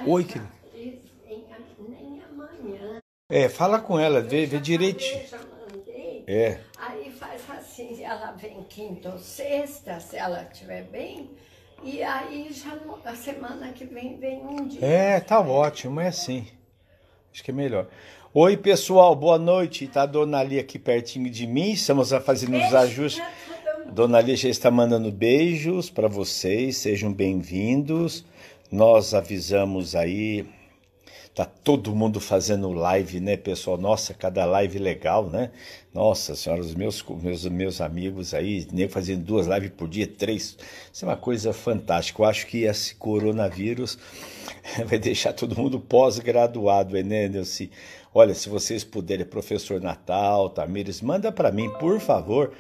Oi, querido. Nem amanhã. Fala com ela, vê direitinho. Já mandei. É. Aí faz assim, ela vem quinta ou sexta, se ela estiver bem, e aí já a semana que vem um dia. Tá ótimo, é assim. Acho que é melhor. Oi, pessoal, boa noite. Tá a Dona Lia aqui pertinho de mim, estamos fazendo os ajustes. Dona Lia já está mandando beijos para vocês, sejam bem-vindos. Nós avisamos aí, tá todo mundo fazendo live, né, pessoal? Nossa, cada live legal, né? Nossa senhora, os meus amigos aí, nem fazendo 2 lives por dia, 3. Isso é uma coisa fantástica. Eu acho que esse coronavírus vai deixar todo mundo pós-graduado, né, Nelci? Olha, se vocês puderem, professor Natal, Tamires, manda para mim, por favor,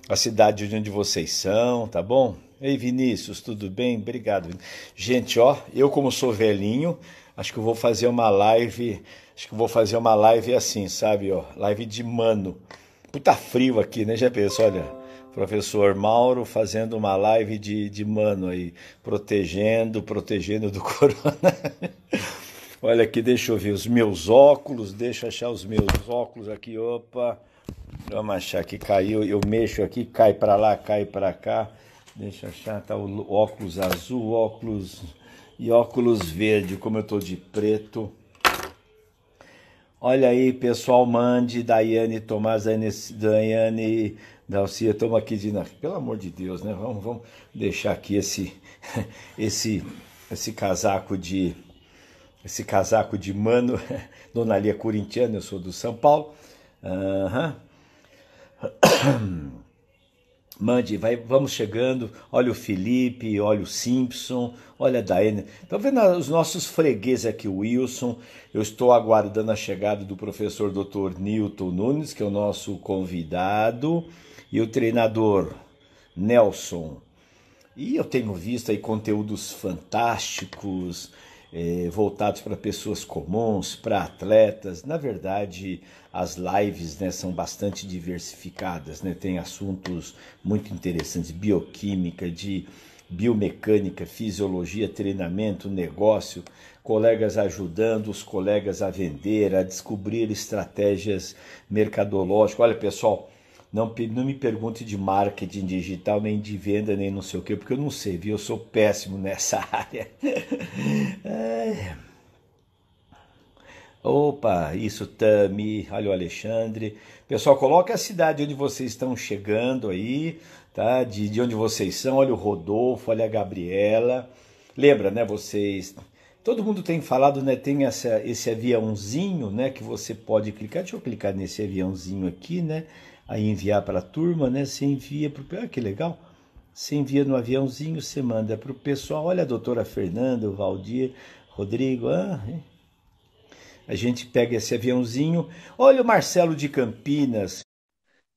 a cidade de onde vocês são, tá bom? Ei, Vinícius, tudo bem? Obrigado. Gente, ó, eu como sou velhinho, acho que eu vou fazer uma live, assim, sabe, ó, live de mano. Puta frio aqui, né? Já pensou, olha, professor Mauro fazendo uma live de mano aí, protegendo do corona. Olha aqui, deixa eu ver os meus óculos, deixa eu achar os meus óculos aqui, opa. Vamos achar que caiu, eu mexo aqui, cai para lá, cai para cá. Deixa eu achar, tá o óculos azul, óculos e óculos verde, como eu tô de preto. Olha aí, pessoal, mande, Daiane, Tomás, Daiane, Dalcia, estamos aqui de... Pelo amor de Deus, né? Vamos deixar aqui esse casaco de mano. Dona Lia corintiana, eu sou do São Paulo. Mande, vamos chegando. Olha o Felipe, olha o Simpson, olha a Daiane. Estão vendo os nossos fregueses aqui, o Wilson. Eu estou aguardando a chegada do professor Dr. Newton Nunes, que é o nosso convidado, e o treinador Nelson. E eu tenho visto aí conteúdos fantásticos, voltados para pessoas comuns, para atletas. Na verdade, as lives, né, são bastante diversificadas, né? Tem assuntos muito interessantes, bioquímica, de biomecânica, fisiologia, treinamento, negócio, colegas ajudando os colegas a vender, a descobrir estratégias mercadológicas. Olha, pessoal, não me pergunte de marketing digital, nem de venda, nem não sei o quê, porque eu não sei, viu? Eu sou péssimo nessa área. Opa, isso, Tami, olha o Alexandre. Pessoal, coloca a cidade onde vocês estão chegando aí, tá? De onde vocês são. Olha o Rodolfo, olha a Gabriela. Lembra, né, vocês... Todo mundo tem falado, né? Tem esse aviãozinho, né? Que você pode clicar. Deixa eu clicar nesse aviãozinho aqui, né? Aí enviar para a turma, né? Você envia para o... Ah, que legal! Você envia no aviãozinho, você manda para o pessoal. Olha a doutora Fernanda, o Valdir, Rodrigo. A gente pega esse aviãozinho. Olha o Marcelo de Campinas.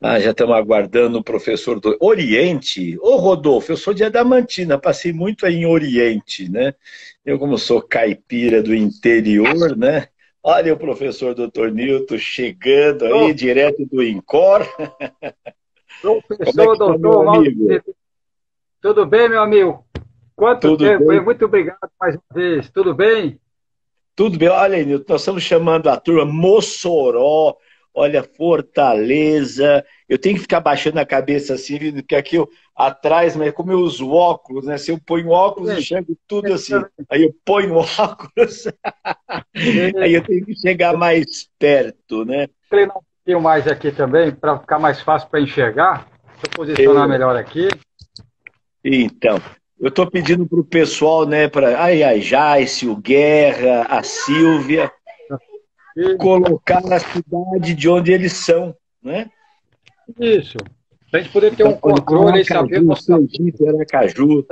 Já estamos aguardando o professor do Oriente. Ô, Rodolfo, eu sou de Adamantina, passei muito aí em Oriente, né? Eu, como sou caipira do interior, né? Olha o professor Dr. Newton chegando aí, direto do INCOR. Professor, Tá, meu doutor Mauro, amigo? tudo bem, meu amigo? Quanto Tudo tempo, hein? bem? Muito obrigado mais uma vez. Tudo bem? Tudo bem. Olha aí, Nilton, nós estamos chamando a turma Mossoró, olha, Fortaleza. Eu tenho que ficar baixando a cabeça assim, porque aqui atrás, mas como eu uso óculos, né? Se eu ponho óculos, eu enxergo tudo assim. Aí eu ponho óculos, aí eu tenho que chegar mais perto, né? Treinar um pouquinho mais aqui também, para ficar mais fácil para enxergar. Deixa eu posicionar melhor aqui. Então, eu estou pedindo para o pessoal, né, para a Jaice, o Guerra, a Silvia, colocar na cidade de onde eles são, né? Isso. Para a gente poder ter um controle e saber... Sergipe, Aracaju.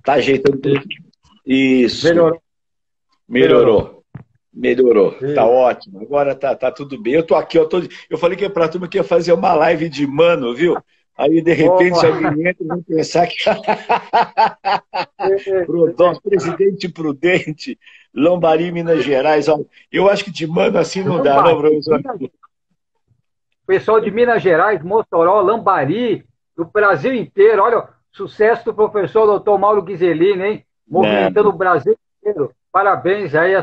Tá ajeitando tudo. Isso. Melhorou. Tá ótimo. Agora tá tudo bem. Eu tô aqui, eu falei que é pra turma que ia fazer uma live de mano, viu? Aí, de repente, alguém entra e vai pensar que... Presidente Prudente, Lambari, Minas Gerais. Ó, eu acho que de mano assim não dá, não, professor? Pessoal de Minas Gerais, Mossoró, Lambari, do Brasil inteiro. Olha, sucesso do professor Dr. Mauro Ghiseline, hein? Movimentando o Brasil inteiro. Parabéns aí,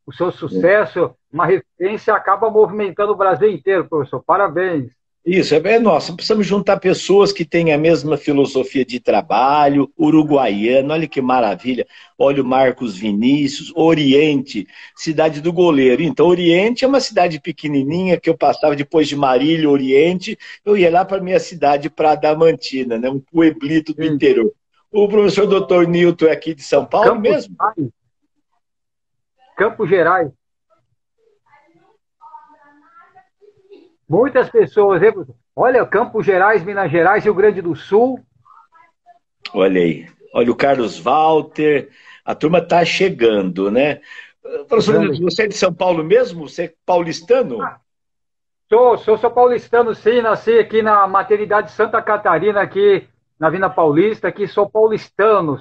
o seu sucesso, uma referência acaba movimentando o Brasil inteiro, professor. Parabéns. Isso, nossa, precisamos juntar pessoas que têm a mesma filosofia de trabalho, uruguaiano, olha que maravilha, olha o Marcos Vinícius, Oriente, cidade do goleiro. Então, Oriente é uma cidade pequenininha que eu passava depois de Marília, Oriente, eu ia lá para minha cidade, para Adamantina, né, um pueblito do interior. O professor Dr. Newton é aqui de São Paulo Campos mesmo? Gerais. Campos Gerais. Muitas pessoas, hein? Olha, Campos Gerais, Minas Gerais, Rio Grande do Sul. Olha aí, olha o Carlos Walter, a turma está chegando, né? Professor, você é de São Paulo mesmo? Você é paulistano? Sou paulistano, sim, nasci aqui na maternidade Santa Catarina, aqui na Vila Paulista, aqui sou paulistano.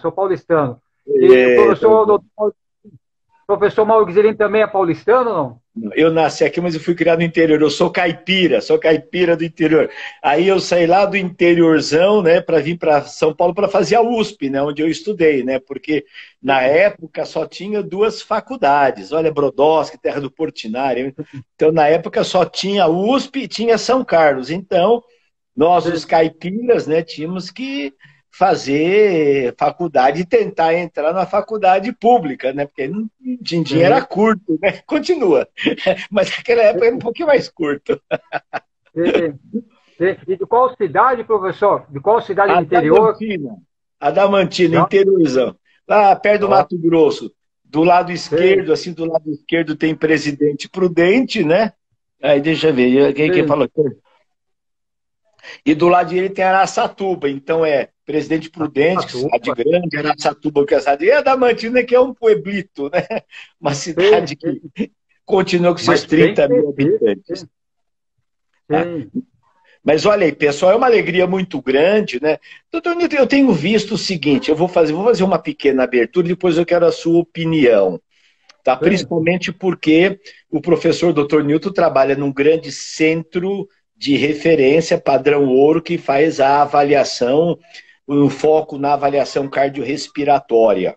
E o professor Mauro Guizelin também é paulistano, não? Eu nasci aqui, mas eu fui criado no interior. Eu sou caipira do interior. Aí eu saí lá do interiorzão, né, para vir para São Paulo para fazer a USP, né, onde eu estudei, né, porque na época só tinha 2 faculdades. Olha, Brodowski, terra do Portinari. Então, na época só tinha a USP e tinha São Carlos. Então, nós, os caipiras, né, tínhamos que fazer faculdade e tentar entrar na faculdade pública, né? Porque din-din era curto, né? Continua. Mas naquela época era um pouquinho mais curto. E de qual cidade, professor? De qual cidade do interior? Adamantina, interiorzão. Lá perto do Mato Grosso. Do lado esquerdo, assim, do lado esquerdo tem Presidente Prudente, né? Aí deixa eu ver, quem falou aqui? E do lado dele tem Araçatuba, então é Presidente Prudente, que é cidade grande, Araçatuba, que é cidade, e Adamantina, que é um pueblito, né? Uma cidade que continua com seus 30 mil habitantes. Mas olha aí, pessoal, é uma alegria muito grande, né? Doutor Newton, eu tenho visto o seguinte, vou fazer uma pequena abertura, depois eu quero a sua opinião. Tá? Principalmente porque o professor Dr. Newton trabalha num grande centro de referência padrão ouro que faz a avaliação, o foco na avaliação cardiorrespiratória.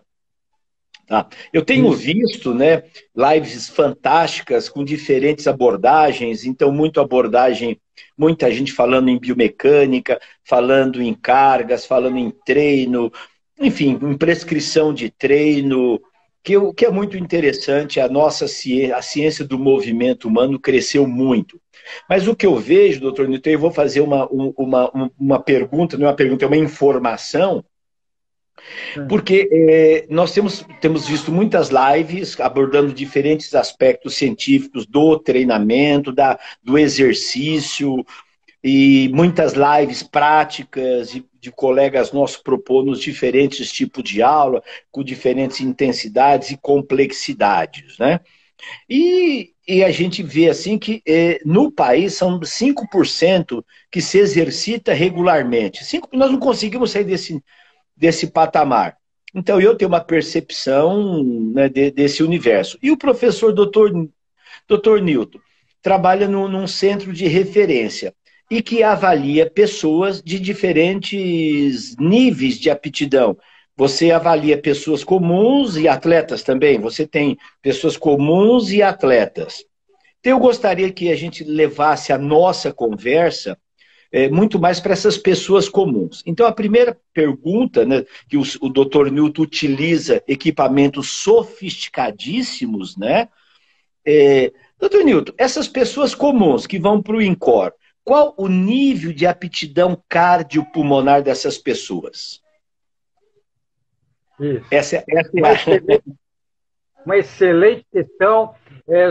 Tá? Eu tenho visto, né, lives fantásticas com diferentes abordagens, então muita gente falando em biomecânica, falando em cargas, falando em treino, enfim, em prescrição de treino, que é muito interessante. A ciência do movimento humano cresceu muito. Mas o que eu vejo, doutor Newton, eu vou fazer uma pergunta, não é uma pergunta, é uma informação, porque nós temos visto muitas lives abordando diferentes aspectos científicos do treinamento, do exercício, e muitas lives práticas de colegas nossos propondo diferentes tipos de aula, com diferentes intensidades e complexidades, né? E a gente vê assim que no país são 5% que se exercita regularmente. Nós não conseguimos sair desse patamar. Então eu tenho uma percepção, né, desse universo. E o professor Dr. Newton trabalha num centro de referência e que avalia pessoas de diferentes níveis de aptidão. Você avalia pessoas comuns e atletas também. Você tem pessoas comuns e atletas. Então, eu gostaria que a gente levasse a nossa conversa muito mais para essas pessoas comuns. Então, a primeira pergunta, né, que o Dr. Newton utiliza equipamentos sofisticadíssimos, né? Dr. Newton, essas pessoas comuns que vão para o INCOR, qual o nível de aptidão cardiopulmonar dessas pessoas? Isso. Essa é uma excelente questão.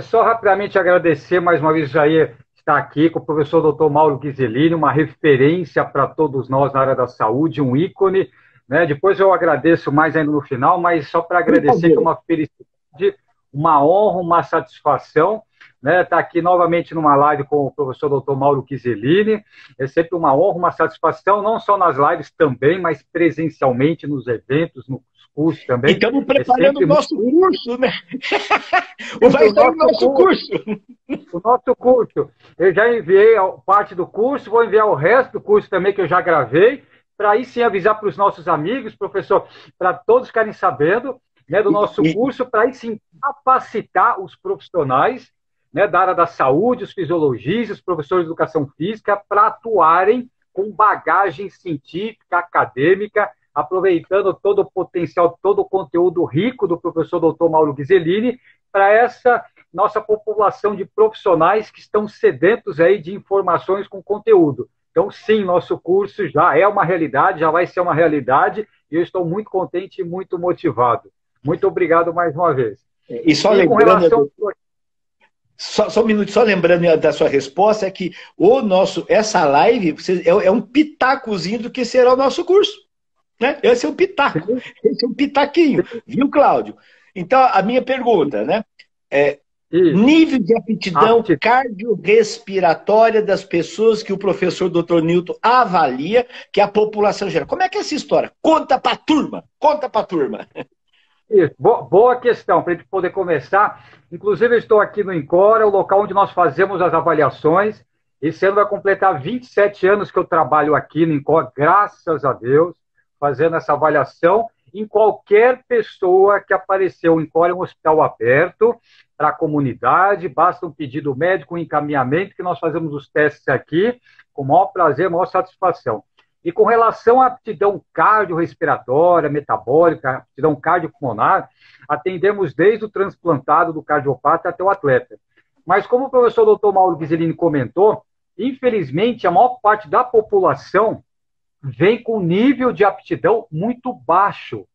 Só rapidamente agradecer mais uma vez aí estar aqui com o professor Dr. Mauro Guizelin, uma referência para todos nós na área da saúde, um ícone, né? Depois eu agradeço mais ainda no final, mas só para agradecer que é uma felicidade, uma honra, uma satisfação, né? Estar aqui novamente numa live com o professor Dr. Mauro Guizelin. É sempre uma honra, uma satisfação, não só nas lives também, mas presencialmente nos nos cursos também. E estamos preparando o nosso curso, né? Vai sair o nosso curso. O nosso curso. Eu já enviei parte do curso, vou enviar o resto do curso também que eu já gravei, para aí sim avisar para os nossos amigos, professor, para todos ficarem sabendo. né, do nosso curso para, aí sim, capacitar os profissionais, né, da área da saúde, os fisiologistas, os professores de educação física, para atuarem com bagagem científica, acadêmica, aproveitando todo o potencial, todo o conteúdo rico do professor Dr. Mauro Ghiseline, para essa nossa população de profissionais que estão sedentos aí de informações com conteúdo. Então, sim, nosso curso já é uma realidade, já vai ser uma realidade, e eu estou muito contente e muito motivado. Muito obrigado mais uma vez. E só lembrando, só um minuto, só lembrando da sua resposta, é que essa live é um pitacozinho do que será o nosso curso. Né? Esse é um pitaco, esse é um pitaquinho, viu, Cláudio? Então, a minha pergunta, né? Nível de aptidão cardiorrespiratória das pessoas que o professor Dr. Newton avalia, que é a população geral. Como é que é essa história? Conta pra turma, conta pra turma. Isso. Boa questão, para a gente poder começar. Inclusive, eu estou aqui no Incora, o local onde nós fazemos as avaliações. Esse ano vai completar 27 anos que eu trabalho aqui no Incora, graças a Deus, fazendo essa avaliação em qualquer pessoa que apareceu. O Incora é um hospital aberto para a comunidade, basta um pedido médico, um encaminhamento, que nós fazemos os testes aqui com o maior prazer, maior satisfação. E com relação à aptidão cardiorrespiratória, metabólica, aptidão cardiopulmonar, atendemos desde o transplantado do cardiopata até o atleta. Mas como o professor Dr. Mauro Ghiseline comentou, infelizmente a maior parte da população vem com nível de aptidão muito baixo.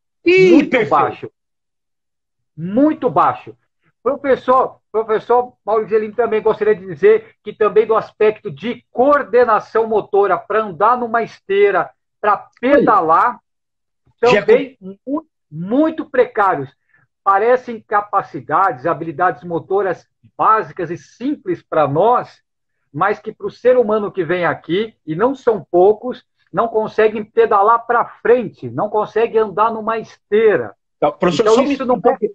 Muito baixo. Professor Mauro Ghiseline também gostaria de dizer que também do aspecto de coordenação motora, para andar numa esteira, para pedalar, também muito precários. Parecem capacidades, habilidades motoras básicas e simples para nós, mas que para o ser humano que vem aqui, e não são poucos, não conseguem pedalar para frente, não conseguem andar numa esteira. Professor, então, isso não é...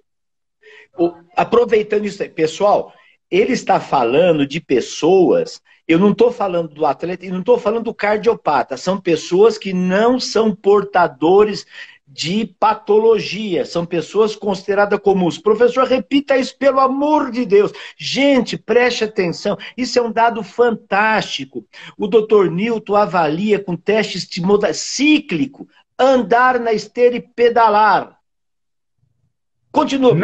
Aproveitando isso aí, pessoal, ele está falando de pessoas, eu não estou falando do atleta e não estou falando do cardiopata, são pessoas que não são portadores de patologia, são pessoas consideradas comuns. Professor, repita isso, pelo amor de Deus. Gente, preste atenção, isso é um dado fantástico. O Dr. Newton avalia com testes de cíclico, andar na esteira e pedalar. Continua.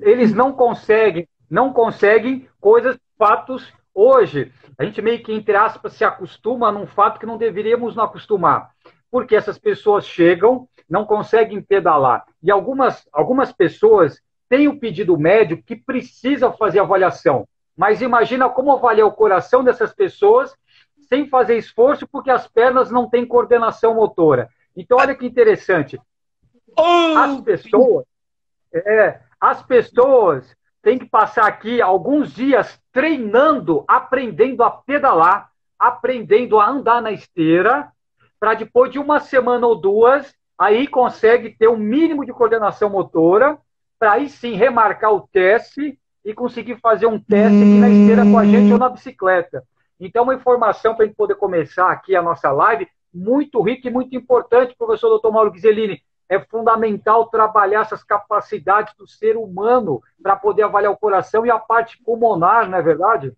Eles não conseguem coisas, fatos, hoje. A gente meio que, entre aspas, se acostuma num fato que não deveríamos nos acostumar. Porque essas pessoas chegam, não conseguem pedalar. E algumas pessoas têm o pedido médico que precisa fazer avaliação. Mas imagina como avaliar o coração dessas pessoas sem fazer esforço, porque as pernas não têm coordenação motora. Então, olha que interessante. As pessoas têm que passar aqui alguns dias treinando, aprendendo a pedalar, aprendendo a andar na esteira, para depois de uma semana ou duas, aí consegue ter um mínimo de coordenação motora, para aí sim remarcar o teste e conseguir fazer um teste aqui na esteira com a gente ou na bicicleta. Então, uma informação para a gente poder começar aqui a nossa live, muito rica e muito importante, professor Dr. Mauro Ghiseline. É fundamental trabalhar essas capacidades do ser humano para poder avaliar o coração e a parte pulmonar, não é verdade?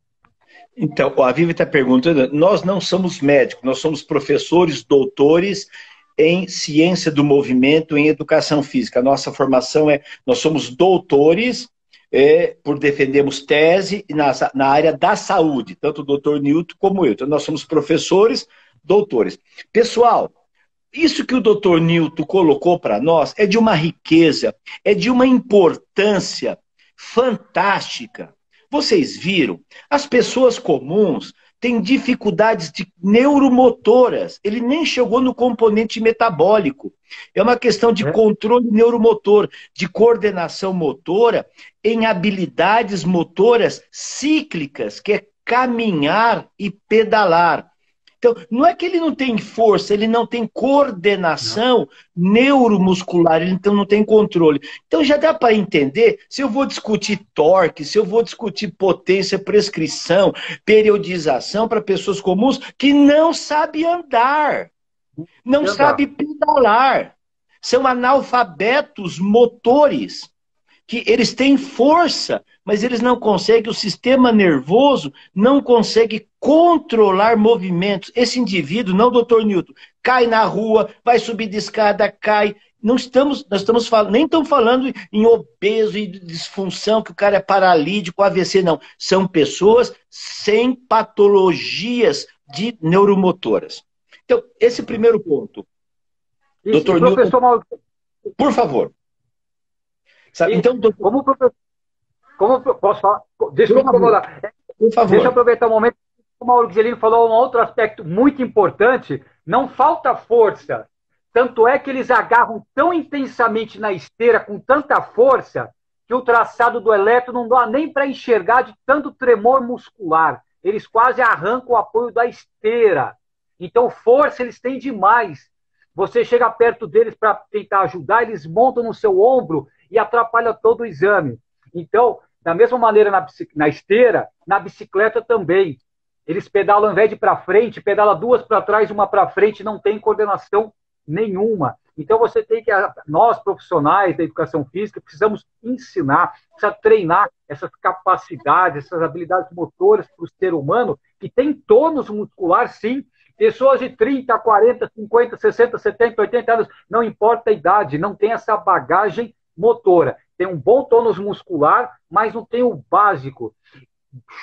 Então, a Vivi está perguntando, nós não somos médicos, nós somos professores, doutores em ciência do movimento, em educação física. A nossa formação nós somos doutores, por defendermos tese na área da saúde, tanto o doutor Newton como eu. Então, nós somos professores, doutores. Pessoal, isso que o Dr. Newton colocou para nós é de uma riqueza, é de uma importância fantástica. Vocês viram? As pessoas comuns têm dificuldades neuromotoras. Ele nem chegou no componente metabólico. É uma questão de controle neuromotor, de coordenação motora em habilidades motoras cíclicas, que é caminhar e pedalar. Então, não é que ele não tem força, ele não tem coordenação neuromuscular, ele então não tem controle. Então já dá para entender, se eu vou discutir torque, se eu vou discutir potência, prescrição, periodização para pessoas comuns que não sabem andar, não sabem pedalar. São analfabetos motores, que eles têm força, mas eles não conseguem, o sistema nervoso não consegue controlar movimentos. Esse indivíduo, não, doutor Newton, cai na rua, vai subir de escada, cai. Nós estamos falando, nem estamos falando em obeso e disfunção, que o cara é paralítico, AVC, não. São pessoas sem patologias de neuromotoras. Então, esse primeiro ponto. Doutor Newton, Mauro, por favor. Sabe, então, doutor... posso falar? Desculpa, por favor. Deixa eu aproveitar o momento. O Mauro Ghiselino falou um outro aspecto muito importante. Não falta força. Tanto é que eles agarram tão intensamente na esteira, com tanta força, que o traçado do eletro não dá nem para enxergar de tanto tremor muscular. Eles quase arrancam o apoio da esteira. Então, força eles têm demais. Você chega perto deles para tentar ajudar, eles montam no seu ombro e atrapalha todo o exame. Então, da mesma maneira na esteira, na bicicleta também. Eles pedalam, ao invés de ir para frente, pedala duas para trás, uma para frente, não tem coordenação nenhuma. Então, você tem que, nós profissionais da educação física, precisamos ensinar, precisa treinar essas capacidades, essas habilidades motoras para o ser humano, que tem tônus muscular, sim. Pessoas de 30, 40, 50, 60, 70, 80 anos, não importa a idade, não tem essa bagagem motora. Tem um bom tônus muscular, mas não tem o básico.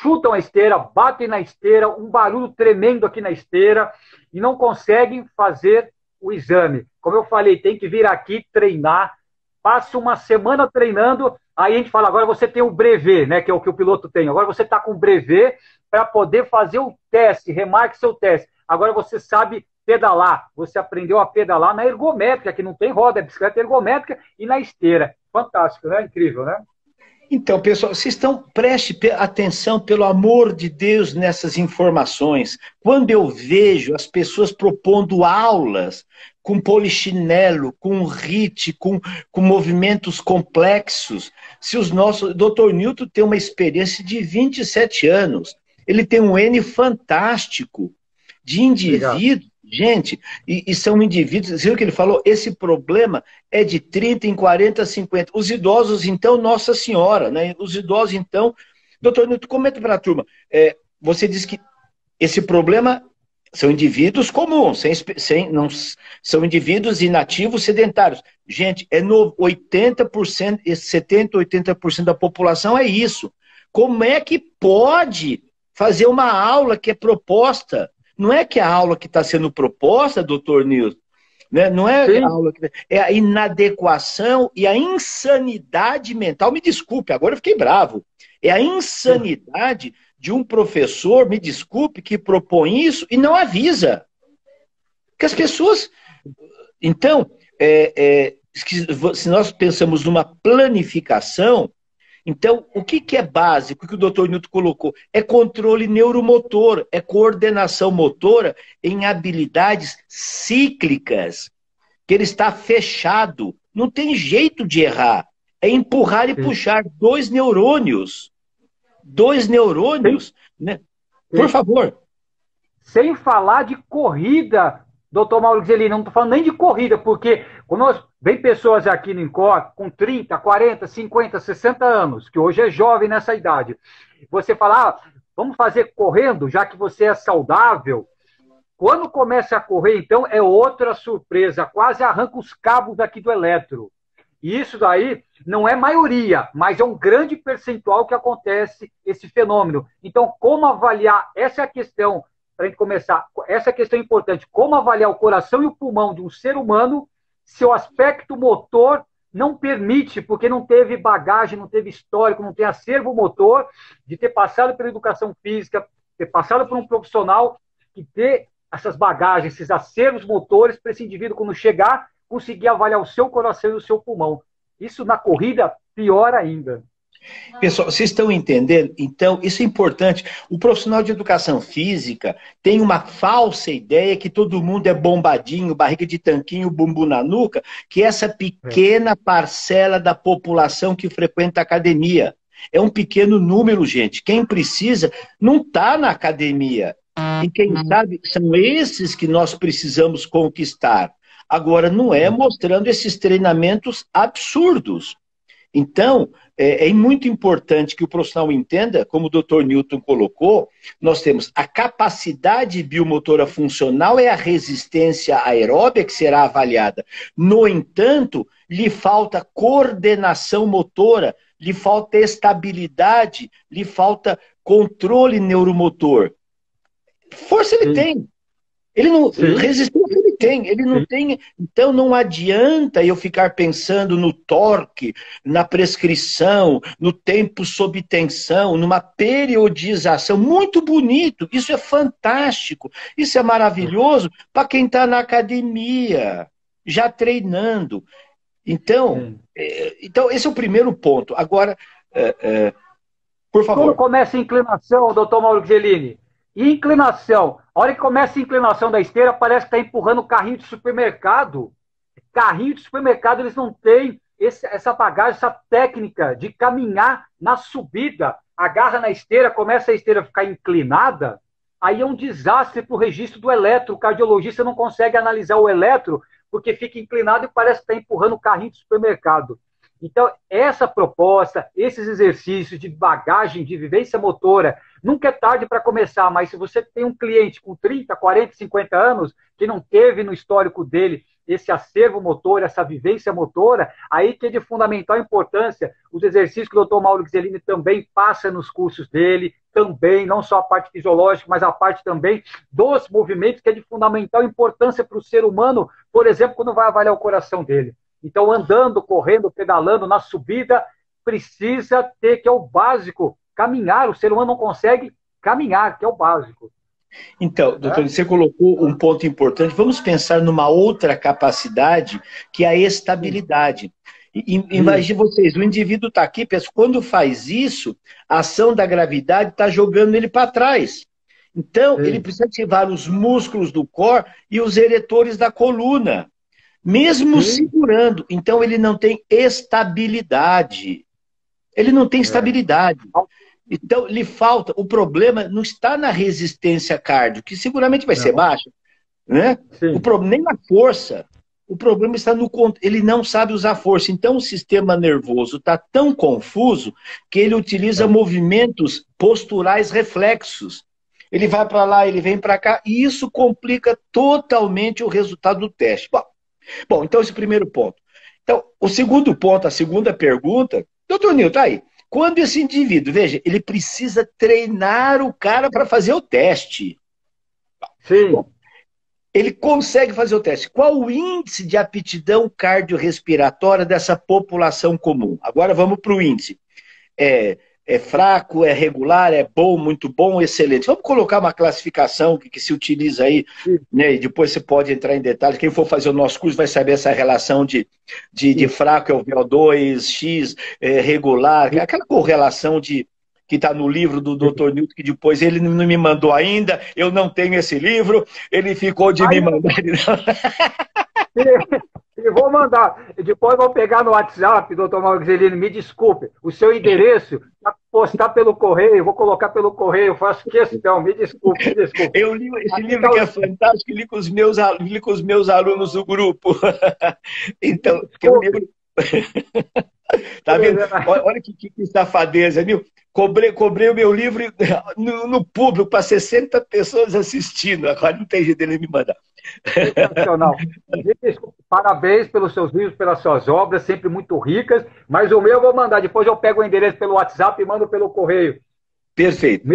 Chutam a esteira, batem na esteira, um barulho tremendo aqui na esteira, e não conseguem fazer o exame. Como eu falei, tem que vir aqui treinar, passa uma semana treinando, aí a gente fala, agora você tem o brevet, né, que é o que o piloto tem, agora você está com o brevet para poder fazer o teste, remarque seu teste. Agora você sabe pedalar, você aprendeu a pedalar na ergométrica, que não tem roda, é bicicleta ergométrica, e na esteira. Fantástico, né? Incrível, né? Então, pessoal, vocês prestem atenção, pelo amor de Deus, nessas informações. Quando eu vejo as pessoas propondo aulas com polichinelo, com HIIT, com movimentos complexos, se os nossos... Dr. Newton tem uma experiência de 27 anos, ele tem um N fantástico de indivíduos, gente, e são indivíduos, você viu o que ele falou? Esse problema é de 30 em 40, 50. Os idosos, então, Nossa Senhora, né? Os idosos, então... Doutor Newton, comenta para a turma. Você disse que esse problema são indivíduos comuns, não, são indivíduos inativos sedentários. Gente, 80%, 70%, 80% da população é isso. Como é que pode fazer uma aula que é proposta? Não é que a aula que está sendo proposta, doutor Nilson, né? Não é a aula que... É a inadequação e a insanidade mental. Me desculpe, agora eu fiquei bravo. É a insanidade de um professor, me desculpe, que propõe isso e não avisa. Porque as pessoas... Então, se nós pensamos numa planificação, então, o que é básico, que o doutor Newton colocou? É controle neuromotor, é coordenação motora em habilidades cíclicas, que ele está fechado, não tem jeito de errar. É empurrar e puxar dois neurônios, né? Por favor. Sem falar de corrida, doutor Mauro Ghiselino, não estou falando nem de corrida, porque quando vem pessoas aqui no INCOR com 30, 40, 50, 60 anos, que hoje é jovem nessa idade. Você fala, vamos fazer correndo, já que você é saudável. Quando começa a correr, então, é outra surpresa, quase arranca os cabos aqui do eletro. E isso daí não é maioria, mas é um grande percentual que acontece esse fenômeno. Então, como avaliar? Essa é a questão, para a gente começar, essa é a questão importante. Como avaliar o coração e o pulmão de um ser humano se o aspecto motor não permite, porque não teve bagagem, não teve histórico, não tem acervo motor de ter passado pela educação física, ter passado por um profissional que ter essas bagagens, esses acervos motores para esse indivíduo, quando chegar, conseguir avaliar o seu coração e o seu pulmão. Isso na corrida, pior ainda. Pessoal, vocês estão entendendo? Então, isso é importante. O profissional de educação física tem uma falsa ideia que todo mundo é bombadinho, barriga de tanquinho, bumbum na nuca, que é essa pequena parcela da população que frequenta a academia. É um pequeno número, gente. Quem precisa não está na academia. E quem sabe, são esses que nós precisamos conquistar. Agora, não é mostrando esses treinamentos absurdos. Então, é muito importante que o profissional entenda, como o Dr. Newton colocou, nós temos a capacidade biomotora funcional é a resistência aeróbica que será avaliada. No entanto, lhe falta coordenação motora, lhe falta estabilidade, lhe falta controle neuromotor. Força ele tem. Ele não, resistência ele tem, ele não tem, então não adianta eu ficar pensando no torque, na prescrição, no tempo sob tensão, numa periodização, muito bonito, isso é fantástico, isso é maravilhoso para quem está na academia, já treinando. Então, esse é o primeiro ponto. Agora, por favor. Quando começa a inclinação, doutor Mauro Gzelini, inclinação. A hora que começa a inclinação da esteira, parece que está empurrando carrinho de supermercado. Carrinho de supermercado, eles não têm essa bagagem, essa técnica de caminhar na subida. Agarra na esteira, começa a esteira a ficar inclinada, aí é um desastre para o registro do eletro. O cardiologista não consegue analisar o eletro, porque fica inclinado e parece que está empurrando carrinho de supermercado. Então, essa proposta, esses exercícios de bagagem, de vivência motora, nunca é tarde para começar, mas se você tem um cliente com 30, 40, 50 anos, que não teve no histórico dele esse acervo motor, essa vivência motora, aí que é de fundamental importância os exercícios que o Dr. Mauro Gzelini também passa nos cursos dele, também, não só a parte fisiológica, mas a parte também dos movimentos, que é de fundamental importância para o ser humano, por exemplo, quando vai avaliar o coração dele. Então, andando, correndo, pedalando, na subida, precisa ter, que é o básico, caminhar. O ser humano não consegue caminhar, que é o básico. Então, doutor, você colocou um ponto importante. Vamos pensar numa outra capacidade, que é a estabilidade. Imagine vocês, o indivíduo está aqui, quando faz isso, a ação da gravidade está jogando ele para trás. Então, ele precisa ativar os músculos do core e os eretores da coluna. Mesmo segurando, então ele não tem estabilidade. Ele não tem estabilidade. Então, lhe falta. O problema não está na resistência cardio, que seguramente vai ser baixa, né? O problema nem na força. O problema está no ele não sabe usar força. Então, o sistema nervoso está tão confuso que ele utiliza movimentos posturais reflexos. Ele vai para lá, ele vem para cá, e isso complica totalmente o resultado do teste. Bom, então esse é o primeiro ponto. Então, o segundo ponto, a segunda pergunta, doutor Nilton, tá aí. Quando esse indivíduo, veja, ele precisa treinar o cara para fazer o teste. Sim. Bom, ele consegue fazer o teste. Qual o índice de aptidão cardiorrespiratória dessa população comum? Agora vamos para o índice. É fraco, é regular, é bom, muito bom, excelente. Vamos colocar uma classificação que se utiliza aí, né? E depois você pode entrar em detalhes. Quem for fazer o nosso curso vai saber essa relação de fraco é o VO2, X, regular, aquela correlação que está no livro do Dr. Newton, que depois ele não me mandou ainda, eu não tenho esse livro, ele ficou de me mandar. Eu vou mandar. Depois vou pegar no WhatsApp, doutor Mauro Gzelini, me desculpe. O seu endereço, postar pelo correio, vou colocar pelo correio, faço questão, me desculpe, me desculpe. Eu li esse livro que é fantástico, li com os meus alunos do grupo. Então, que eu livro. Tá vendo? Olha que safadeza, viu? Cobrei o meu livro no público para 60 pessoas assistindo. Agora não tem jeito dele me mandar. Sensacional. Parabéns pelos seus livros, pelas suas obras, sempre muito ricas. Mas o meu eu vou mandar. Depois eu pego o endereço pelo WhatsApp e mando pelo correio. Perfeito.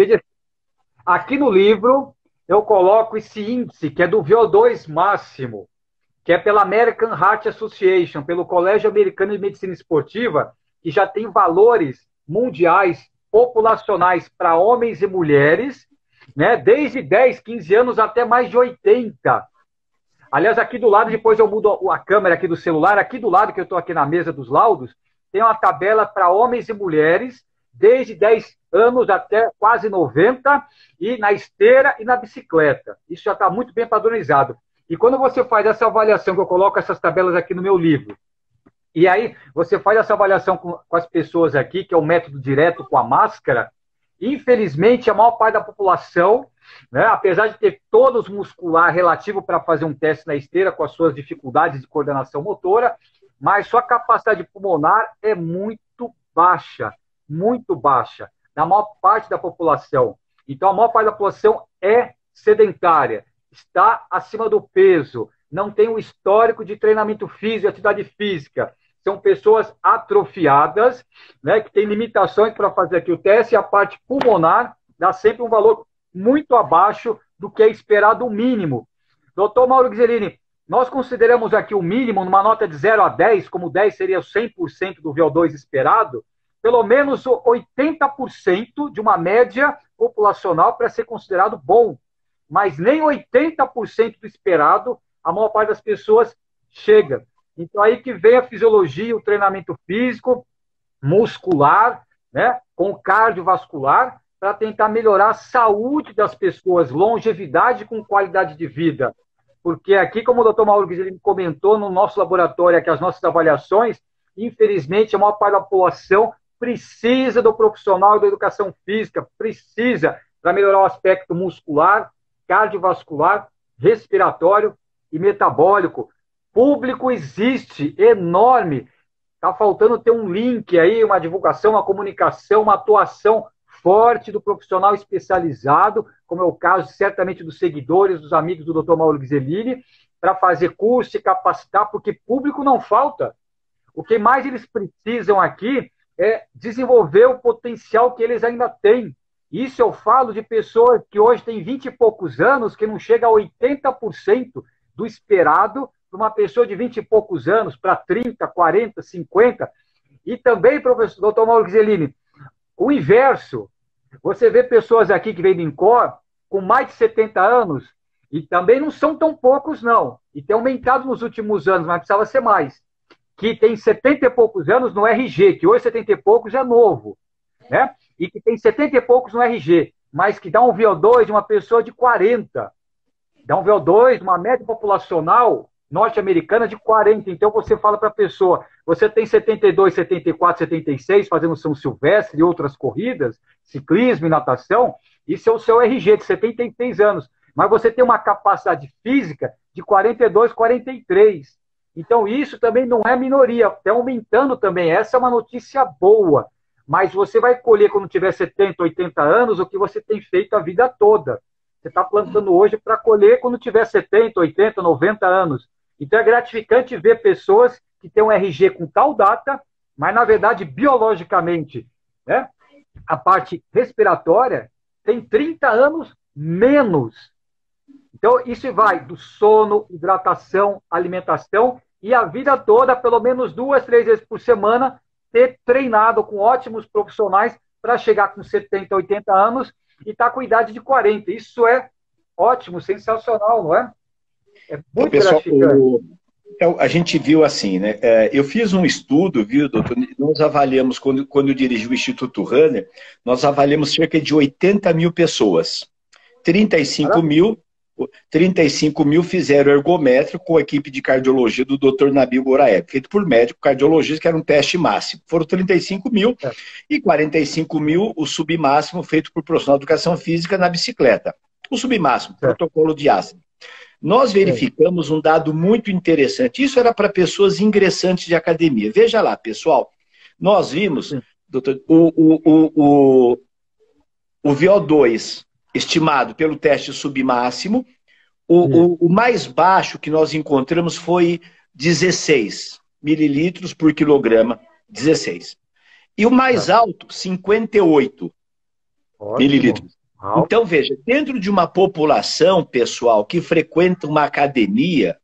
Aqui no livro eu coloco esse índice, que é do VO2 máximo, que é pela American Heart Association, pelo Colégio Americano de Medicina Esportiva, que já tem valores mundiais, populacionais para homens e mulheres, né, desde 10, 15 anos até mais de 80. Aliás, aqui do lado, depois eu mudo a câmera aqui do celular, aqui do lado, que eu estou aqui na mesa dos laudos, tem uma tabela para homens e mulheres, desde 10 anos até quase 90, e na esteira e na bicicleta. Isso já está muito bem padronizado. E quando você faz essa avaliação, que eu coloco essas tabelas aqui no meu livro, e aí você faz essa avaliação com as pessoas aqui, que é o método direto com a máscara, Infelizmente, a maior parte da população, né, apesar de ter tônus muscular relativo para fazer um teste na esteira com as suas dificuldades de coordenação motora, mas sua capacidade pulmonar é muito baixa, na maior parte da população. Então, a maior parte da população é sedentária, está acima do peso, não tem um histórico de treinamento físico, atividade física. São pessoas atrofiadas, né, que têm limitações para fazer aqui o teste, e a parte pulmonar dá sempre um valor muito abaixo do que é esperado o mínimo. Doutor Mauro Ghiserini, nós consideramos aqui o mínimo, numa nota de 0 a 10, como 10 seria o 100% do VO2 esperado, pelo menos 80% de uma média populacional para ser considerado bom. Mas nem 80% do esperado, a maior parte das pessoas chega. Então, aí que vem a fisiologia, o treinamento físico, muscular, né, com cardiovascular, para tentar melhorar a saúde das pessoas, longevidade com qualidade de vida. Porque aqui, como o doutor Mauro Ghiserini comentou, no nosso laboratório, aqui as nossas avaliações, infelizmente, a maior parte da população precisa do profissional da educação física, precisa para melhorar o aspecto muscular, cardiovascular, respiratório e metabólico. Público existe, enorme. Está faltando ter um link aí, uma divulgação, uma comunicação, uma atuação forte do profissional especializado, como é o caso, certamente, dos seguidores, dos amigos do Dr. Mauro Ghiserini, para fazer curso e capacitar, porque público não falta. O que mais eles precisam aqui é desenvolver o potencial que eles ainda têm. Isso eu falo de pessoas que hoje têm 20 e poucos anos, que não chega a 80% do esperado para uma pessoa de 20 e poucos anos, para 30, 40, 50. E também, professor doutor Mauro Ghiserini, o inverso. Você vê pessoas aqui que vêm do INCOR com mais de 70 anos, e também não são tão poucos, não. E tem aumentado nos últimos anos, mas precisava ser mais. Que tem 70 e poucos anos no RG, que hoje 70 e poucos é novo, né? E que tem 70 e poucos no RG, mas que dá um VO2 de uma pessoa de 40. Dá um VO2 de uma média populacional norte-americana de 40. Então você fala para a pessoa, você tem 72, 74, 76, fazendo São Silvestre e outras corridas, ciclismo e natação, isso é o seu RG de 76 anos. Mas você tem uma capacidade física de 42, 43. Então isso também não é minoria, está aumentando também. Essa é uma notícia boa. Mas você vai colher quando tiver 70, 80 anos o que você tem feito a vida toda. Você está plantando hoje para colher quando tiver 70, 80, 90 anos. Então é gratificante ver pessoas que têm um RG com tal data, mas na verdade, biologicamente, né, a parte respiratória tem 30 anos menos. Então isso vai do sono, hidratação, alimentação e a vida toda, pelo menos 2, 3 vezes por semana, ter treinado com ótimos profissionais para chegar com 70, 80 anos e estar com idade de 40. Isso é ótimo, sensacional, não é? É muito pessoal, gratificante. A gente viu assim, né? Eu fiz um estudo, viu, doutor? Nós avaliamos, quando eu dirigi o Instituto Runner, nós avaliamos cerca de 80 mil pessoas. 35 mil fizeram ergométrico com a equipe de cardiologia do Dr. Nabil Goraeb, feito por médico cardiologista, que era um teste máximo. Foram 35 mil e 45 mil o submáximo feito por profissional de educação física na bicicleta. O submáximo, protocolo de asma. Nós verificamos um dado muito interessante. Isso era para pessoas ingressantes de academia. Veja lá, pessoal. Nós vimos, doutor, o VO2 estimado pelo teste submáximo. O mais baixo que nós encontramos foi 16 mililitros por quilograma. 16. E o mais alto, 58 mililitros. Então, veja, dentro de uma população, pessoal, que frequenta uma academia,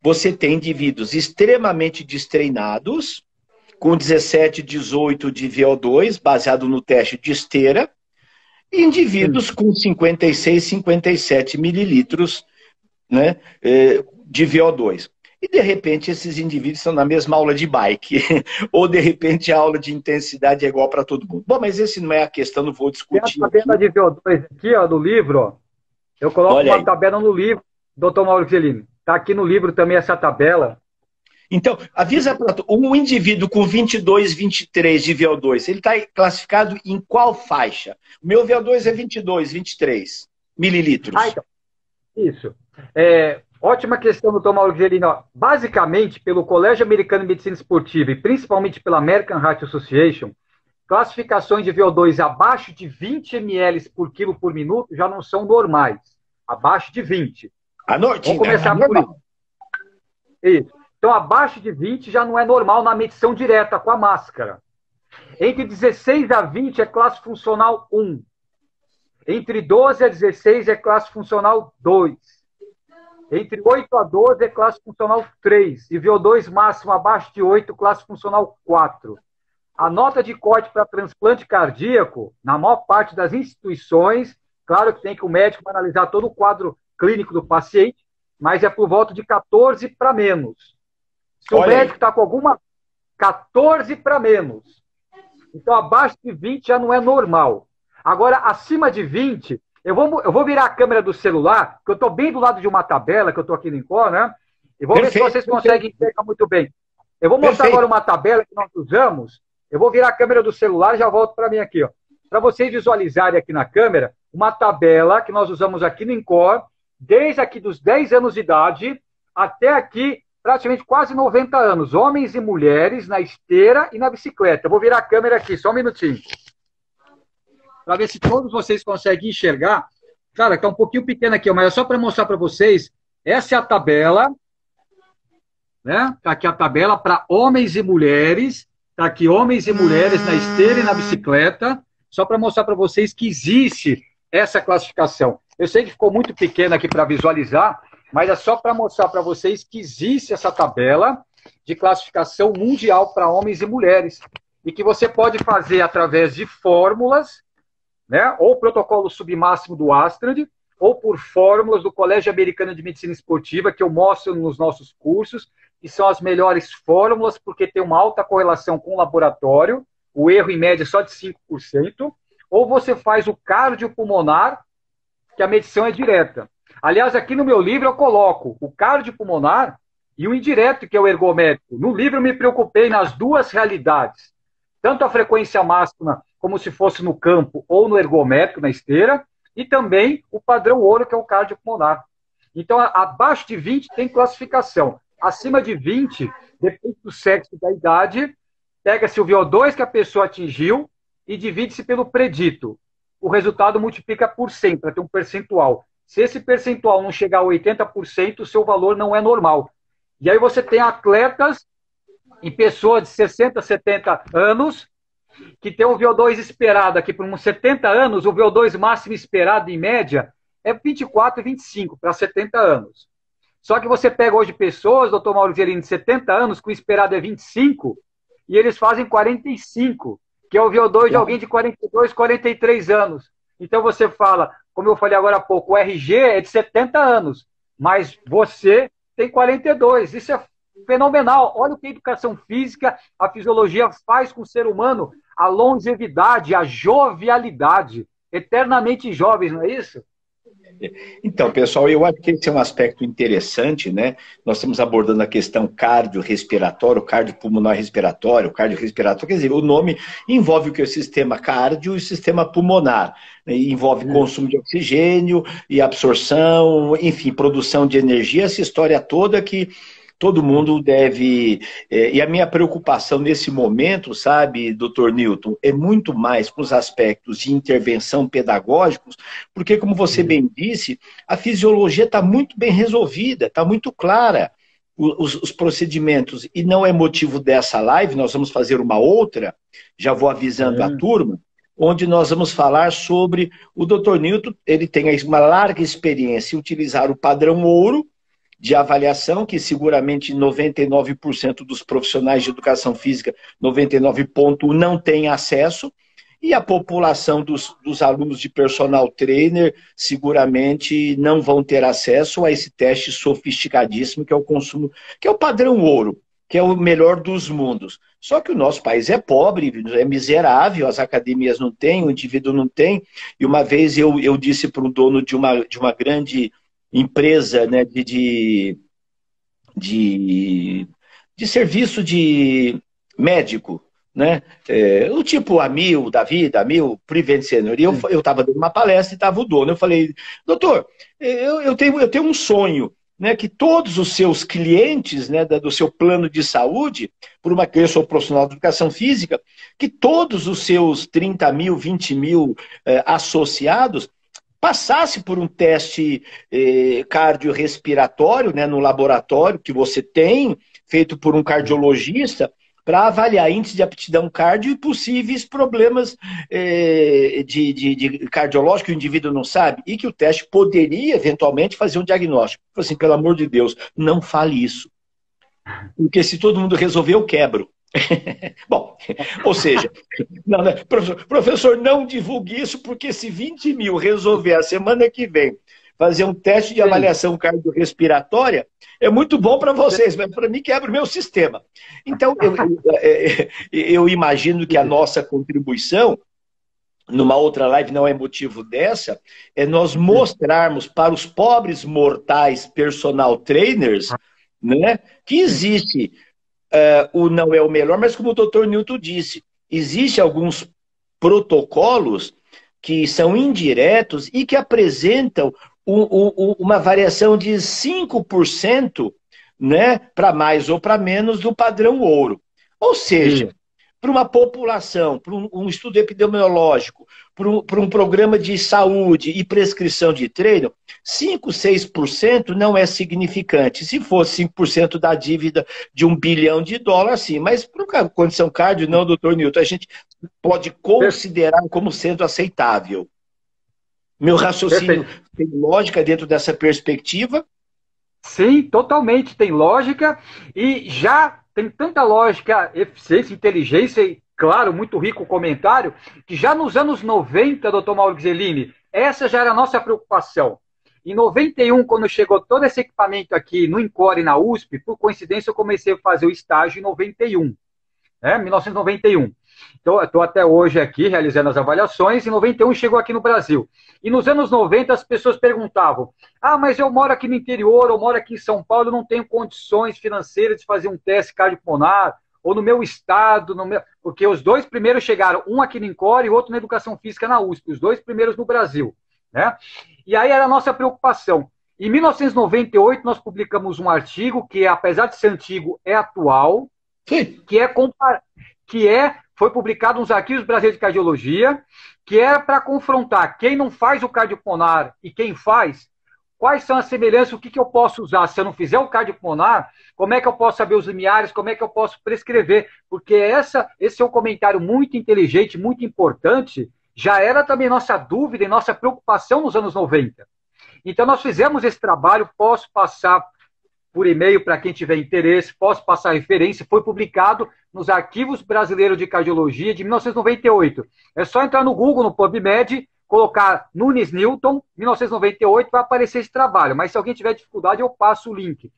você tem indivíduos extremamente destreinados, com 17, 18 de VO2, baseado no teste de esteira, e indivíduos com 56, 57 mililitros, né, de VO2. E, de repente, esses indivíduos estão na mesma aula de bike. Ou, de repente, a aula de intensidade é igual para todo mundo. Bom, mas esse não é a questão, não vou discutir. Tem a tabela de VO2 aqui, ó, do livro. Ó. Eu coloco uma tabela no livro, doutor Mauro Ghiserini. Está aqui no livro também essa tabela. Então, avisa para um indivíduo com 22, 23 de VO2, ele está classificado em qual faixa? O meu VO2 é 22, 23 mililitros. Então, isso. Ótima questão, doutor Mauro Gigelino. Basicamente, pelo Colégio Americano de Medicina Esportiva e principalmente pela American Heart Association, classificações de VO2 abaixo de 20 ml por quilo por minuto já não são normais. Abaixo de 20. À noite, vamos começar por isso. Isso. Então, abaixo de 20 já não é normal na medição direta com a máscara. Entre 16 a 20 é classe funcional 1. Entre 12 a 16 é classe funcional 2. Entre 8 a 12 é classe funcional 3. E VO2 máximo abaixo de 8, classe funcional 4. A nota de corte para transplante cardíaco, na maior parte das instituições, claro que tem que o médico analisar todo o quadro clínico do paciente, mas é por volta de 14 para menos. Se o médico está com alguma... 14 para menos. Então, abaixo de 20 já não é normal. Agora, acima de 20, eu vou virar a câmera do celular, que eu estou bem do lado de uma tabela, que eu estou aqui no Incor, né? E vou ver se vocês conseguem enxergar muito bem. Eu vou mostrar agora uma tabela que nós usamos. Eu vou virar a câmera do celular e já volto para mim aqui, ó. Para vocês visualizarem aqui na câmera, uma tabela que nós usamos aqui no Incor, desde aqui dos 10 anos de idade até aqui, praticamente quase 90 anos. Homens e mulheres na esteira e na bicicleta. Eu vou virar a câmera aqui, só um minutinho. Para ver se todos vocês conseguem enxergar. Cara, está um pouquinho pequeno aqui, mas é só para mostrar para vocês. Essa é a tabela, né? Está aqui a tabela para homens e mulheres. Está aqui homens e mulheres na esteira e na bicicleta. Só para mostrar para vocês que existe essa classificação. Eu sei que ficou muito pequeno aqui para visualizar, mas é só para mostrar para vocês que existe essa tabela de classificação mundial para homens e mulheres. E que você pode fazer através de fórmulas, né? Ou protocolo submáximo do Astrand, ou por fórmulas do Colégio Americano de Medicina Esportiva, que eu mostro nos nossos cursos, que são as melhores fórmulas, porque tem uma alta correlação com o laboratório, o erro em média é só de 5%, ou você faz o cardiopulmonar, que a medição é direta. Aliás, aqui no meu livro eu coloco o cardiopulmonar e o indireto, que é o ergométrico. No livro eu me preocupei nas duas realidades, tanto a frequência máxima como se fosse no campo ou no ergométrico, na esteira, e também o padrão ouro, que é o cardiopulmonar. Então, abaixo de 20 tem classificação. Acima de 20, depende do sexo e da idade, pega-se o VO2 que a pessoa atingiu e divide-se pelo predito. O resultado multiplica por 100, para ter um percentual. Se esse percentual não chegar a 80%, o seu valor não é normal. E aí você tem atletas em pessoas de 60, 70 anos, que tem o VO2 esperado aqui por uns 70 anos, o VO2 máximo esperado, em média, é 24 e 25 para 70 anos. Só que você pega hoje pessoas, doutor Mauro Gigelino, de 70 anos, que o esperado é 25, e eles fazem 45, que é o VO2 de alguém de 42, 43 anos. Então você fala, como eu falei agora há pouco, o RG é de 70 anos, mas você tem 42. Isso é fenomenal. Olha o que a educação física, a fisiologia faz com o ser humano, a longevidade, a jovialidade. Eternamente jovens, não é isso? Então, pessoal, eu acho que esse é um aspecto interessante, né? Nós estamos abordando a questão cardiorrespiratória, o cardiopulmonar respiratório, o cardiorrespiratório, quer dizer, o nome envolve o que? O sistema cardio e o sistema pulmonar, né? Envolve consumo de oxigênio e absorção, enfim, produção de energia, essa história toda que todo mundo deve... E a minha preocupação nesse momento, sabe, doutor Newton, é muito mais com os aspectos de intervenção pedagógicos, porque, como você bem disse, a fisiologia está muito bem resolvida, está muito clara, os procedimentos, e não é motivo dessa live, nós vamos fazer uma outra, já vou avisando a turma, onde nós vamos falar sobre o doutor Newton, ele tem uma larga experiência em utilizar o padrão ouro, de avaliação, que seguramente 99% dos profissionais de educação física, 99,1% não tem acesso, e a população dos alunos de personal trainer seguramente não vão ter acesso a esse teste sofisticadíssimo que é o consumo, que é o padrão ouro, que é o melhor dos mundos. Só que o nosso país é pobre, é miserável, as academias não têm, o indivíduo não tem, e uma vez eu disse para um dono de uma grande empresa, né, de de serviço de médico, né? O tipo Amil, da vida, Amil, Prevent Senior. E eu estava dando uma palestra e estava o dono. Eu falei, doutor, eu tenho um sonho, né, que todos os seus clientes, né, do seu plano de saúde, eu sou profissional de educação física, que todos os seus 30 mil, 20 mil associados passasse por um teste cardiorrespiratório, né, no laboratório que você tem, feito por um cardiologista, para avaliar índice de aptidão cardio e possíveis problemas de cardiológico que o indivíduo não sabe, e que o teste poderia, eventualmente, fazer um diagnóstico. Assim, pelo amor de Deus, não fale isso. Porque se todo mundo resolver, eu quebro. Bom, ou seja, não, né? Professor, não divulgue isso, porque se 20 mil resolver a semana que vem fazer um teste de avaliação cardiorrespiratória, é muito bom para vocês, mas para mim quebra o meu sistema. Então, eu imagino que a nossa contribuição, numa outra live, não é motivo dessa, é nós mostrarmos para os pobres mortais personal trainers, né, que existe, o não é o melhor, mas como o Dr. Newton disse, existe alguns protocolos que são indiretos e que apresentam uma variação de 5%, né, para mais ou para menos do padrão ouro. Ou seja, para uma população, para um estudo epidemiológico, para um programa de saúde e prescrição de treino, 5, 6% não é significante. Se fosse 5% da dívida de $1 bilhão, sim. Mas para uma condição cardio, não, doutor Newton, a gente pode considerar como sendo aceitável. Meu raciocínio tem lógica dentro dessa perspectiva? Sim, totalmente tem lógica, e já tem tanta lógica, eficiência, inteligência e, claro, muito rico o comentário, que já nos anos 90, doutor Mauro Ghiseline, essa já era a nossa preocupação. Em 91, quando chegou todo esse equipamento aqui no INCOR e na USP, por coincidência eu comecei a fazer o estágio em 91, 1991. Então, eu estou até hoje aqui realizando as avaliações, em 91 chegou aqui no Brasil. E nos anos 90 as pessoas perguntavam, mas eu moro aqui no interior, eu moro aqui em São Paulo, eu não tenho condições financeiras de fazer um teste cardiopulmonar, ou no meu estado, porque os dois primeiros chegaram, um aqui no INCOR e outro na Educação Física na USP, os dois primeiros no Brasil, né? E aí era a nossa preocupação. Em 1998 nós publicamos um artigo que, apesar de ser antigo, é atual, foi publicado nos Arquivos Brasileiros de Cardiologia, que era para confrontar quem não faz o cardiopulmonar e quem faz, quais são as semelhanças, o que eu posso usar. Se eu não fizer o cardiopulmonar, como é que eu posso saber os limiares, como é que eu posso prescrever? Porque esse é um comentário muito inteligente, muito importante, já era também nossa dúvida e nossa preocupação nos anos 90. Então nós fizemos esse trabalho, posso passar por e-mail para quem tiver interesse, posso passar referência, foi publicado nos Arquivos Brasileiros de Cardiologia de 1998. É só entrar no Google, no PubMed, colocar Nunes Newton, 1998, vai aparecer esse trabalho. Mas se alguém tiver dificuldade, eu passo o link.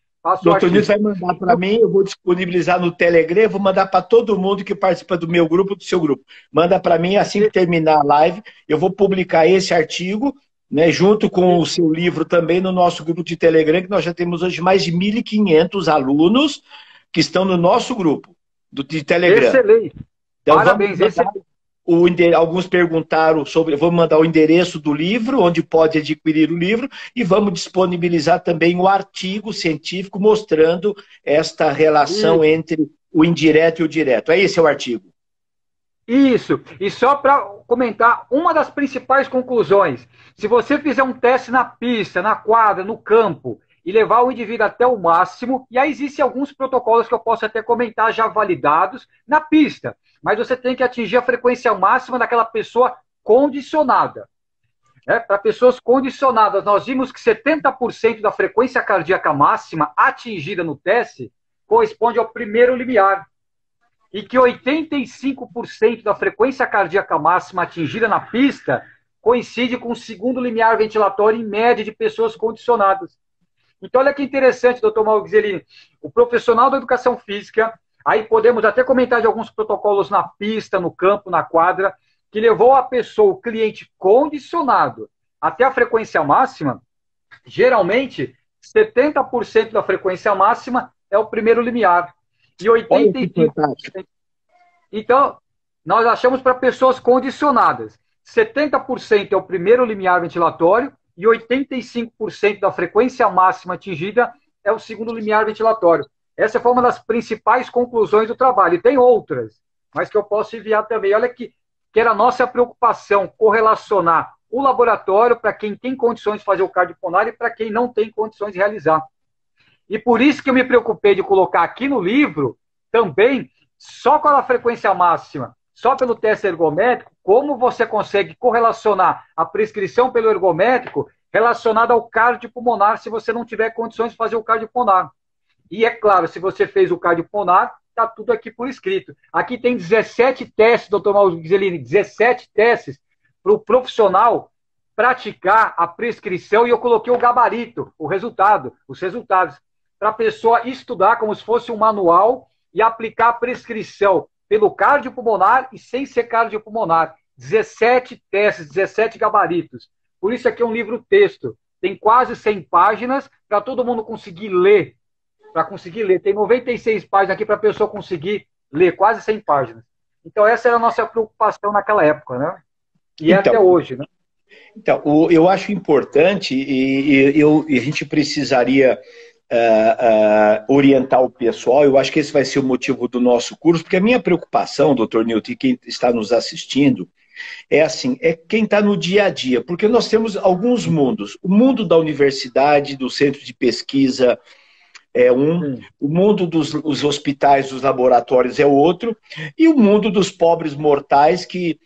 Doutor Nilson vai mandar para mim, eu vou disponibilizar no Telegram, vou mandar para todo mundo que participa do meu grupo, do seu grupo. Manda para mim, assim que terminar a live, eu vou publicar esse artigo, né, junto com o seu livro também no nosso grupo de Telegram, que nós já temos hoje mais de 1.500 alunos que estão no nosso grupo de Telegram. Excelente. Então, parabéns. Alguns perguntaram sobre... Vou mandar o endereço do livro, onde pode adquirir o livro, e vamos disponibilizar também o artigo científico mostrando esta relação entre o indireto e o direto. É esse o artigo. Isso. E só para comentar, uma das principais conclusões, se você fizer um teste na pista, na quadra, no campo, e levar o indivíduo até o máximo, e aí existem alguns protocolos que eu posso até comentar já validados na pista, mas você tem que atingir a frequência máxima daquela pessoa condicionada. Para pessoas condicionadas, nós vimos que 70% da frequência cardíaca máxima atingida no teste corresponde ao primeiro limiar. E que 85% da frequência cardíaca máxima atingida na pista coincide com o segundo limiar ventilatório em média de pessoas condicionadas. Então, olha que interessante, doutor Mauro Ghiseline. O profissional da educação física, aí podemos até comentar de alguns protocolos na pista, no campo, na quadra, que levou a pessoa, o cliente condicionado até a frequência máxima. Geralmente, 70% da frequência máxima é o primeiro limiar. e Olha que 85%. fantástico. Então, nós achamos para pessoas condicionadas. 70% é o primeiro limiar ventilatório e 85% da frequência máxima atingida é o segundo limiar ventilatório. Essa foi uma das principais conclusões do trabalho. E tem outras, mas que eu posso enviar também. Olha que era a nossa preocupação, correlacionar o laboratório para quem tem condições de fazer o cardiopulmonar e para quem não tem condições de realizar. E por isso que eu me preocupei de colocar aqui no livro também, só com a frequência máxima, só pelo teste ergométrico, como você consegue correlacionar a prescrição pelo ergométrico relacionada ao cardiopulmonar se você não tiver condições de fazer o cardiopulmonar. E é claro, se você fez o cardiopulmonar, está tudo aqui por escrito. Aqui tem 17 testes, doutor Mauro Ghiseline, 17 testes para o profissional praticar a prescrição, e eu coloquei o gabarito, o resultado, os resultados, para a pessoa estudar como se fosse um manual e aplicar a prescrição pelo cardiopulmonar e sem ser cardiopulmonar. 17 testes, 17 gabaritos. Por isso aqui é um livro-texto. Tem quase 100 páginas para todo mundo conseguir ler. Para conseguir ler. Tem 96 páginas aqui para a pessoa conseguir ler, quase 100 páginas. Então essa era a nossa preocupação naquela época, né? E então, até hoje, né? Então, eu acho importante e a gente precisaria orientar o pessoal. Eu acho que esse vai ser o motivo do nosso curso, porque a minha preocupação, doutor Newton, e quem está nos assistindo, é assim, é quem está no dia a dia, porque nós temos alguns mundos. O mundo da universidade, do centro de pesquisa é um, o mundo dos hospitais, dos laboratórios é outro, e o mundo dos pobres mortais que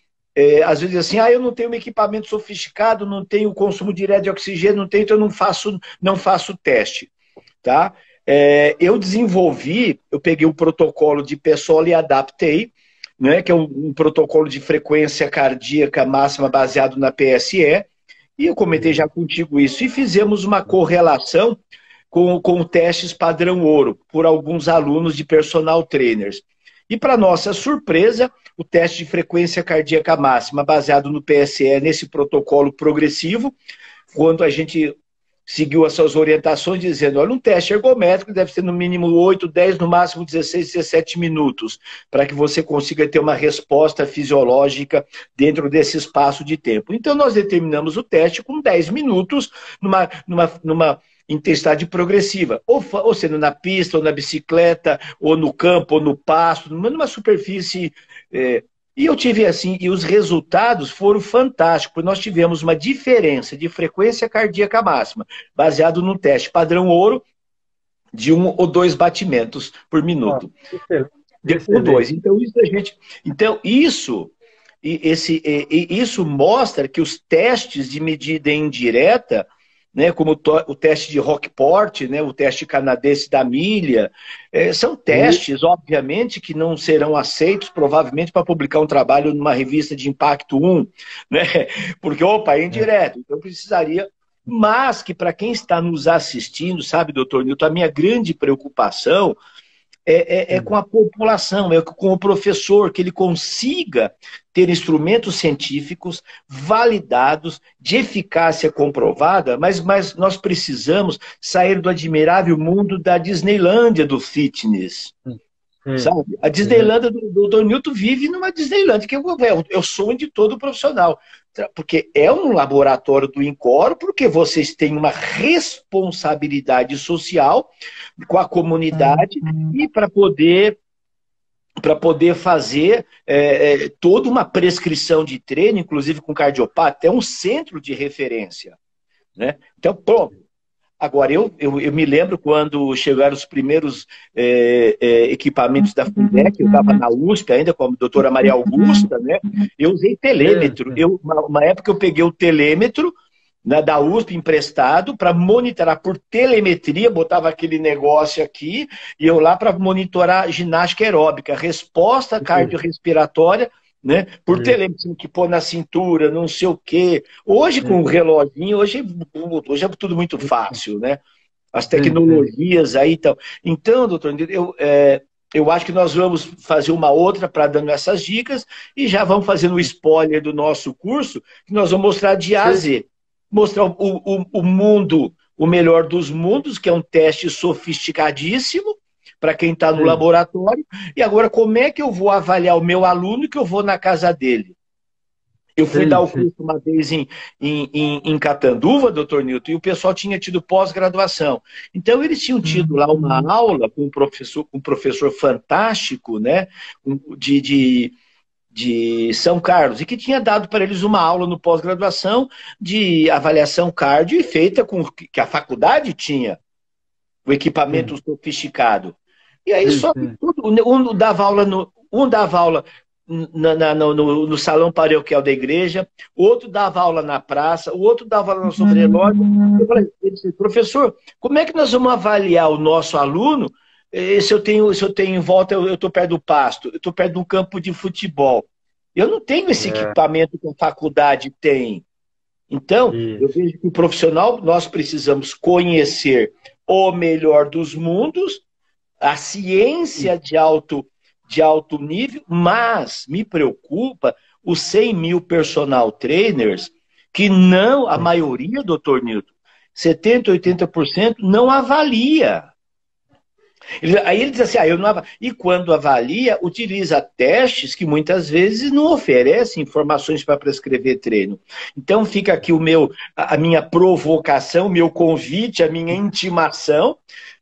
às vezes assim, eu não tenho um equipamento sofisticado, não tenho consumo direto de oxigênio, não tenho, então eu não faço teste. Tá? Eu peguei um protocolo de PSOL e adaptei, né, que é um protocolo de frequência cardíaca máxima baseado na PSE, e eu comentei já contigo isso, e fizemos uma correlação com testes padrão ouro, por alguns alunos de personal trainers. E para nossa surpresa, o teste de frequência cardíaca máxima baseado no PSE, nesse protocolo progressivo, quando a gente seguiu as suas orientações, dizendo, olha, um teste ergométrico deve ser no mínimo 8, 10, no máximo 16, 17 minutos, para que você consiga ter uma resposta fisiológica dentro desse espaço de tempo. Então, nós determinamos o teste com 10 minutos, numa intensidade progressiva, ou sendo na pista, ou na bicicleta, ou no campo, ou no pasto, numa superfície... E eu tive assim, e os resultados foram fantásticos, porque nós tivemos uma diferença de frequência cardíaca máxima, baseado no teste padrão ouro, de 1 ou 2 batimentos por minuto. Ou 2. Então, isso mostra que os testes de medida indireta, né, como o teste de Rockport, né, o teste canadense da milha, são testes, obviamente, que não serão aceitos, provavelmente, para publicar um trabalho numa revista de Impacto 1, né, porque, é indireto, então precisaria, mas que para quem está nos assistindo, sabe, doutor Newton, a minha grande preocupação é com a população, é com o professor, que ele consiga ter instrumentos científicos validados, de eficácia comprovada, mas nós precisamos sair do admirável mundo da Disneylândia do fitness. Sabe? A Disneylândia do Dr. Newton vive numa Disneylândia, que é o sonho de todo profissional. Porque é um laboratório do INCOR, porque vocês têm uma responsabilidade social com a comunidade e para poder fazer toda uma prescrição de treino, inclusive com cardiopata, é um centro de referência. Né? Então, pronto. Agora, eu me lembro quando chegaram os primeiros equipamentos da Fundec, eu estava na USP ainda, com a doutora Maria Augusta, né? Eu usei telêmetro. Uma época eu peguei o telêmetro, né, da USP emprestado para monitorar por telemetria, botava aquele negócio aqui, e eu lá para monitorar ginástica aeróbica, resposta cardiorrespiratória, né, por telêmetro, que pôr na cintura, não sei o quê. Hoje, com o reloginho, hoje é tudo muito fácil, né? As tecnologias aí. Então, doutor, eu acho que nós vamos fazer uma outra para dando essas dicas e já vamos fazendo o spoiler do nosso curso, que nós vamos mostrar de A a Z. Mostrar o mundo, o melhor dos mundos, que é um teste sofisticadíssimo, para quem está no laboratório. E agora, como é que eu vou avaliar o meu aluno que eu vou na casa dele? Eu fui dar o curso uma vez em Catanduva, doutor Newton, e o pessoal tinha tido pós-graduação. Então, eles tinham tido lá uma aula com um professor fantástico, né, de São Carlos, e que tinha dado para eles uma aula no pós-graduação de avaliação cardio, feita com que a faculdade tinha, o equipamento sofisticado. E aí, um dava aula no salão paroquial da igreja, o outro dava aula na praça, o outro dava aula no sobrelógio. Eu falei, professor, como é que nós vamos avaliar o nosso aluno se eu tenho em volta, eu estou perto do pasto, eu estou perto de um campo de futebol? Eu não tenho esse equipamento que a faculdade tem. Então, eu vejo que o profissional, nós precisamos conhecer o melhor dos mundos, a ciência de alto nível, mas me preocupa os 100 mil personal trainers que não, a maioria, doutor Newton, 70%, 80% não avalia. Aí ele diz assim, eu não avalio. E quando avalia, utiliza testes que muitas vezes não oferecem informações para prescrever treino. Então fica aqui a minha provocação, o meu convite, a minha intimação,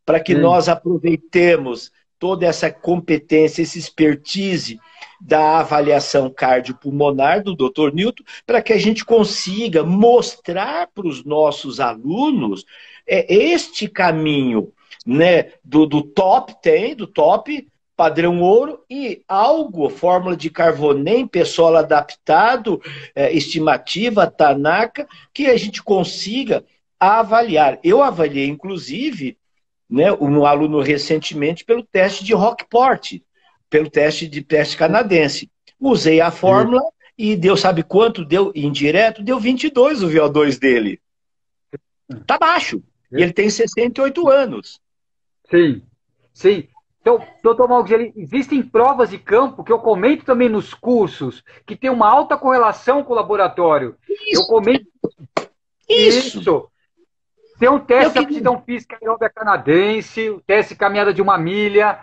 para que nós aproveitemos toda essa competência, esse expertise da avaliação cardiopulmonar do Dr. Newton, para que a gente consiga mostrar para os nossos alunos este caminho, né, do top padrão ouro, e algo, fórmula de Carbonem, pessoal adaptado, estimativa, Tanaka, que a gente consiga avaliar. Eu avaliei, inclusive, né, um aluno recentemente pelo teste de Rockport, pelo teste canadense. Usei a fórmula e deu, sabe quanto? Deu indireto, deu 22 o VO2 dele. Tá baixo. E ele tem 68 anos. Sim, sim. Então, doutor Malgeli, existem provas de campo que eu comento também nos cursos, que tem uma alta correlação com o laboratório. Isso. Eu comento isso. Tem um teste de aptidão física aeróbica canadense, o teste de caminhada de 1 milha.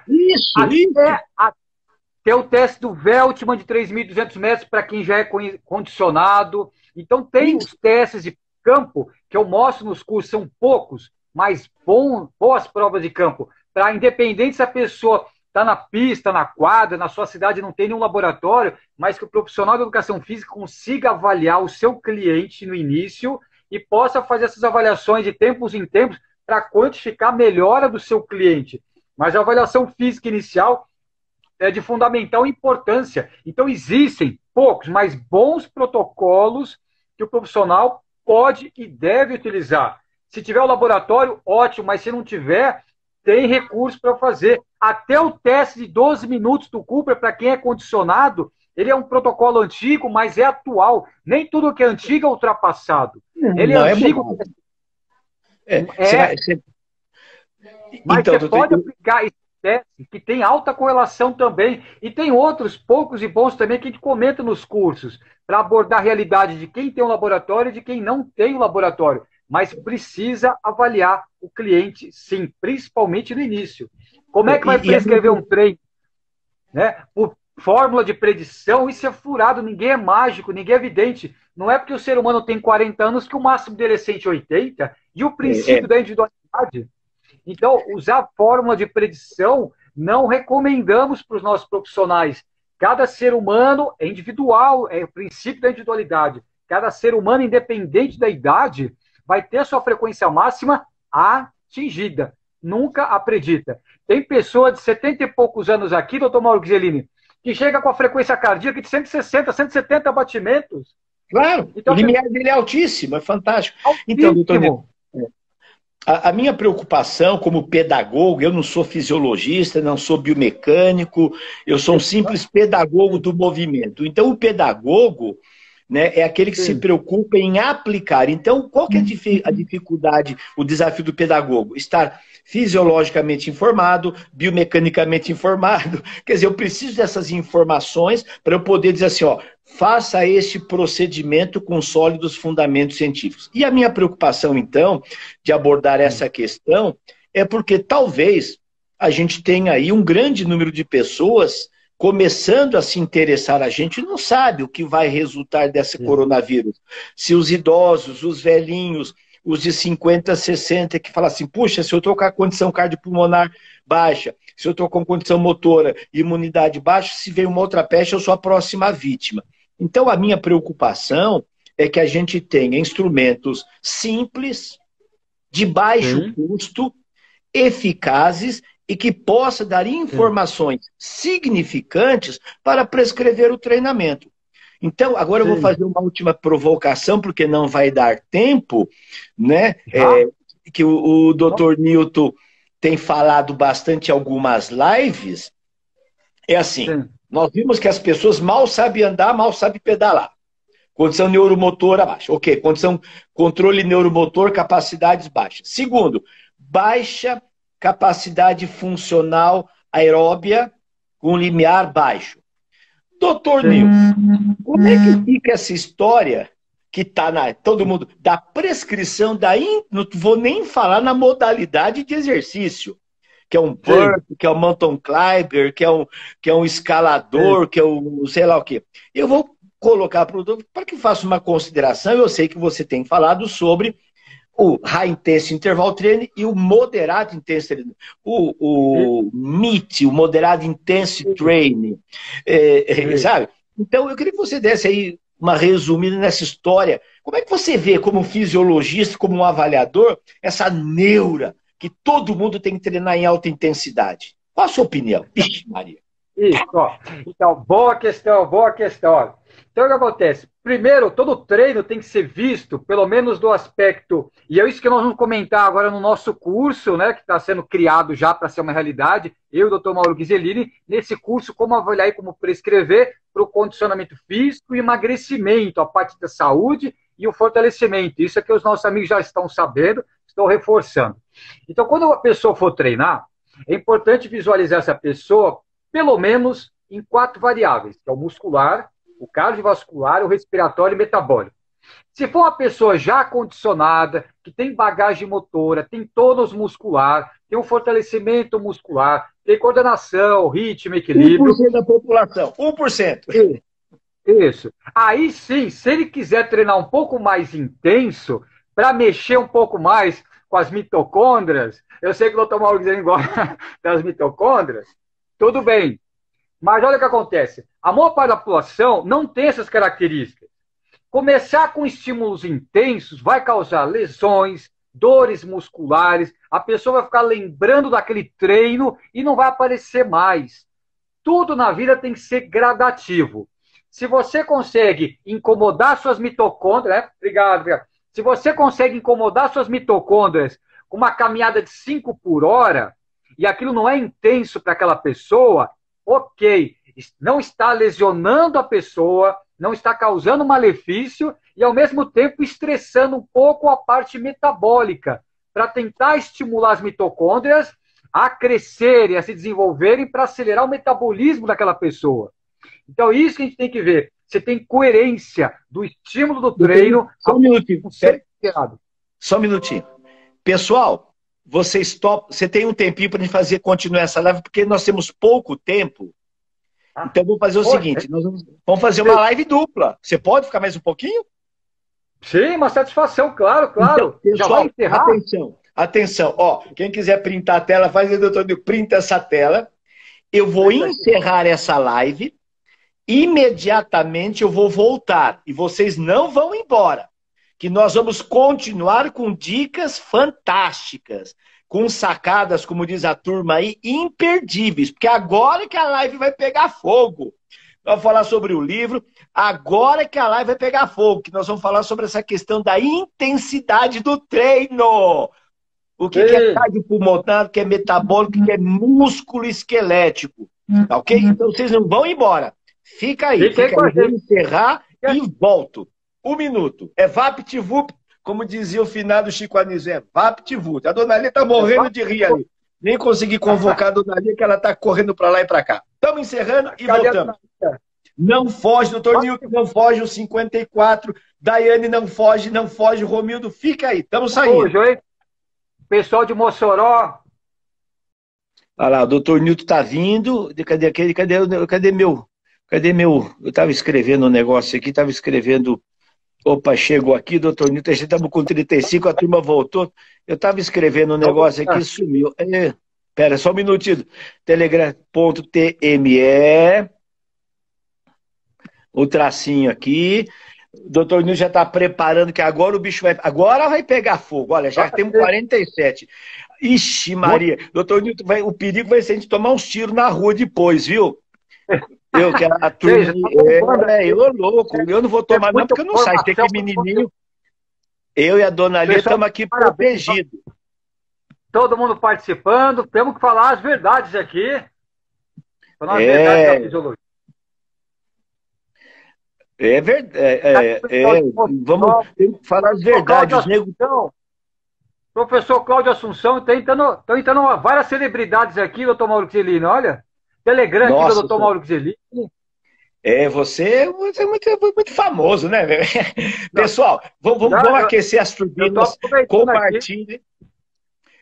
Tem o teste do Veltman de 3.200 metros para quem já é condicionado. Então, tem os testes de campo que eu mostro nos cursos, são poucos, mas boas provas de campo. Para, independente se a pessoa está na pista, na quadra, na sua cidade, não tem nenhum laboratório, mas que o profissional de educação física consiga avaliar o seu cliente no início e possa fazer essas avaliações de tempos em tempos para quantificar a melhora do seu cliente. Mas a avaliação física inicial é de fundamental importância. Então, existem poucos, mas bons protocolos que o profissional pode e deve utilizar. Se tiver o laboratório, ótimo, mas se não tiver, tem recurso para fazer. Até o teste de 12 minutos do Cooper, para quem é condicionado, ele é um protocolo antigo, mas é atual. Nem tudo que é antigo é ultrapassado. Ele é antigo. Mas então, você pode aplicar esse teste, que tem alta correlação também. E tem outros, poucos e bons também, que a gente comenta nos cursos, para abordar a realidade de quem tem um laboratório e de quem não tem um laboratório. Mas precisa avaliar o cliente, sim, principalmente no início. Como é que vai prescrever um treino? Né? Por fórmula de predição, isso é furado, ninguém é mágico, ninguém é evidente. Não é porque o ser humano tem 40 anos que o máximo dele é 180, e o princípio da individualidade. Então, usar fórmula de predição não recomendamos para os nossos profissionais. Cada ser humano é individual, é o princípio da individualidade. Cada ser humano, independente da idade, vai ter sua frequência máxima atingida. Nunca acredita. Tem pessoa de 70 e poucos anos aqui, doutor Mauro Ghiseline, que chega com a frequência cardíaca de 160, 170 batimentos. Claro, então, o limiar dele é altíssimo, é fantástico. Altíssimo. Então, doutor, a minha preocupação como pedagogo, eu não sou fisiologista, não sou biomecânico, eu sou um simples pedagogo do movimento. Então, o pedagogo, né, é aquele que se preocupa em aplicar. Então, qual que é a dificuldade, o desafio do pedagogo? Estar fisiologicamente informado, biomecanicamente informado. Quer dizer, eu preciso dessas informações para eu poder dizer assim, ó, faça este procedimento com sólidos fundamentos científicos. E a minha preocupação, então, de abordar essa questão é porque talvez a gente tem aí um grande número de pessoas começando a se interessar. A gente não sabe o que vai resultar desse coronavírus. Se os idosos, os velhinhos, os de 50, 60, que falam assim, puxa, se eu estou com a condição cardiopulmonar baixa, se eu estou com condição motora, imunidade baixa, se vem uma outra peste, eu sou a próxima vítima. Então, a minha preocupação é que a gente tenha instrumentos simples, de baixo custo, eficazes e que possa dar informações significantes para prescrever o treinamento. Então, agora eu vou fazer uma última provocação, porque não vai dar tempo, né? Que o Dr. Newton tem falado bastante em algumas lives. É assim, nós vimos que as pessoas mal sabem andar, mal sabem pedalar. Condição neuromotora baixa. Ok, controle neuromotor, capacidades baixas. Segundo, baixa capacidade funcional aeróbia com limiar baixo. Doutor Nilson, como é que fica essa história que está todo mundo, da prescrição, não vou nem falar na modalidade de exercício, que é um burp, que é um mountain climber, que é um escalador, que é um sei lá o quê. Eu vou colocar para o doutor, para que faça uma consideração. Eu sei que você tem falado sobre o High Intensity Interval Training e o Moderado Intensity Training. O MIT, o Moderado Intensity Training. Sabe? Então, eu queria que você desse aí uma resumida nessa história. Como é que você vê, como fisiologista, como um avaliador, essa neura que todo mundo tem que treinar em alta intensidade? Qual a sua opinião? Ixi, Maria. Isso, ó. Então, boa questão, boa questão. Então, o que acontece? Primeiro, todo treino tem que ser visto, pelo menos do aspecto, e é isso que nós vamos comentar agora no nosso curso, né, que está sendo criado já para ser uma realidade, eu e o Dr. Mauro Ghiseline, nesse curso, como avaliar e como prescrever para o condicionamento físico e emagrecimento, a parte da saúde e o fortalecimento. Isso é que os nossos amigos já estão sabendo, estou reforçando. Então, quando a pessoa for treinar, é importante visualizar essa pessoa, pelo menos, em 4 variáveis, que é o muscular, o cardiovascular, o respiratório e o metabólico. Se for uma pessoa já condicionada, que tem bagagem motora, tem tônus muscular, tem um fortalecimento muscular, tem coordenação, ritmo, equilíbrio... 1% da população, 1%. Isso. Aí sim, se ele quiser treinar um pouco mais intenso, para mexer um pouco mais com as mitocôndrias, eu sei que o Dr. Mauro Ghiseline gosta das mitocôndrias, tudo bem. Mas olha o que acontece. A maior parte da população não tem essas características. Começar com estímulos intensos vai causar lesões, dores musculares, a pessoa vai ficar lembrando daquele treino e não vai aparecer mais. Tudo na vida tem que ser gradativo. Se você consegue incomodar suas mitocôndrias, obrigado. Se você consegue incomodar suas mitocôndrias com uma caminhada de 5 por hora, e aquilo não é intenso para aquela pessoa, ok, não está lesionando a pessoa, não está causando malefício e, ao mesmo tempo, estressando um pouco a parte metabólica, para tentar estimular as mitocôndrias a crescerem, a se desenvolverem, para acelerar o metabolismo daquela pessoa. Então, isso que a gente tem que ver. Você tem coerência do estímulo do treino... Só um minutinho. Só um minutinho. Pessoal, você tem um tempinho para a gente continuar essa live, porque nós temos pouco tempo. Então, vamos fazer o seguinte, nós vamos fazer uma live dupla. Você pode ficar mais um pouquinho? Sim, uma satisfação, claro. Então, pessoal, já vai encerrar? Atenção. Ó, quem quiser printar a tela, faz aí, doutor, printa essa tela. Eu vou encerrar essa live. Imediatamente eu vou voltar. E vocês não vão embora. Que nós vamos continuar com dicas fantásticas. Com sacadas, como diz a turma aí, imperdíveis. Porque agora que a live vai pegar fogo. Nós vamos falar sobre o livro. Agora que a live vai pegar fogo. Que nós vamos falar sobre essa questão da intensidade do treino. O que é cardiopulmonar, o que é metabólico, o que é músculo esquelético. Tá ok? Então vocês não vão embora. Fica aí. Eu vou encerrar e volto. 1 minuto. É VaptVup. Como dizia o finado Chico Anísio, é VaptVup. A dona Lia tá morrendo de rir ali. Nem consegui convocar a dona Lia, que ela tá correndo para lá e para cá. Estamos encerrando e voltamos. Não foge, doutor Nilton, não foge o 54. Daiane não foge, Romildo, fica aí. Estamos saindo. Hoje, pessoal de Mossoró, Olha lá, o doutor Nilton tá vindo. Cadê aquele? Cadê meu? Eu estava escrevendo um negócio aqui, estava escrevendo. Opa, chegou aqui, doutor Nilton, a gente estava com 35, a turma voltou. Eu estava escrevendo um negócio aqui e sumiu. Pera, só um minutinho. Telegram.tme, o tracinho aqui. O doutor Nilton já está preparando, que agora o bicho vai. Agora vai pegar fogo. Olha, já temos 47. Ixi, Maria. Doutor Nilton, o perigo vai ser a gente tomar uns tiros na rua depois, viu? Eu que a turma. Eu louco. Eu não vou tomar, não, porque eu não saio. Tem que menininho. Eu e a dona Lia estamos aqui protegidos. Todo mundo participando. Temos que falar as verdades aqui. Falar as verdades da fisiologia. É verdade. Vamos falar as verdades. Professor Cláudio Assunção, estão entrando várias celebridades aqui, doutor Mauro Gzelini, olha. Telegram aqui do doutor Mauro Gzelini. Você é muito famoso, né? Pessoal, vamos aquecer as turbinas.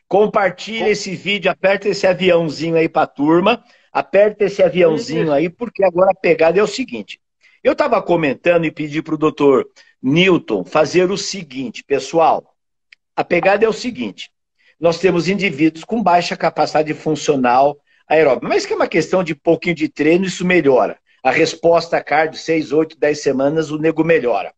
Compartilhe esse vídeo, aperta esse aviãozinho aí para a turma. Aperta esse aviãozinho aí, porque agora a pegada é o seguinte. Eu estava comentando e pedi para o doutor Nilton fazer o seguinte, pessoal. A pegada é o seguinte. Nós temos indivíduos com baixa capacidade funcional aeróbica, mas que é uma questão de pouquinho de treino, isso melhora. A resposta cardio, 6, 8, 10 semanas, o nego melhora.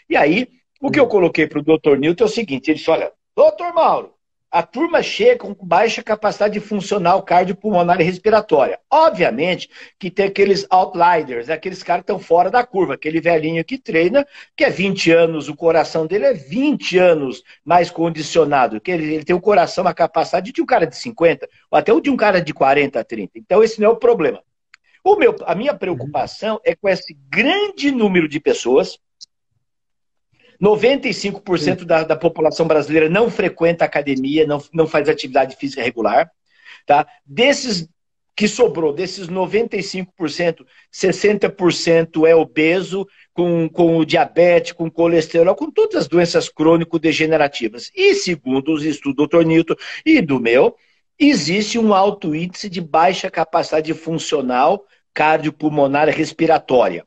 E aí, o que eu coloquei para o doutor Nilton é o seguinte, ele disse, olha, doutor Mauro, a turma chega com baixa capacidade funcional cardiopulmonar e respiratória. Obviamente que tem aqueles outliers, aqueles caras que estão fora da curva, aquele velhinho que treina, que é 20 anos, o coração dele é 20 anos mais condicionado, que ele tem o coração, a capacidade de um cara de 50, ou até o de um cara de 40, 30. Então esse não é o problema. A minha preocupação é com esse grande número de pessoas. 95% da população brasileira não frequenta academia, não faz atividade física regular. Tá? Desses que sobrou, desses 95%, 60% é obeso, com o diabetes, com colesterol, com todas as doenças crônico-degenerativas. E segundo os estudos do Dr. Nilton e do meu, existe um alto índice de baixa capacidade funcional cardiopulmonar e respiratória.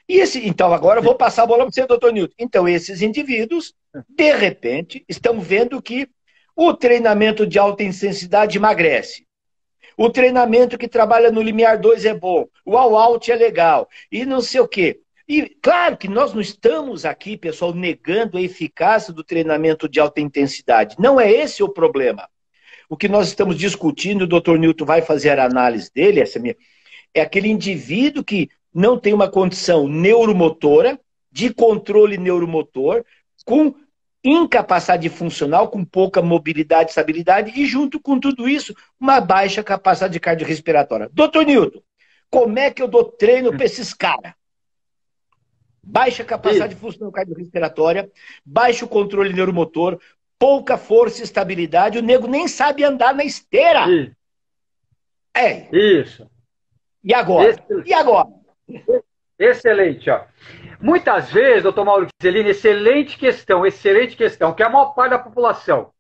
Então, agora eu vou passar a bola para você, doutor Nilton. Então, esses indivíduos, de repente, estão vendo que o treinamento de alta intensidade emagrece. O treinamento que trabalha no limiar 2 é bom. O all-out é legal. E não sei o quê. E claro que nós não estamos aqui, pessoal, negando a eficácia do treinamento de alta intensidade. Não é esse o problema. O que nós estamos discutindo, o doutor Nilton vai fazer a análise dele, é aquele indivíduo que não tem uma condição neuromotora, de controle neuromotor, com incapacidade funcional, com pouca mobilidade e estabilidade, e junto com tudo isso, uma baixa capacidade cardiorrespiratória. Doutor Nilton, como é que eu dou treino para esses caras? Baixa capacidade funcional cardiorrespiratória, baixo controle neuromotor, pouca força e estabilidade, o nego nem sabe andar na esteira. Isso. E agora? Excelente, ó. Muitas vezes, doutor Mauro Gzelini, excelente questão, que é a maior parte da população.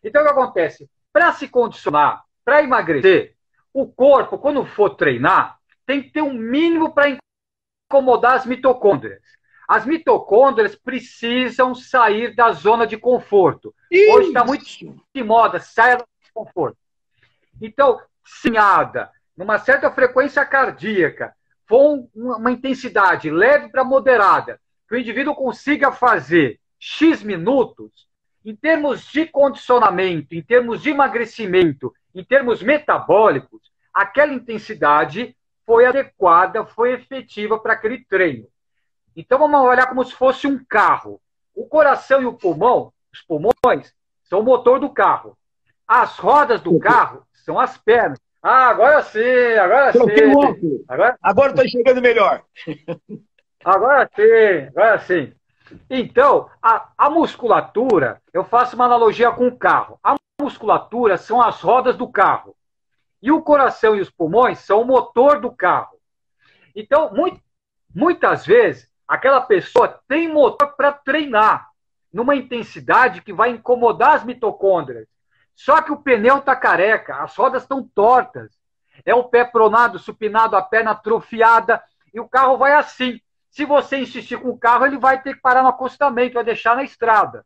Então, o que acontece? Para se condicionar, para emagrecer, o corpo, quando for treinar, tem que ter um mínimo para incomodar as mitocôndrias. As mitocôndrias precisam sair da zona de conforto. Isso. Hoje está muito de moda, saia da zona de conforto. Então, sinhada, numa certa frequência cardíaca, com uma intensidade leve para moderada, que o indivíduo consiga fazer X minutos, em termos de condicionamento, em termos de emagrecimento, em termos metabólicos, aquela intensidade foi adequada, foi efetiva para aquele treino. Então vamos olhar como se fosse um carro. O coração e o pulmão, os pulmões, são o motor do carro. As rodas do carro são as pernas. Agora sim. Agora estou enxergando melhor. Agora sim. Então, a musculatura, eu faço uma analogia com o carro. A musculatura são as rodas do carro. E o coração e os pulmões são o motor do carro. Então, muitas vezes, aquela pessoa tem motor para treinar numa intensidade que vai incomodar as mitocôndrias. Só que o pneu está careca, as rodas estão tortas. É o pé pronado, supinado, a perna atrofiada, e o carro vai assim. Se você insistir com o carro, ele vai ter que parar no acostamento, vai deixar na estrada.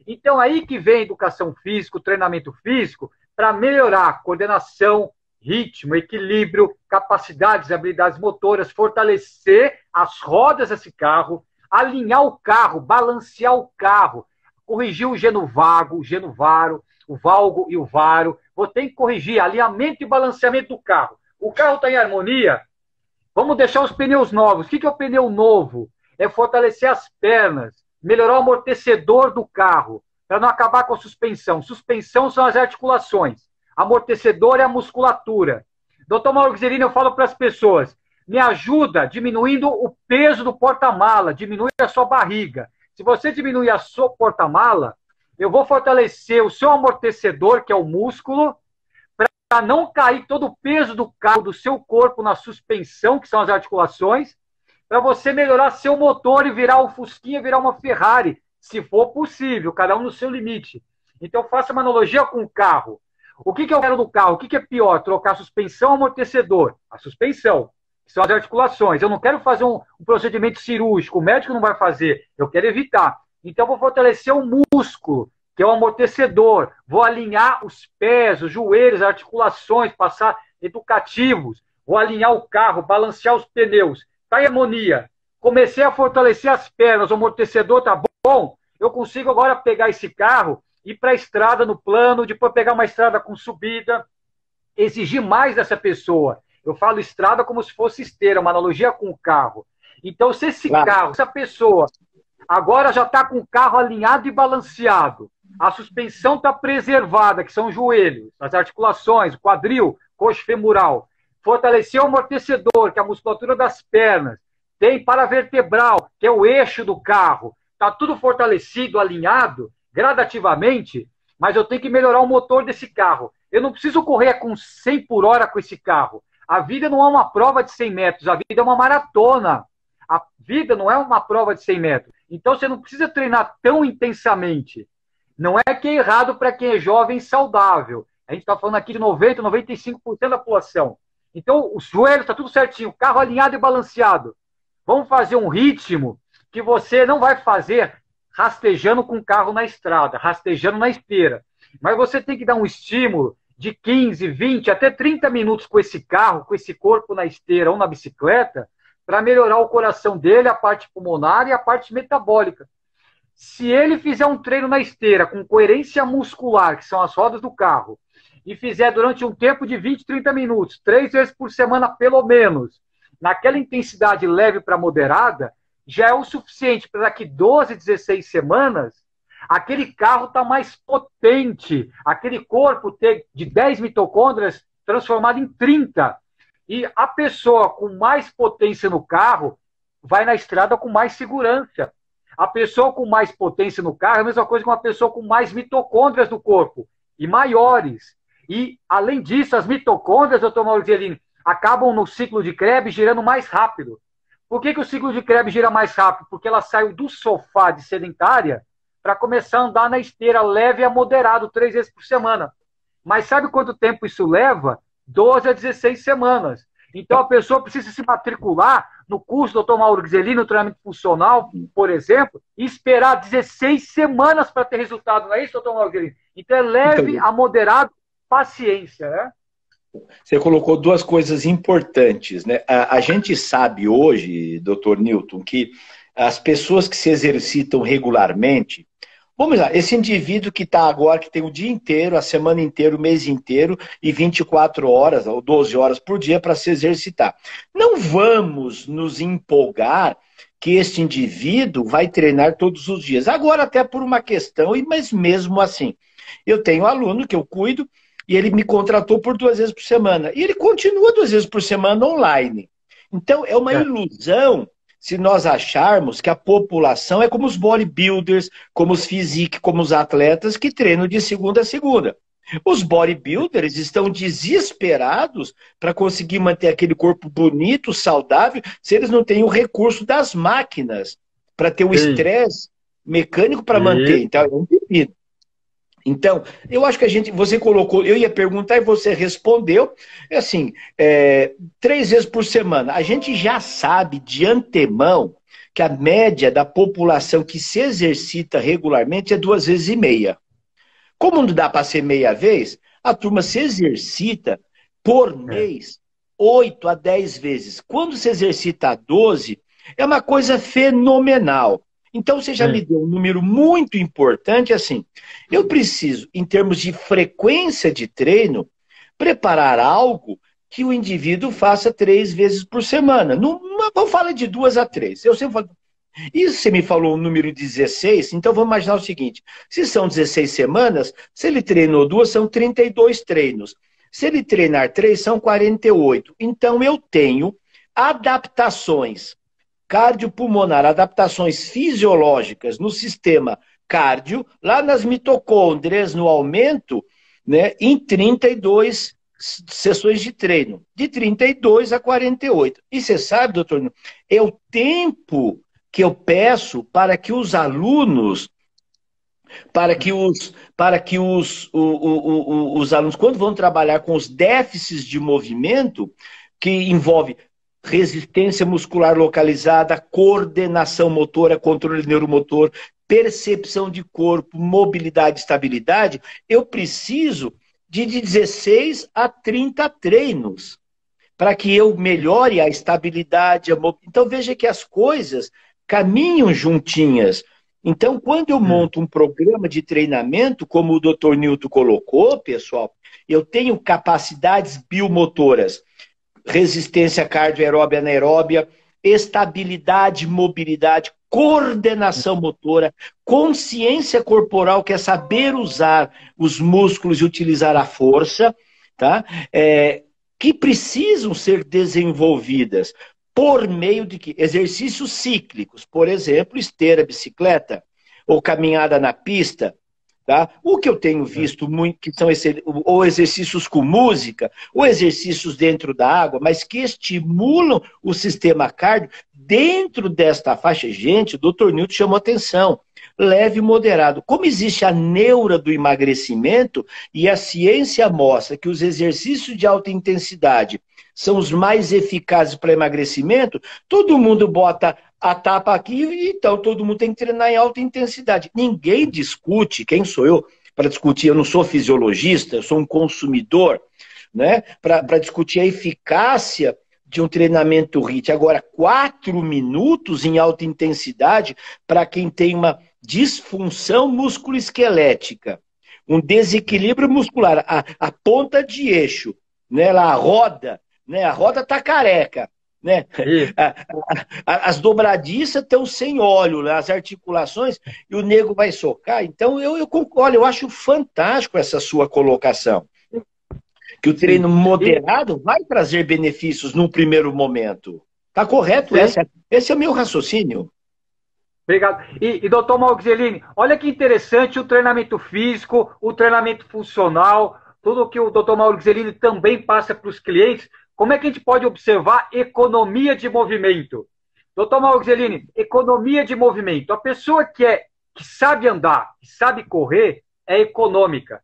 Então, aí que vem a educação física, o treinamento físico, para melhorar a coordenação, ritmo, equilíbrio, capacidades, habilidades motoras, fortalecer as rodas desse carro, alinhar o carro, balancear o carro, corrigir o geno vago, o geno varo, o valgo e o varo. Vou ter que corrigir alinhamento e balanceamento do carro. O carro está em harmonia? Vamos deixar os pneus novos. O que é o pneu novo? É fortalecer as pernas, melhorar o amortecedor do carro, para não acabar com a suspensão. Suspensão são as articulações. Amortecedor é a musculatura. Dr. Mauro Ghiserini, eu falo para as pessoas, me ajuda diminuindo o peso do porta-mala, diminui a sua barriga. Se você diminuir a sua porta-mala, eu vou fortalecer o seu amortecedor, que é o músculo, para não cair todo o peso do carro, do seu corpo na suspensão, que são as articulações, para você melhorar seu motor e virar um Fusquinha, virar uma Ferrari, se for possível, cada um no seu limite. Então, faça uma analogia com o carro. O que eu quero do carro? O que é pior? Trocar suspensão ou amortecedor? A suspensão, que são as articulações. Eu não quero fazer um procedimento cirúrgico, o médico não vai fazer, eu quero evitar. Então, eu vou fortalecer o músculo, que é o amortecedor. Vou alinhar os pés, os joelhos, as articulações, passar educativos. Vou alinhar o carro, balancear os pneus. Está em harmonia. Comecei a fortalecer as pernas, o amortecedor está bom. Eu consigo agora pegar esse carro, ir para a estrada no plano, depois pegar uma estrada com subida, exigir mais dessa pessoa. Eu falo estrada como se fosse esteira, uma analogia com o carro. Então, se esse carro, essa pessoa, agora já está com o carro alinhado e balanceado, a suspensão está preservada, que são os joelhos, as articulações, o quadril, coxa femoral, fortalecer o amortecedor, que é a musculatura das pernas, tem paravertebral, que é o eixo do carro, está tudo fortalecido, alinhado, gradativamente, mas eu tenho que melhorar o motor desse carro. Eu não preciso correr com 100 por hora com esse carro. A vida não é uma prova de 100 metros, a vida é uma maratona. A vida não é uma prova de 100 metros. Então você não precisa treinar tão intensamente. Não é que é errado para quem é jovem e saudável. A gente está falando aqui de 90%, 95% da população. Então, os joelhos está tudo certinho, o carro alinhado e balanceado. Vamos fazer um ritmo que você não vai fazer rastejando com o carro na estrada, rastejando na esteira. Mas você tem que dar um estímulo de 15, 20, até 30 minutos com esse carro, com esse corpo na esteira ou na bicicleta, para melhorar o coração dele, a parte pulmonar e a parte metabólica. Se ele fizer um treino na esteira com coerência muscular, que são as rodas do carro, e fizer durante um tempo de 20, 30 minutos, 3 vezes por semana pelo menos, naquela intensidade leve para moderada, já é o suficiente para daqui 12, 16 semanas, aquele carro está mais potente, aquele corpo ter de 10 mitocôndrias transformado em 30. E a pessoa com mais potência no carro vai na estrada com mais segurança. A pessoa com mais potência no carro é a mesma coisa que uma pessoa com mais mitocôndrias no corpo, e maiores. E, além disso, as mitocôndrias, doutor Mauro Ghiserini, acabam no ciclo de Krebs girando mais rápido. Por que o ciclo de Krebs gira mais rápido? Porque ela saiu do sofá de sedentária para começar a andar na esteira leve a moderado, 3 vezes por semana. Mas sabe quanto tempo isso leva? 12 a 16 semanas. Então a pessoa precisa se matricular no curso do Dr. Mauro Ghiserini, no treinamento funcional, por exemplo, e esperar 16 semanas para ter resultado. Não é isso, Dr. Mauro Ghiserini? Então é leve a moderado, paciência, né? Você colocou duas coisas importantes, né? A gente sabe hoje, doutor Newton, que as pessoas que se exercitam regularmente, vamos lá, esse indivíduo que está agora, que tem o dia inteiro, a semana inteira, o mês inteiro, e 24 horas ou 12 horas por dia para se exercitar. Não vamos nos empolgar que este indivíduo vai treinar todos os dias. Agora, até por uma questão, mas mesmo assim, eu tenho um aluno que eu cuido, e ele me contratou por 2 vezes por semana. E ele continua 2 vezes por semana online. Então, é uma ilusão se nós acharmos que a população é como os bodybuilders, como os physique, como os atletas que treinam de segunda a segunda. Os bodybuilders estão desesperados para conseguir manter aquele corpo bonito, saudável, se eles não têm o recurso das máquinas para ter o estresse mecânico para manter. Então, é um pepino. Então, eu acho que você colocou, eu ia perguntar e você respondeu, é assim, 3 vezes por semana. A gente já sabe de antemão que a média da população que se exercita regularmente é 2,5 vezes. Como não dá para ser meia vez, a turma se exercita por mês 8 a 10 vezes. Quando se exercita 12, é uma coisa fenomenal. Então, você já me deu um número muito importante, assim, eu preciso, em termos de frequência de treino, preparar algo que o indivíduo faça 3 vezes por semana. Não vamos falar de 2 a 3. Eu sempre falo, e você me falou o número 16, então vamos imaginar o seguinte, se são 16 semanas, se ele treinou 2, são 32 treinos. Se ele treinar 3, são 48. Então, eu tenho adaptações cardiopulmonar, adaptações fisiológicas no sistema cardio, lá nas mitocôndrias, no aumento, né, em 32 sessões de treino, de 32 a 48. E você sabe, doutor, é o tempo que eu peço para que os alunos, os alunos, quando vão trabalhar com os déficits de movimento, que envolve resistência muscular localizada, coordenação motora, controle neuromotor, percepção de corpo, mobilidade e estabilidade, eu preciso de 16 a 30 treinos para que eu melhore a estabilidade. Então veja que as coisas caminham juntinhas. Então, quando eu monto um programa de treinamento, como o Dr. Newton colocou, pessoal, eu tenho capacidades biomotoras, resistência cardioaeróbia, anaeróbia, estabilidade, mobilidade, coordenação motora, consciência corporal, que é saber usar os músculos e utilizar a força, tá? Que precisam ser desenvolvidas por meio de que? Exercícios cíclicos, por exemplo, esteira, bicicleta, ou caminhada na pista. Tá? O que eu tenho visto muito, que são ou exercícios com música, ou exercícios dentro da água, mas que estimulam o sistema cardio dentro desta faixa. Gente, o Dr. Newton chamou atenção, leve e moderado. Como existe a neura do emagrecimento, e a ciência mostra que os exercícios de alta intensidade são os mais eficazes para emagrecimento, todo mundo bota a tapa aqui, então todo mundo tem que treinar em alta intensidade. Ninguém discute, quem sou eu para discutir? Eu não sou fisiologista, eu sou um consumidor, né? Para discutir a eficácia de um treinamento HIIT. Agora, 4 minutos em alta intensidade para quem tem uma disfunção musculoesquelética, um desequilíbrio muscular, a ponta de eixo, né? A roda está careca. Né? As dobradiças estão sem óleo, né? As articulações, e o nego vai socar. Então, eu concordo, eu acho fantástico essa sua colocação. Que o treino moderado vai trazer benefícios num primeiro momento. Tá correto? Esse é o meu raciocínio. Obrigado. E doutor Malgzelini, olha que interessante o treinamento físico, o treinamento funcional, tudo que o doutor Malgzelini também passa para os clientes. Como é que a gente pode observar economia de movimento? Doutor Malgzelini, economia de movimento. A pessoa que sabe andar, que sabe correr, é econômica.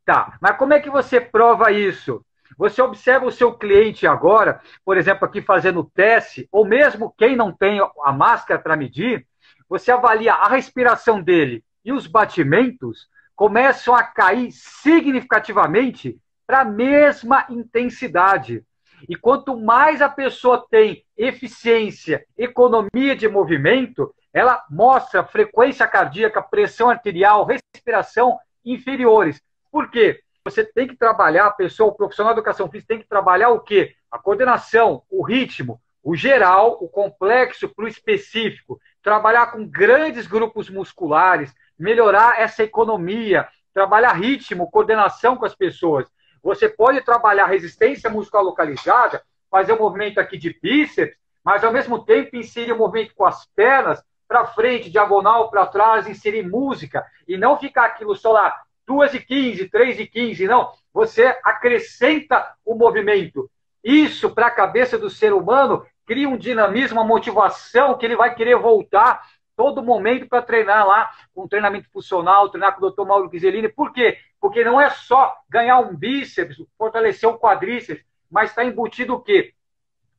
Tá, mas como é que você prova isso? Você observa o seu cliente agora, por exemplo, aqui fazendo teste, ou mesmo quem não tem a máscara para medir, você avalia a respiração dele e os batimentos começam a cair significativamente para a mesma intensidade. E quanto mais a pessoa tem eficiência, economia de movimento, ela mostra frequência cardíaca, pressão arterial, respiração inferiores. Por quê? Você tem que trabalhar, a pessoa, o profissional de educação física tem que trabalhar o quê? A coordenação, o ritmo, o geral, o complexo para o específico. Trabalhar com grandes grupos musculares, melhorar essa economia, trabalhar ritmo, coordenação com as pessoas. Você pode trabalhar resistência muscular localizada, fazer um movimento aqui de bíceps, mas ao mesmo tempo inserir um movimento com as pernas para frente, diagonal, para trás, inserir música, e não ficar aquilo só lá, 2h15, 3h15, não. Você acrescenta o movimento. Isso, para a cabeça do ser humano, cria um dinamismo, uma motivação que ele vai querer voltar todo momento para treinar lá com treinamento funcional, treinar com o Dr. Mauro Ghiseline. Por quê? Porque não é só ganhar um bíceps, fortalecer o quadríceps, mas está embutido o quê?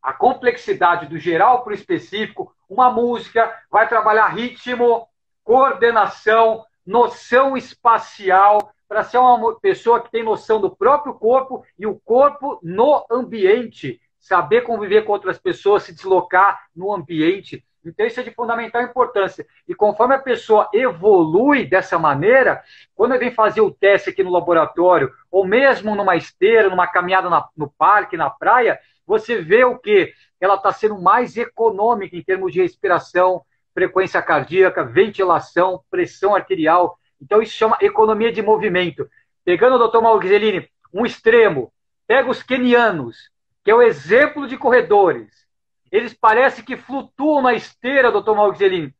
A complexidade do geral para o específico, uma música, vai trabalhar ritmo, coordenação, noção espacial, para ser uma pessoa que tem noção do próprio corpo e o corpo no ambiente, saber conviver com outras pessoas, se deslocar no ambiente. Então, isso é de fundamental importância. E conforme a pessoa evolui dessa maneira, quando ele vem fazer o teste aqui no laboratório, ou mesmo numa esteira, numa caminhada no parque, na praia, você vê o quê? Ela está sendo mais econômica em termos de respiração, frequência cardíaca, ventilação, pressão arterial. Então, isso chama economia de movimento. Pegando o Dr. Mauro Ghiseline, um extremo, pega os quenianos, que é o exemplo de corredores. Eles parecem que flutuam na esteira, Dr. Mauro Ghiseline.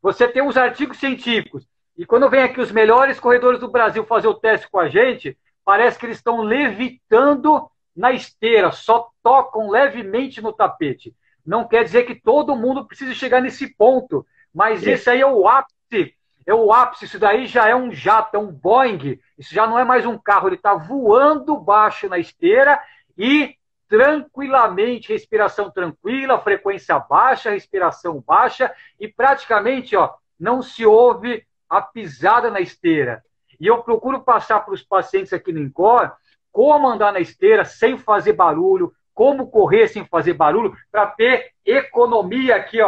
Você tem uns artigos científicos, e quando vem aqui os melhores corredores do Brasil fazer o teste com a gente, parece que eles estão levitando na esteira, só tocam levemente no tapete. Não quer dizer que todo mundo precisa chegar nesse ponto, mas esse aí é o ápice. É o ápice, isso daí já é um jato, é um Boeing, isso já não é mais um carro, ele está voando baixo na esteira e tranquilamente, respiração tranquila, frequência baixa, respiração baixa e praticamente não se ouve a pisada na esteira. E eu procuro passar para os pacientes aqui no INCOR como andar na esteira sem fazer barulho, como correr sem fazer barulho, para ter economia aqui,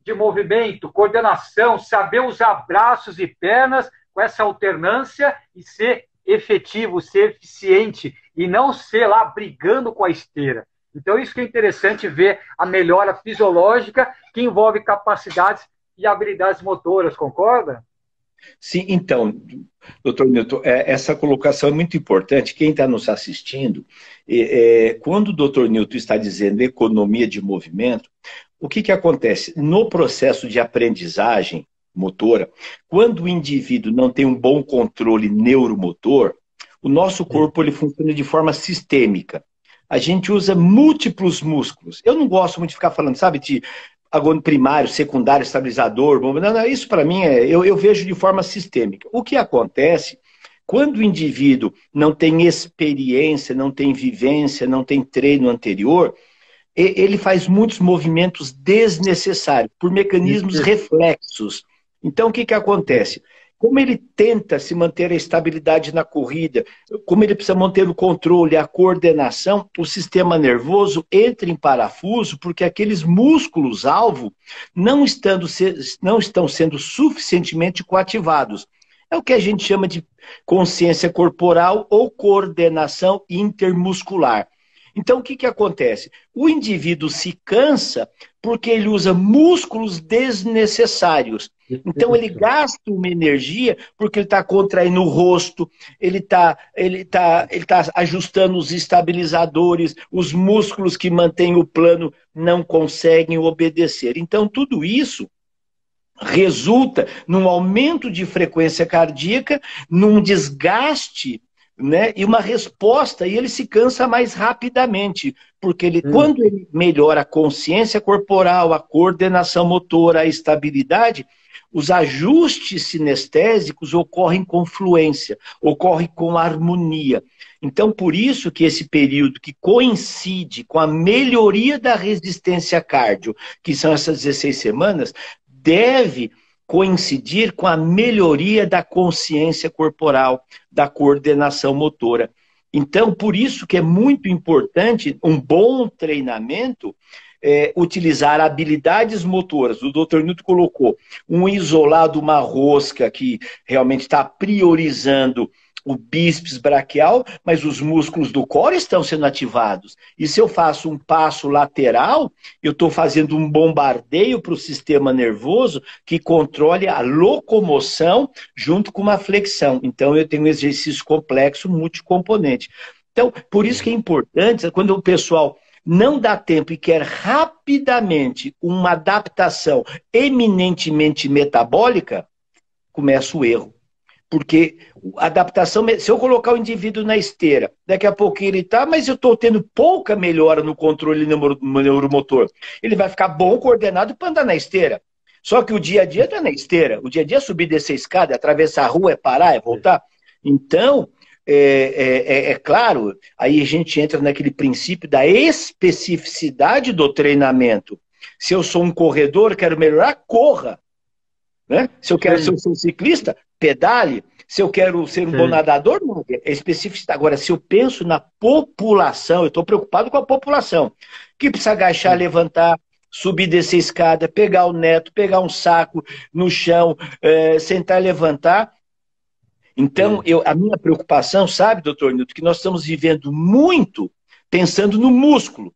de movimento, coordenação, saber usar braços e pernas com essa alternância e ser efetivo, ser eficiente e não ser lá brigando com a esteira. Então, isso que é interessante ver a melhora fisiológica que envolve capacidades e habilidades motoras, concorda? Sim, então, doutor Newton, essa colocação é muito importante. Quem está nos assistindo, quando o doutor Newton está dizendo economia de movimento, o que acontece? No processo de aprendizagem motora, quando o indivíduo não tem um bom controle neuromotor, o nosso corpo ele funciona de forma sistêmica. A gente usa múltiplos músculos. Eu não gosto muito de ficar falando, sabe, de agônio primário, secundário, estabilizador. Não, isso para mim eu vejo de forma sistêmica. O que acontece quando o indivíduo não tem experiência, não tem vivência, não tem treino anterior, ele faz muitos movimentos desnecessários, por mecanismos reflexos. Então, o que acontece? Como ele tenta se manter a estabilidade na corrida, como ele precisa manter o controle, a coordenação, o sistema nervoso entra em parafuso porque aqueles músculos-alvo não estão sendo suficientemente coativados. É o que a gente chama de consciência corporal ou coordenação intermuscular. Então, o que acontece? O indivíduo se cansa porque ele usa músculos desnecessários. Então, ele gasta uma energia porque ele está contraindo o rosto, ele está ajustando os estabilizadores, os músculos que mantêm o plano não conseguem obedecer. Então, tudo isso resulta num aumento de frequência cardíaca, num desgaste, né, e uma resposta, e ele se cansa mais rapidamente, porque quando ele melhora a consciência corporal, a coordenação motora, a estabilidade, os ajustes sinestésicos ocorrem com fluência, ocorrem com harmonia. Então, por isso que esse período que coincide com a melhoria da resistência cardio, que são essas 16 semanas, deve coincidir com a melhoria da consciência corporal, da coordenação motora. Então, por isso que é muito importante um bom treinamento, utilizar habilidades motoras. O Dr. Newton colocou um isolado, uma rosca que realmente está priorizando o bíceps braquial, mas os músculos do core estão sendo ativados. E se eu faço um passo lateral, eu estou fazendo um bombardeio para o sistema nervoso que controle a locomoção junto com uma flexão. Então, eu tenho um exercício complexo, multicomponente. Então, por isso que é importante, quando o pessoal não dá tempo e quer rapidamente uma adaptação eminentemente metabólica, começa o erro. Porque a adaptação, se eu colocar o indivíduo na esteira, daqui a pouco ele está, mas eu estou tendo pouca melhora no controle neuromotor. Ele vai ficar bom, coordenado para andar na esteira. Só que o dia a dia tá na esteira. O dia a dia é subir, descer a escada, é atravessar a rua, é parar, é voltar. Então, é claro, aí a gente entra naquele princípio da especificidade do treinamento. Se eu sou um corredor, quero melhorar, corra. Né? Se eu quero ser um ciclista, pedale. Se eu quero ser um bom nadador, não, é especificidade. Agora, se eu penso na população, eu estou preocupado com a população, que precisa agachar, levantar, subir, descer a escada, pegar o neto, pegar um saco no chão, sentar e levantar. Então, a minha preocupação, sabe, doutor Nilton, que nós estamos vivendo muito pensando no músculo.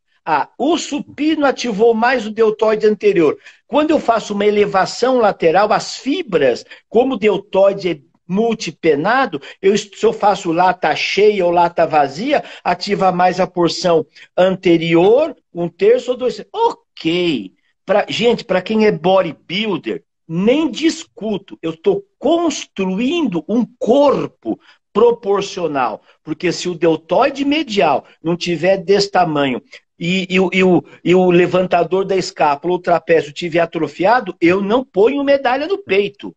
O supino ativou mais o deltoide anterior. Quando eu faço uma elevação lateral, as fibras, como o deltoide é multipenado, se eu faço lata cheia ou lata vazia, ativa mais a porção anterior, 1/3 ou 2/3. Ok. Gente, para quem é bodybuilder, nem discuto. Eu estou construindo um corpo proporcional. Porque se o deltoide medial não tiver desse tamanho e o levantador da escápula, o trapézio, tiver atrofiado, eu não ponho medalha no peito.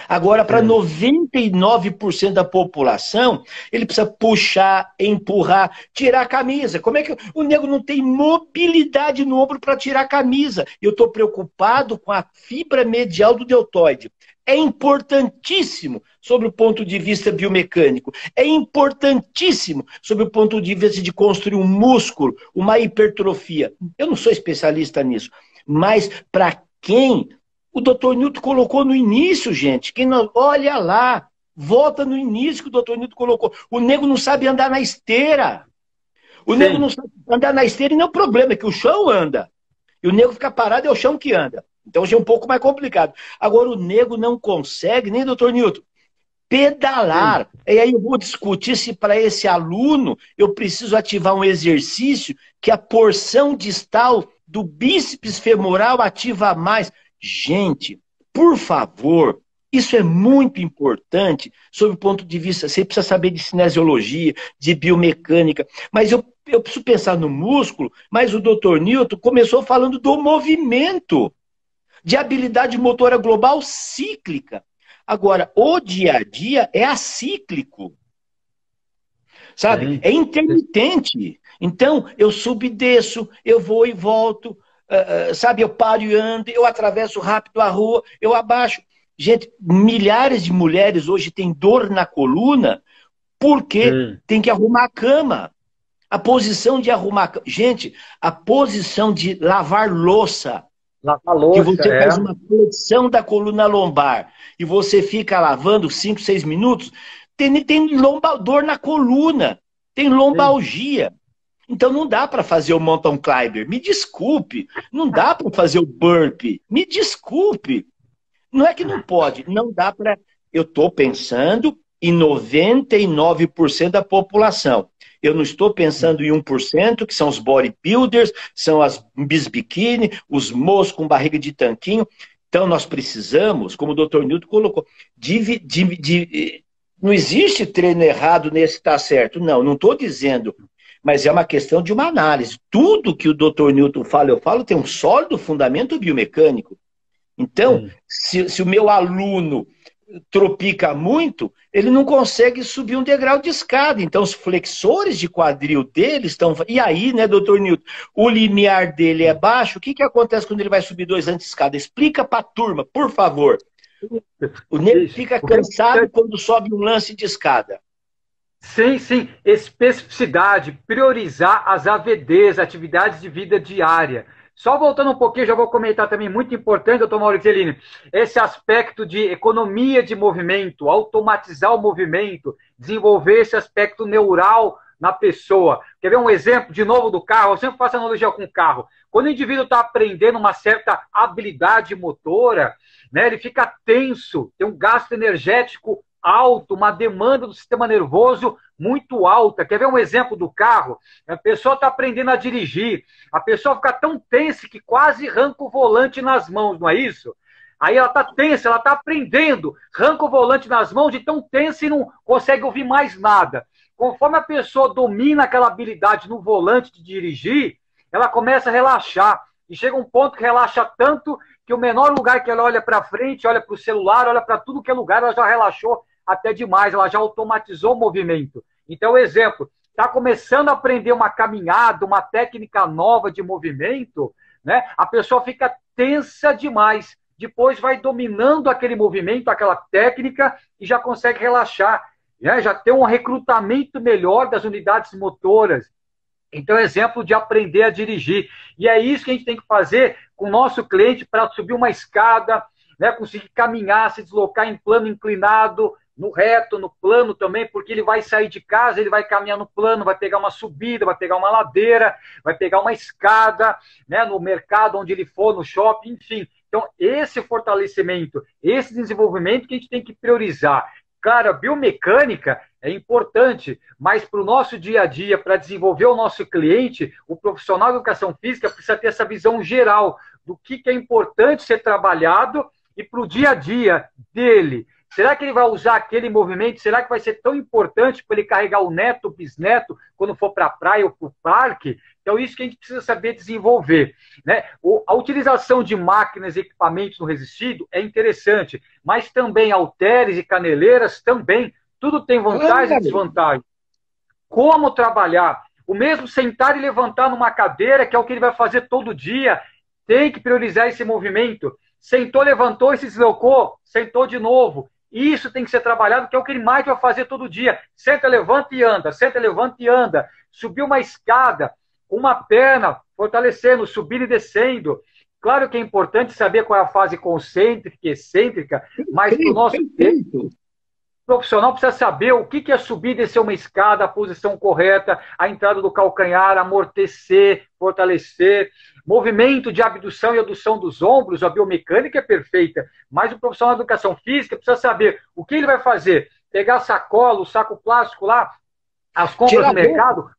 Agora, para 99% da população, ele precisa puxar, empurrar, tirar a camisa. Como é que o nego não tem mobilidade no ombro para tirar a camisa? Eu estou preocupado com a fibra medial do deltoide. É importantíssimo sob o ponto de vista biomecânico. É importantíssimo sob o ponto de vista de construir um músculo, uma hipertrofia. Eu não sou especialista nisso, mas para quem... O doutor Nilton colocou no início, gente. Quem não... Olha lá, volta no início que o doutor Nilton colocou. O nego não sabe andar na esteira. O nego não sabe andar na esteira e não é o problema, é que o chão anda. E o nego fica parado, é o chão que anda. Então já é um pouco mais complicado. Agora o nego não consegue, nem doutor Nilton, pedalar. E aí eu vou discutir se para esse aluno eu preciso ativar um exercício que a porção distal do bíceps femoral ativa mais. Gente, por favor, isso é muito importante sob o ponto de vista, você precisa saber de cinesiologia, de biomecânica, mas eu preciso pensar no músculo, mas o doutor Nilton começou falando do movimento, de habilidade motora global cíclica. Agora, o dia a dia é acíclico, sabe? É intermitente. Então, eu subo e desço, eu vou e volto, sabe, eu paro e ando, eu atravesso rápido a rua, eu abaixo. Gente, milhares de mulheres hoje têm dor na coluna porque tem que arrumar a cama. A posição de arrumar a cama. Gente, a posição de lavar louça. Lavar louça, que você faz uma flexão da coluna lombar e você fica lavando 5, 6 minutos, tem dor na coluna, tem lombalgia. Então não dá para fazer o mountain climber, me desculpe. Não dá para fazer o burpee, me desculpe. Não é que não pode, não dá para... Eu estou pensando em 99% da população. Eu não estou pensando em 1%, que são os bodybuilders, são as bis biquíni, os moços com barriga de tanquinho. Então nós precisamos, como o doutor Nilton colocou, não existe treino errado nesse tá certo. Não estou dizendo... Mas é uma questão de uma análise. Tudo que o doutor Nilton fala, eu falo, tem um sólido fundamento biomecânico. Então, se o meu aluno tropica muito, ele não consegue subir um degrau de escada. Então, os flexores de quadril dele estão... E aí, né, doutor Nilton, o limiar dele é baixo. O que acontece quando ele vai subir 2 anos de escada? Explica para a turma, por favor. O nego fica cansado quando sobe um lance de escada. Sim. Especificidade, priorizar as AVDs, atividades de vida diária. Só voltando um pouquinho, já vou comentar também, muito importante, doutor Maurício Zelini, esse aspecto de economia de movimento, automatizar o movimento, desenvolver esse aspecto neural na pessoa. Quer ver um exemplo, de novo, do carro? Eu sempre faço analogia com o carro. Quando o indivíduo está aprendendo uma certa habilidade motora, né, ele fica tenso, tem um gasto energético alto, uma demanda do sistema nervoso muito alta. Quer ver um exemplo do carro? A pessoa está aprendendo a dirigir, a pessoa fica tão tensa que quase arranca o volante nas mãos, não é isso? Aí ela está tensa, ela está aprendendo, arranca o volante nas mãos de tão tensa e não consegue ouvir mais nada. Conforme a pessoa domina aquela habilidade no volante de dirigir, ela começa a relaxar. E chega um ponto que relaxa tanto que o menor lugar que ela olha para frente, olha para o celular, olha para tudo que é lugar, ela já relaxou até demais, ela já automatizou o movimento. Então, exemplo, está começando a aprender uma caminhada, uma técnica nova de movimento, né? A pessoa fica tensa demais. Depois vai dominando aquele movimento, aquela técnica, e já consegue relaxar. Né? Já tem um recrutamento melhor das unidades motoras. Então, exemplo de aprender a dirigir. E é isso que a gente tem que fazer com o nosso cliente para subir uma escada, né? Conseguir caminhar, se deslocar em plano inclinado, no reto, no plano também, porque ele vai sair de casa, ele vai caminhar no plano, vai pegar uma subida, vai pegar uma ladeira, vai pegar uma escada, né? No mercado onde ele for, no shopping, enfim. Então, esse fortalecimento, esse desenvolvimento que a gente tem que priorizar. Claro, a biomecânica é importante, mas para o nosso dia a dia, para desenvolver o nosso cliente, o profissional de educação física precisa ter essa visão geral do que é importante ser trabalhado e para o dia a dia dele. Será que ele vai usar aquele movimento? Será que vai ser tão importante para ele carregar o neto, o bisneto, quando for para a praia ou para o parque? Então, isso que a gente precisa saber desenvolver. Né? A utilização de máquinas e equipamentos no resistido é interessante, mas também halteres e caneleiras também. Tudo tem vantagem e desvantagem. Como trabalhar? O mesmo sentar e levantar numa cadeira, que é o que ele vai fazer todo dia, tem que priorizar esse movimento. Sentou, levantou e se deslocou, sentou de novo. Isso tem que ser trabalhado, que é o que ele mais vai fazer todo dia. Senta, levanta e anda. Senta, levanta e anda. Subiu uma escada, uma perna, fortalecendo, subindo e descendo. Claro que é importante saber qual é a fase concêntrica e excêntrica, mas para o nosso profissional precisa saber o que é subir e descer uma escada, a posição correta, a entrada do calcanhar, amortecer, fortalecer. Movimento de abdução e adução dos ombros, a biomecânica é perfeita, mas o profissional de educação física precisa saber o que ele vai fazer. Pegar a sacola, o saco plástico lá, as compras no mercado,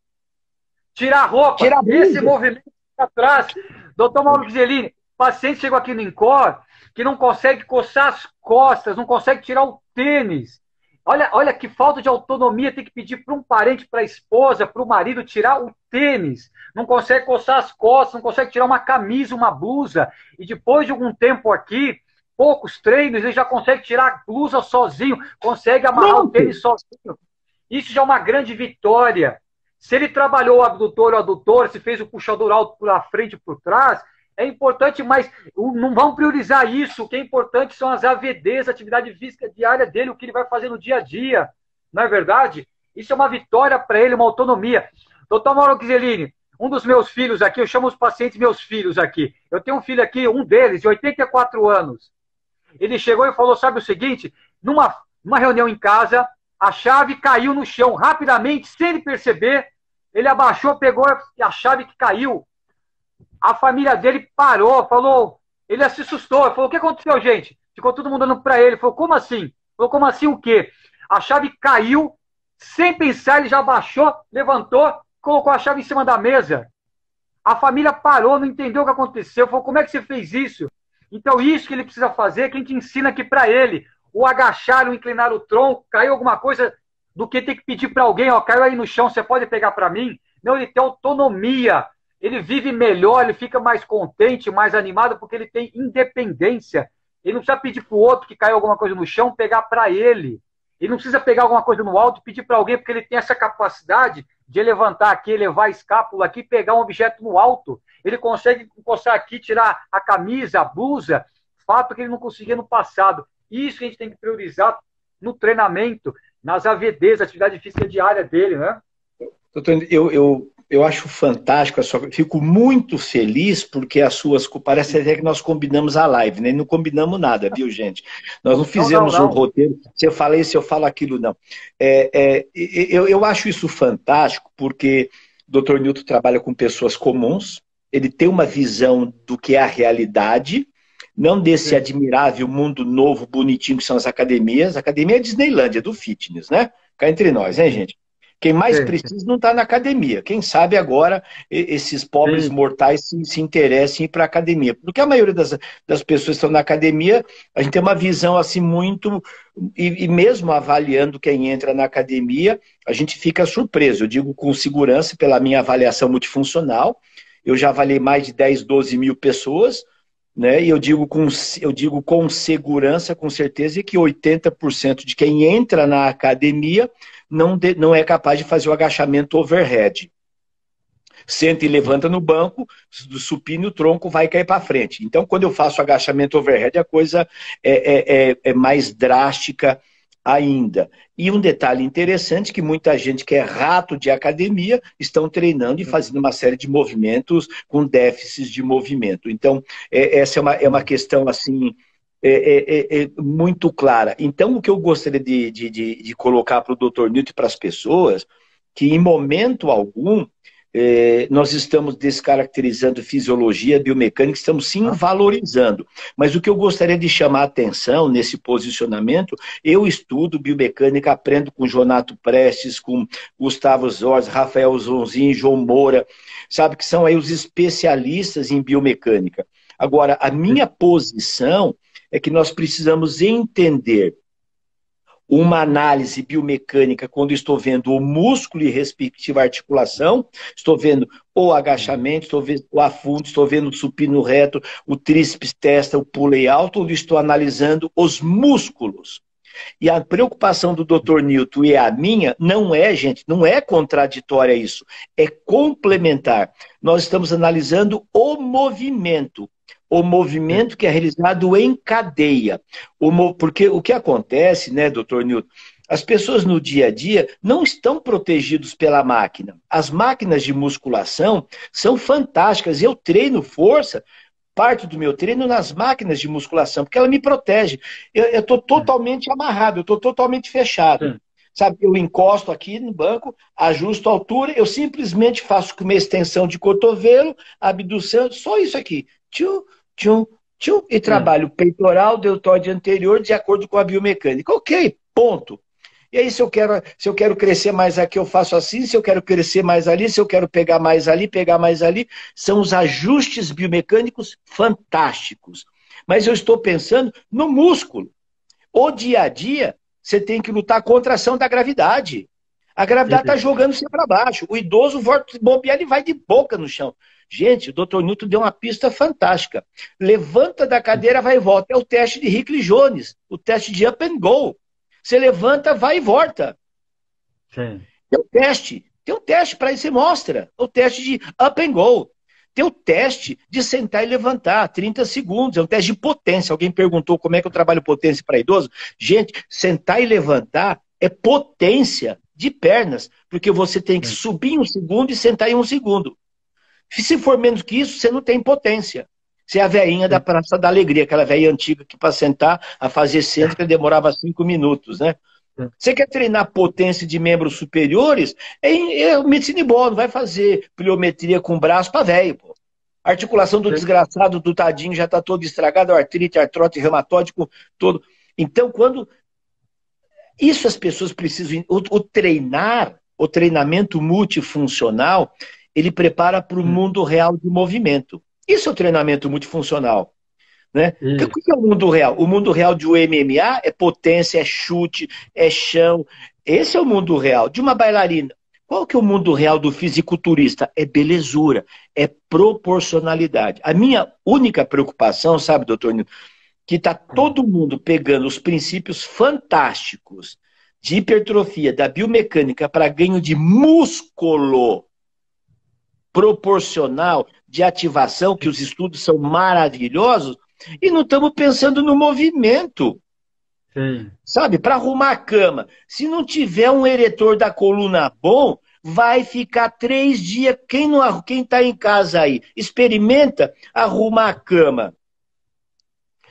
tirar a roupa, esse movimento atrás. Doutor Mauro Ghiseline, o paciente chegou aqui no INCOR que não consegue coçar as costas, não consegue tirar o tênis. Olha que falta de autonomia, tem que pedir para um parente, para a esposa, para o marido tirar o tênis. Não consegue coçar as costas, não consegue tirar uma camisa, uma blusa. E depois de algum tempo aqui, poucos treinos, ele já consegue tirar a blusa sozinho, consegue amarrar o tênis sozinho. Isso já é uma grande vitória. Se ele trabalhou o abdutor ou o adutor, se fez o puxador alto por a frente e por trás, é importante, mas não vamos priorizar isso. O que é importante são as AVDs, a atividade física diária dele, o que ele vai fazer no dia a dia. Não é verdade? Isso é uma vitória para ele, uma autonomia. Doutor Mauro Ghiseline, um dos meus filhos aqui, eu chamo os pacientes meus filhos aqui. Eu tenho um filho aqui, um deles, de 84 anos. Ele chegou e falou, sabe o seguinte? Numa reunião em casa, a chave caiu no chão rapidamente, sem ele perceber. Ele abaixou, pegou a chave que caiu. A família dele parou, falou, ele se assustou, falou, o que aconteceu, gente? Ficou todo mundo olhando para ele, falou, como assim? Falou, como assim o quê? A chave caiu, sem pensar, ele já abaixou, levantou, colocou a chave em cima da mesa. A família parou, não entendeu o que aconteceu, falou, como é que você fez isso? Então, isso que ele precisa fazer, que a gente ensina aqui para ele, o agachar, o inclinar o tronco, caiu alguma coisa, do que ter que pedir para alguém, ó, caiu aí no chão, você pode pegar para mim? Não, ele tem autonomia. Ele vive melhor, ele fica mais contente, mais animado, porque ele tem independência. Ele não precisa pedir para o outro que caiu alguma coisa no chão, pegar para ele. Ele não precisa pegar alguma coisa no alto e pedir para alguém, porque ele tem essa capacidade de levantar aqui, levar a escápula aqui, pegar um objeto no alto. Ele consegue encostar aqui, tirar a camisa, a blusa, fato que ele não conseguia no passado. Isso que a gente tem que priorizar no treinamento, nas AVDs, atividade física diária dele, né? Doutor, eu acho fantástico, fico muito feliz porque as suas, parece até que nós combinamos a live, né? Não combinamos nada, viu, gente? Nós não fizemos um roteiro, se eu falei, se eu falo aquilo, não. Eu acho isso fantástico porque o Dr. Newton trabalha com pessoas comuns, ele tem uma visão do que é a realidade, não desse admirável mundo novo, bonitinho que são as academias. A academia é a Disneylândia do fitness, né? Cá entre nós, né, gente? Quem mais precisa não está na academia. Quem sabe agora esses pobres mortais se interessem em ir para a academia. Porque a maioria das pessoas que estão na academia, a gente tem uma visão assim muito... E mesmo avaliando quem entra na academia, a gente fica surpreso. Eu digo com segurança pela minha avaliação multifuncional. eu já avaliei mais de 10, 12 mil pessoas, né? E eu digo com segurança, com certeza, que 80% de quem entra na academia não é capaz de fazer o agachamento overhead. Senta e levanta no banco, do supino, o tronco vai cair para frente. Então, quando eu faço agachamento overhead, a coisa é mais drástica ainda. E um detalhe interessante, que muita gente que é rato de academia estão treinando e fazendo uma série de movimentos com déficits de movimento. Então, essa é uma questão assim muito clara. Então, o que eu gostaria de colocar para o Dr. Newton e para as pessoas, que em momento algum nós estamos descaracterizando fisiologia, biomecânica, estamos sim valorizando. Mas o que eu gostaria de chamar a atenção nesse posicionamento, eu estudo biomecânica, aprendo com Jonato Prestes, com Gustavo Zorz, Rafael Zonzin, João Moura, sabe, que são aí os especialistas em biomecânica. Agora, a minha posição é que nós precisamos entender uma análise biomecânica quando estou vendo o músculo e respectiva articulação, estou vendo o agachamento, estou vendo o afundo, estou vendo o supino reto, o tríceps testa, o pulley alto, onde estou analisando os músculos. E a preocupação do Dr. Newton e a minha não é, gente, não é contraditória isso, é complementar. Nós estamos analisando o movimento que é realizado em cadeia. Porque o que acontece, né, doutor Newton? As pessoas no dia a dia não estão protegidos pela máquina. As máquinas de musculação são fantásticas. Eu treino força, parte do meu treino nas máquinas de musculação, porque ela me protege. Eu estou totalmente amarrado, eu estou totalmente fechado. Sabe, eu encosto aqui no banco, ajusto a altura, eu simplesmente faço com uma extensão de cotovelo, abdução, só isso aqui. Tchum, tchum, tchum, e trabalho peitoral, deltoide anterior, de acordo com a biomecânica. Ok, ponto. E aí, se eu quero crescer mais aqui, eu faço assim, se eu quero crescer mais ali, se eu quero pegar mais ali, são os ajustes biomecânicos fantásticos. Mas eu estou pensando no músculo. O dia a dia, você tem que lutar contra a ação da gravidade. A gravidade está jogando você para baixo. O idoso bobear, ele vai de boca no chão. Gente, o Dr. Newton deu uma pista fantástica. Levanta da cadeira, vai e volta. É o teste de Hickley Jones, o teste de up and go. Você levanta, vai e volta. Sim. Tem um teste para isso, você mostra. O teste de up and go. Tem o teste de sentar e levantar, 30 segundos. É um teste de potência. Alguém perguntou como é que eu trabalho potência para idoso? Gente, sentar e levantar é potência de pernas, porque você tem que subir em 1 segundo e sentar em 1 segundo. Se for menos que isso, você não tem potência. Você é a velhinha da Praça da Alegria, aquela velhinha antiga que para sentar, a fazer centro, demorava 5 minutos, né? Você quer treinar potência de membros superiores? É medicina boa, não vai fazer pliometria com o braço para velho, pô. A articulação do desgraçado, do tadinho, já está todo estragado, artrite, artrose, reumatóide, todo. Então, quando... Isso as pessoas precisam... O treinamento multifuncional, ele prepara para o mundo real de movimento. Isso é o treinamento multifuncional. Né? O que é o mundo real? O mundo real de um MMA é potência, é chute, é chão. Esse é o mundo real. De uma bailarina, qual que é o mundo real do fisiculturista? É belezura, é proporcionalidade. A minha única preocupação, sabe, doutor Nilton, que está todo mundo pegando os princípios fantásticos de hipertrofia, da biomecânica para ganho de músculo proporcional, de ativação, que os estudos são maravilhosos, e não estamos pensando no movimento. Sim. Sabe, para arrumar a cama. Se não tiver um eretor da coluna bom, vai ficar 3 dias. Quem está em casa aí, experimenta arrumar a cama.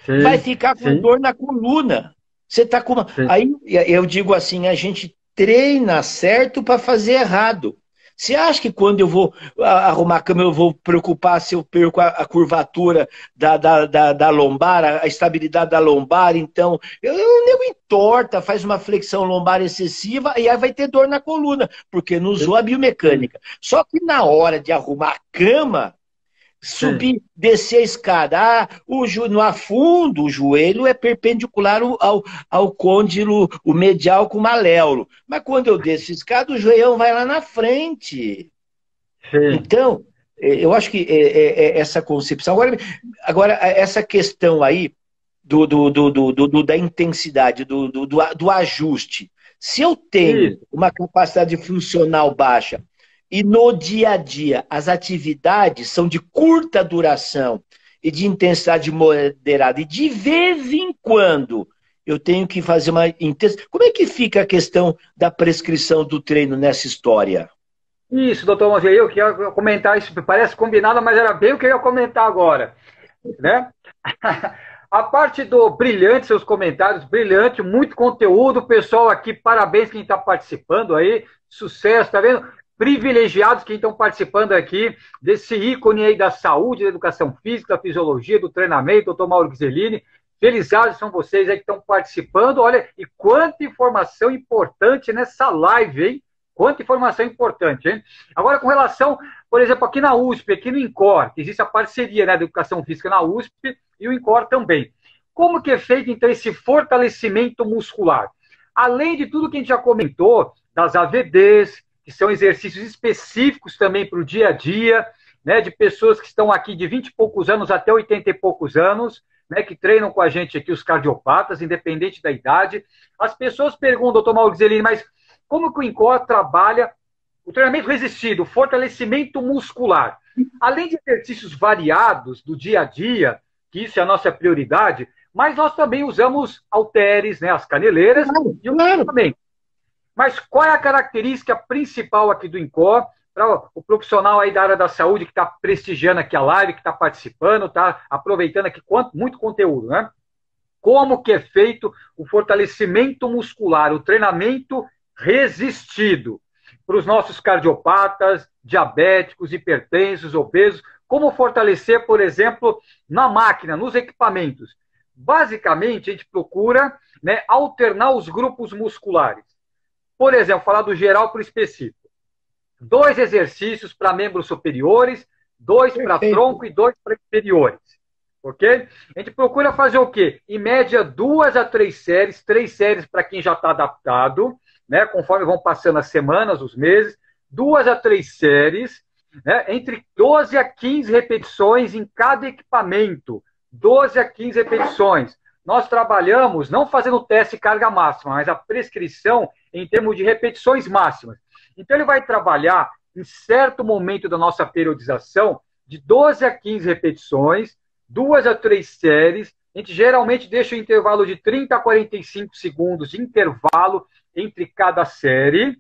Sim. Vai ficar com dor na coluna. Você tá com... Aí eu digo assim, a gente treina certo para fazer errado. Você acha que quando eu vou arrumar a cama, eu vou preocupar se eu perco a curvatura da lombar, a estabilidade da lombar? Então, eu nego entorta, faz uma flexão lombar excessiva e aí vai ter dor na coluna, porque não usou a biomecânica. Só que na hora de arrumar a cama, subir, descer a escada, no afundo, o joelho é perpendicular ao côndilo, o medial com o maléolo. Mas quando eu desço a escada, o joelhão vai lá na frente. Então, Eu acho que essa concepção. Agora, essa questão aí da intensidade, do ajuste. Se eu tenho uma capacidade funcional baixa e no dia a dia as atividades são de curta duração e de intensidade moderada, e de vez em quando eu tenho que fazer uma intensidade. Como é que fica a questão da prescrição do treino nessa história? Isso, doutor Manzei, eu queria comentar isso, parece combinado, mas era bem o que eu ia comentar agora, né? A parte do brilhante, seus comentários, brilhante, muito conteúdo, pessoal aqui, parabéns quem está participando aí, sucesso, tá vendo? Privilegiados quem estão participando aqui desse ícone aí da saúde, da educação física, da fisiologia, do treinamento, doutor Mauro Ghiseline. Felizados são vocês aí que estão participando, olha, e quanta informação importante nessa live, hein? Quanta informação importante, hein? Agora, com relação, por exemplo, aqui na USP, aqui no INCOR, que existe a parceria, né, da educação física na USP e o INCOR também. Como que é feito, então, esse fortalecimento muscular? Além de tudo que a gente já comentou, das AVDs, que são exercícios específicos também para o dia a dia, né, de pessoas que estão aqui de 20 e poucos anos até 80 e poucos anos, né, que treinam com a gente aqui, os cardiopatas, independente da idade. As pessoas perguntam, doutor Mauro Ghiseline, mas como que o INCOR trabalha o treinamento resistido, o fortalecimento muscular? Além de exercícios variados do dia a dia, que isso é a nossa prioridade, mas nós também usamos halteres, né, as caneleiras, e o também. Mas qual é a característica principal aqui do INCOR, para o profissional aí da área da saúde que está prestigiando aqui a live, que está participando, está aproveitando aqui muito conteúdo, né? Como que é feito o fortalecimento muscular, o treinamento resistido para os nossos cardiopatas, diabéticos, hipertensos, obesos, como fortalecer, por exemplo, na máquina, nos equipamentos. Basicamente, a gente procura, né, alternar os grupos musculares. Por exemplo, falar do geral para o específico. 2 exercícios para membros superiores, 2 para tronco e 2 para inferiores. Ok? A gente procura fazer o quê? Em média, 2 a 3 séries, 3 séries para quem já está adaptado, né, conforme vão passando as semanas, os meses, 2 a 3 séries, né, entre 12 a 15 repetições em cada equipamento. 12 a 15 repetições. Nós trabalhamos não fazendo teste de carga máxima, mas a prescrição em termos de repetições máximas. Então, ele vai trabalhar em certo momento da nossa periodização de 12 a 15 repetições, 2 a 3 séries. A gente geralmente deixa o intervalo de 30 a 45 segundos de intervalo entre cada série,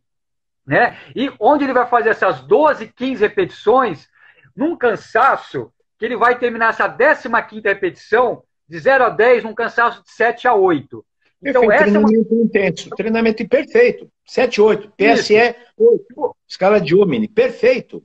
né? E onde ele vai fazer essas 12, 15 repetições, num cansaço, que ele vai terminar essa 15ª repetição de 0 a 10, num cansaço de 7 a 8. Então, essa treinamento intenso, treinamento perfeito. 7, 8, PSE 8, escala de Omni, perfeito.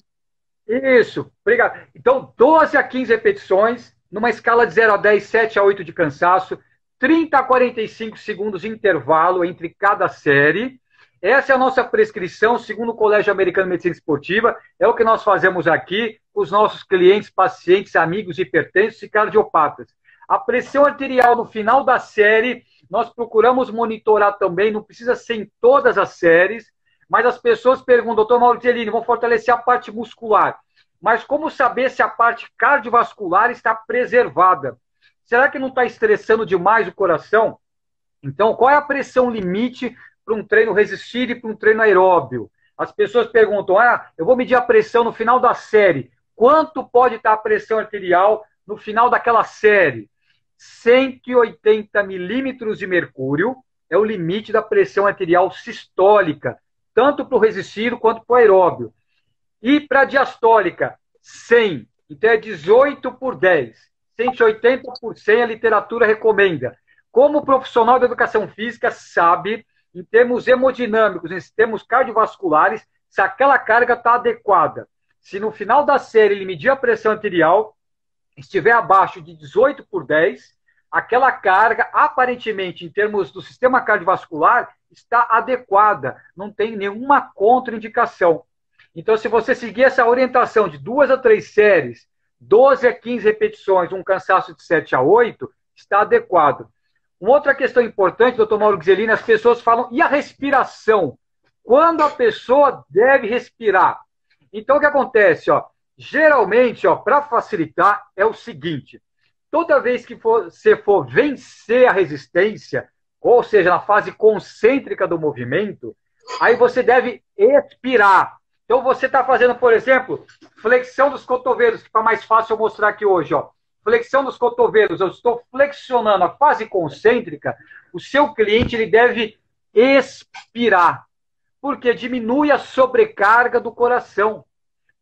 Isso, obrigado. Então, 12 a 15 repetições, numa escala de 0 a 10, 7 a 8 de cansaço, 30 a 45 segundos de intervalo entre cada série. Essa é a nossa prescrição, segundo o Colégio Americano de Medicina Esportiva, é o que nós fazemos aqui com os nossos clientes, pacientes, amigos hipertensos e cardiopatas. A pressão arterial no final da série, nós procuramos monitorar também, não precisa ser em todas as séries, mas as pessoas perguntam, doutor Mauro Ghiseline, vão fortalecer a parte muscular, mas como saber se a parte cardiovascular está preservada? Será que não está estressando demais o coração? Então, qual é a pressão limite para um treino resistido e para um treino aeróbio? As pessoas perguntam, eu vou medir a pressão no final da série. Quanto pode estar a pressão arterial no final daquela série? 180 milímetros de mercúrio é o limite da pressão arterial sistólica, tanto para o resistido quanto para o aeróbio. E para a diastólica, 100. Então é 18 por 10. 180 por 100 a literatura recomenda. Como o profissional da educação física sabe, em termos hemodinâmicos, em termos cardiovasculares, se aquela carga está adequada. Se no final da série ele medir a pressão arterial, estiver abaixo de 18 por 10, aquela carga, aparentemente, em termos do sistema cardiovascular, está adequada. Não tem nenhuma contraindicação. Então, se você seguir essa orientação de 2 a 3 séries, 12 a 15 repetições, um cansaço de 7 a 8, está adequado. Uma outra questão importante, doutor Mauro Ghiseline, as pessoas falam, e a respiração? Quando a pessoa deve respirar? Então, o que acontece? Geralmente, para facilitar, é o seguinte: toda vez que você for vencer a resistência, ou seja, na fase concêntrica do movimento, aí você deve expirar. Então, você está fazendo, por exemplo, flexão dos cotovelos, que está mais fácil eu mostrar aqui hoje. Flexão dos cotovelos, eu estou flexionando a fase concêntrica, o seu cliente ele deve expirar, porque diminui a sobrecarga do coração.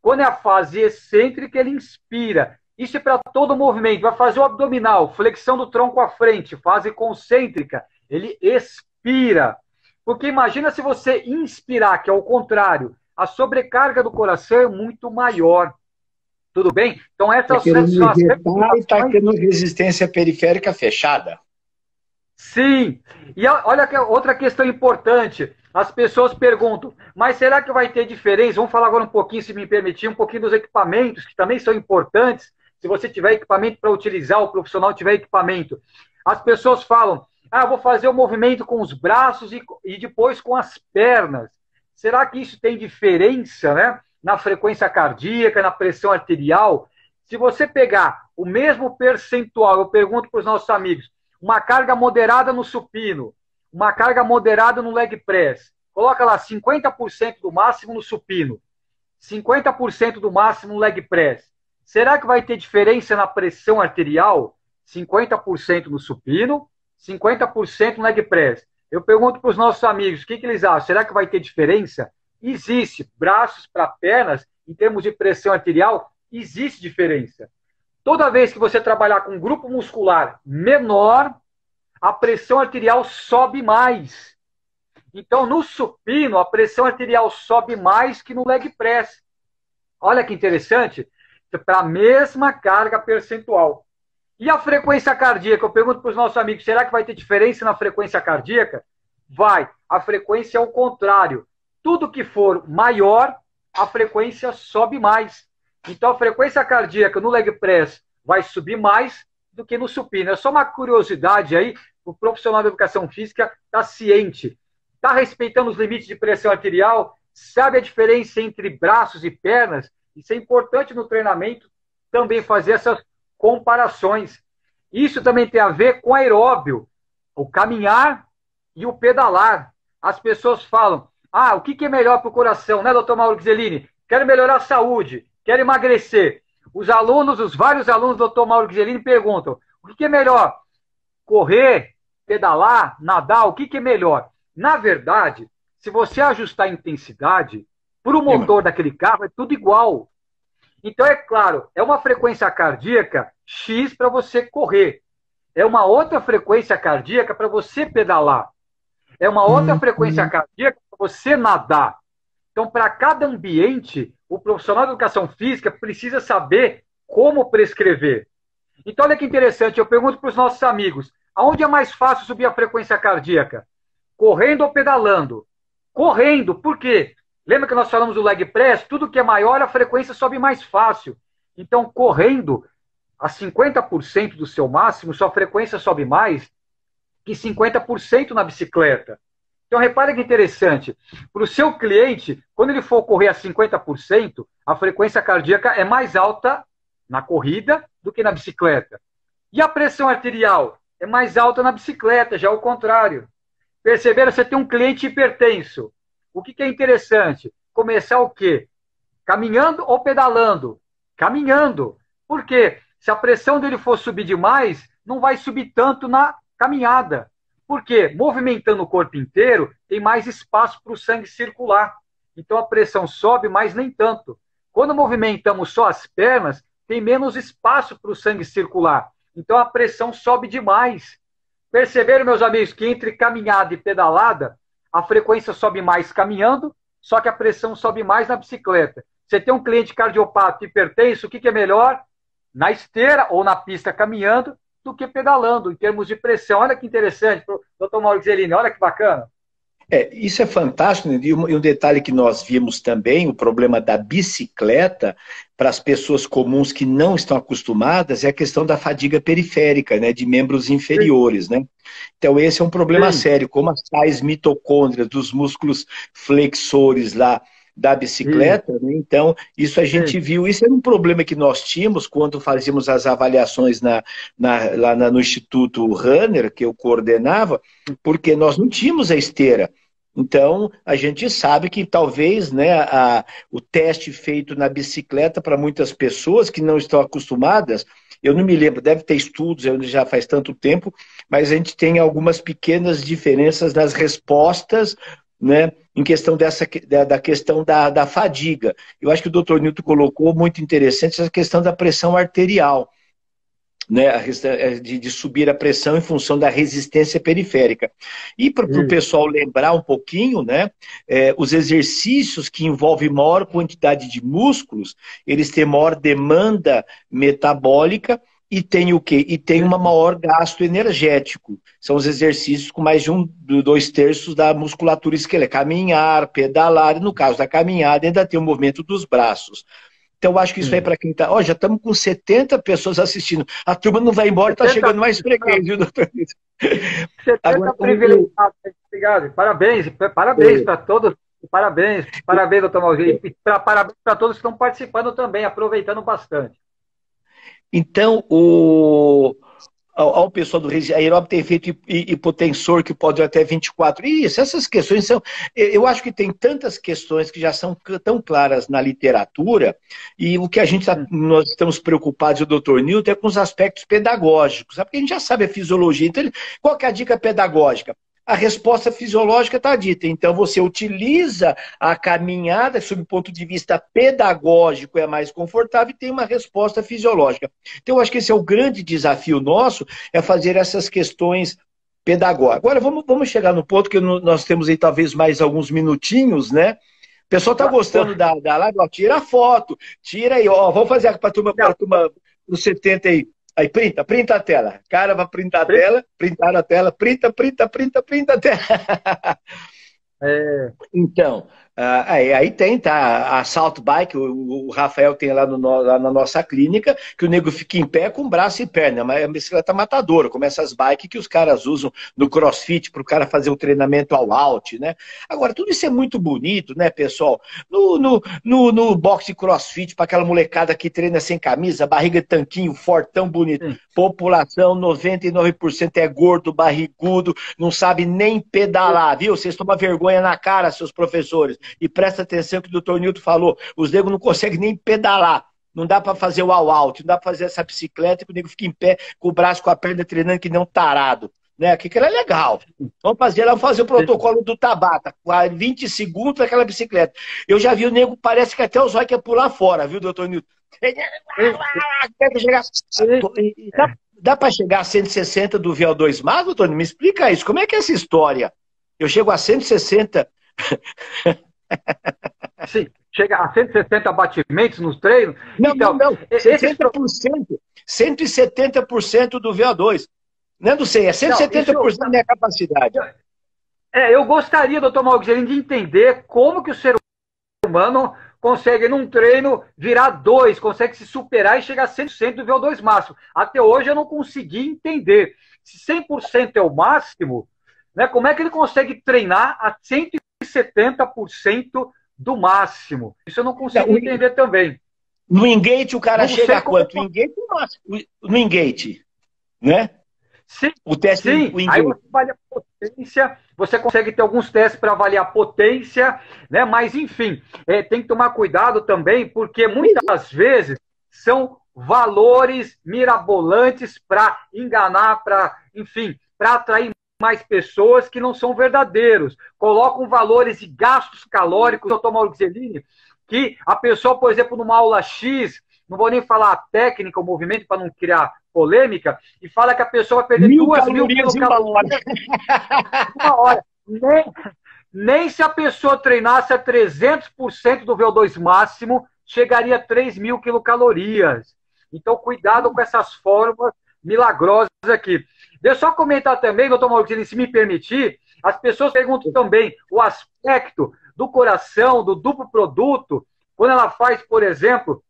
Quando é a fase excêntrica, ele inspira. Isso é para todo o movimento. Vai fazer o abdominal, flexão do tronco à frente, fase concêntrica, ele expira. Porque imagina se você inspirar, que é o contrário, a sobrecarga do coração é muito maior. Tudo bem? Então, essas são as está tendo resistência periférica fechada. Sim. E olha que outra questão importante. As pessoas perguntam, mas será que vai ter diferença? Vamos falar agora um pouquinho, se me permitir, um pouquinho dos equipamentos, que também são importantes. Se você tiver equipamento para utilizar, o profissional tiver equipamento. As pessoas falam, eu vou fazer o movimento com os braços e depois com as pernas. Será que isso tem diferença, né? Na frequência cardíaca, na pressão arterial? Se você pegar o mesmo percentual, eu pergunto para os nossos amigos, uma carga moderada no supino, uma carga moderada no leg press, coloca lá 50% do máximo no supino, 50% do máximo no leg press. Será que vai ter diferença na pressão arterial? 50% no supino, 50% no leg press. Eu pergunto para os nossos amigos, o que eles acham? Será que vai ter diferença? Existe. Braços para pernas, em termos de pressão arterial, existe diferença. Toda vez que você trabalhar com um grupo muscular menor, a pressão arterial sobe mais. Então, no supino, a pressão arterial sobe mais que no leg press. Olha que interessante, para a mesma carga percentual. E a frequência cardíaca? Eu pergunto para os nossos amigos, será que vai ter diferença na frequência cardíaca? Vai. A frequência é o contrário. Tudo que for maior, a frequência sobe mais. Então, a frequência cardíaca no leg press vai subir mais do que no supino. É só uma curiosidade aí, o profissional de educação física está ciente, está respeitando os limites de pressão arterial, sabe a diferença entre braços e pernas. Isso é importante no treinamento, também fazer essas comparações. Isso também tem a ver com aeróbio, o caminhar e o pedalar. As pessoas falam, o que é melhor para o coração, né, doutor Mauro Ghiseline? Quero melhorar a saúde, quero emagrecer. Os vários alunos do doutor Mauro Ghiseline perguntam, o que é melhor? Correr, pedalar, nadar, o que é melhor? Na verdade, se você ajustar a intensidade, para o motor daquele carro é tudo igual. Então, é claro, é uma frequência cardíaca X para você correr. É uma outra frequência cardíaca para você pedalar. É uma outra frequência cardíaca para você nadar. Então, para cada ambiente, o profissional de educação física precisa saber como prescrever. Então, olha que interessante, eu pergunto para os nossos amigos, aonde é mais fácil subir a frequência cardíaca? Correndo ou pedalando? Correndo, por quê? Lembra que nós falamos do leg press? Tudo que é maior, a frequência sobe mais fácil. Então, correndo a 50% do seu máximo, sua frequência sobe mais que 50% na bicicleta. Então, repare que interessante. Para o seu cliente, quando ele for correr a 50%, a frequência cardíaca é mais alta na corrida do que na bicicleta. E a pressão arterial é mais alta na bicicleta, já é o contrário. Perceberam? Você tem um cliente hipertenso. O que é interessante? Começar o quê? Caminhando ou pedalando? Caminhando. Por quê? Se a pressão dele for subir demais, não vai subir tanto na caminhada. Por quê? Movimentando o corpo inteiro, tem mais espaço para o sangue circular. Então a pressão sobe, mas nem tanto. Quando movimentamos só as pernas, tem menos espaço para o sangue circular. Então a pressão sobe demais. Perceberam, meus amigos, que entre caminhada e pedalada, a frequência sobe mais caminhando, só que a pressão sobe mais na bicicleta. Você tem um cliente cardiopata hipertenso, o que é melhor? Na esteira ou na pista caminhando, do que pedalando, em termos de pressão. Olha que interessante, doutor Mauro Ghiseline, olha que bacana. Isso é fantástico, né? E um detalhe que nós vimos também, o problema da bicicleta, para as pessoas comuns que não estão acostumadas, é a questão da fadiga periférica, né? De membros inferiores, né? Então esse é um problema sério, como as tais mitocôndrias dos músculos flexores lá da bicicleta, né? Então, isso a gente viu, isso era um problema que nós tínhamos quando fazíamos as avaliações no Instituto Runner, que eu coordenava, porque nós não tínhamos a esteira. Então, a gente sabe que talvez, né, o teste feito na bicicleta para muitas pessoas que não estão acostumadas, eu não me lembro, deve ter estudos, já faz tanto tempo, mas a gente tem algumas pequenas diferenças nas respostas, né, em questão da questão da fadiga. Eu acho que o Dr. Newton colocou muito interessante essa questão da pressão arterial, né, de subir a pressão em função da resistência periférica. E para o pessoal lembrar um pouquinho, né, os exercícios que envolvem maior quantidade de músculos, eles têm maior demanda metabólica e tem o quê? E tem uma maior gasto energético. São os exercícios com mais de 2/3 da musculatura esquelética. Caminhar, pedalar, e no caso da caminhada ainda tem o movimento dos braços. Então, eu acho que isso aí para quem está... Ó, já estamos com 70 pessoas assistindo. A turma não vai embora, está chegando mais frequente, viu, doutor? 70 privilegiados. Obrigado. Parabéns para todos. Parabéns, doutor Maurício. E parabéns para todos que estão participando também, aproveitando bastante. Então, ao pessoal do aeróbio tem feito hipotensor que pode ir até 24. Isso, essas questões são... Eu acho que tem tantas questões que já são tão claras na literatura, e o que nós estamos preocupados, o doutor Newton, é com os aspectos pedagógicos, porque a gente já sabe a fisiologia. Então, qual que é a dica pedagógica? A resposta fisiológica está dita. Então, você utiliza a caminhada, sob o ponto de vista pedagógico, é mais confortável e tem uma resposta fisiológica. Então, eu acho que esse é o grande desafio nosso, é fazer essas questões pedagógicas. Agora, vamos chegar no ponto que nós temos aí talvez mais alguns minutinhos, né? O pessoal está gostando da live, ó, tira a foto, tira aí, ó, vamos fazer para a turma dos 70 aí. Aí printa a tela. Cara, vai printar a tela, printar a tela, printa a tela. Então, aí tem, tá, a Salt Bike, o Rafael tem lá na nossa clínica, que o nego fica em pé com braço e perna, mas é uma bicicleta matadora, como essas bikes que os caras usam no CrossFit para o cara fazer um treinamento all out, né? Agora, tudo isso é muito bonito, né, pessoal? No box de CrossFit, para aquela molecada que treina sem camisa, barriga de tanquinho, fortão, bonito. População, 99% é gordo, barrigudo, não sabe nem pedalar, viu? Vocês tomam vergonha na cara, seus professores. E presta atenção que o doutor Newton falou, os negros não conseguem nem pedalar. Não dá para fazer o all-out, não dá para fazer essa bicicleta que o nego fica em pé, com o braço, com a perna, treinando que nem um tarado. Né? Aqui que era legal. Vamos fazer o protocolo do Tabata, com 20 segundos aquela bicicleta. Eu já vi o nego, parece que até os olhos quer pular fora, viu, doutor Newton? Dá para chegar a 160 do VO2 Max, doutor? Me explica isso. Como é que é essa história? Eu chego a 160. Sim, chega a 160 batimentos nos treinos? Não, então, não. 60%. 170% do VO2. Não sei, é 170% da minha capacidade. Eu gostaria, doutor Malguinho, de entender como que o ser humano consegue, num treino, virar 2, consegue se superar e chegar a 100% do VO2 máximo. Até hoje eu não consegui entender. Se 100% é o máximo, né, como é que ele consegue treinar a 170% do máximo? Isso eu não consigo entender também. No engate o cara chega a quanto? No engate, né? Sim, o teste, sim. Aí você avalia a potência, você consegue ter alguns testes para avaliar a potência, né? Mas, enfim, tem que tomar cuidado também, porque muitas vezes são valores mirabolantes para enganar, enfim, para atrair mais pessoas que não são verdadeiros. Colocam valores de gastos calóricos, doutor Mauro Gzelini, que a pessoa, por exemplo, numa aula X, não vou nem falar a técnica, o movimento, para não criar polêmica, e fala que a pessoa vai perder 2.000 quilocalorias em uma hora. Nem se a pessoa treinasse a 300% do VO2 máximo, chegaria a 3.000 quilocalorias. Então, cuidado com essas fórmulas milagrosas aqui. Deixa eu só comentar também, doutor Maurício, se me permitir, as pessoas perguntam também o aspecto do coração, do duplo produto, quando ela faz, por exemplo,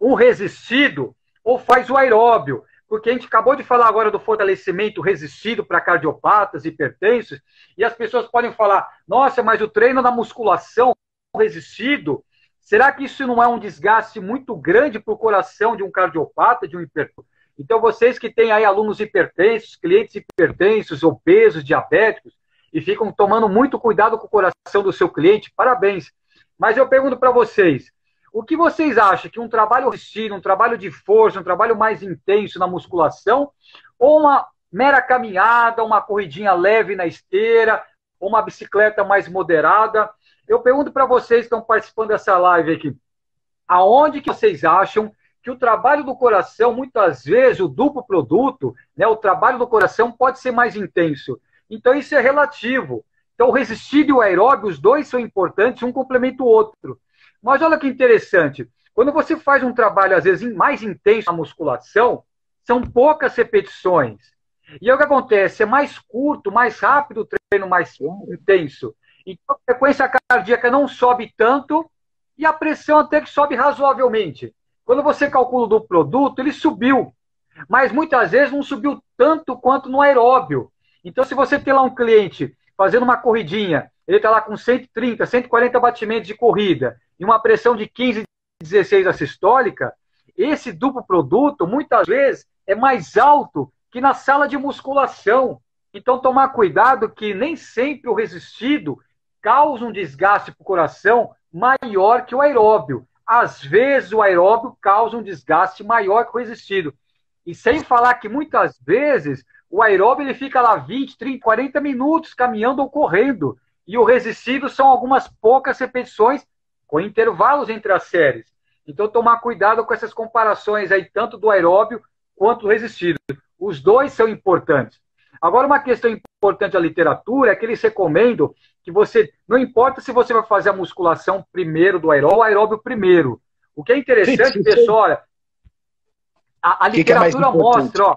o resistido ou faz o aeróbio. Porque a gente acabou de falar agora do fortalecimento resistido para cardiopatas, hipertensos, e as pessoas podem falar, nossa, mas o treino na musculação resistido, será que isso não é um desgaste muito grande para o coração de um cardiopata, de um hipertenso? Então, vocês que têm aí alunos hipertensos, clientes hipertensos, obesos, diabéticos, e ficam tomando muito cuidado com o coração do seu cliente, parabéns. Mas eu pergunto para vocês, o que vocês acham que um trabalho resistido, um trabalho de força, um trabalho mais intenso na musculação, ou uma mera caminhada, uma corridinha leve na esteira, ou uma bicicleta mais moderada? Eu pergunto para vocês que estão participando dessa live aqui, aonde que vocês acham que o trabalho do coração, muitas vezes, o duplo produto, né, o trabalho do coração pode ser mais intenso? Então, isso é relativo. Então, o resistido e o aeróbio, os dois são importantes, um complementa o outro. Mas olha que interessante, quando você faz um trabalho, às vezes, mais intenso na musculação, são poucas repetições. E aí, o que acontece? É mais curto, mais rápido o treino mais intenso. Então, a frequência cardíaca não sobe tanto e a pressão até que sobe razoavelmente. Quando você calcula do produto, ele subiu. Mas muitas vezes não subiu tanto quanto no aeróbio. Então, se você tem lá um cliente fazendo uma corridinha, ele está lá com 130, 140 batimentos de corrida e uma pressão de 15, 16 a sistólica, esse duplo produto, muitas vezes, é mais alto que na sala de musculação. Então, tomar cuidado que nem sempre o resistido causa um desgaste para o coração maior que o aeróbio. Às vezes, o aeróbio causa um desgaste maior que o resistido. E sem falar que, muitas vezes, o aeróbio ele fica lá 20, 30, 40 minutos caminhando ou correndo. E o resistido são algumas poucas repetições com intervalos entre as séries. Então, tomar cuidado com essas comparações aí, tanto do aeróbio quanto do resistido. Os dois são importantes. Agora, uma questão importante da literatura é que eles recomendam que você, não importa se você vai fazer a musculação primeiro do aeróbio ou o aeróbio primeiro. O que é interessante, pessoal, olha, a literatura mostra, ó,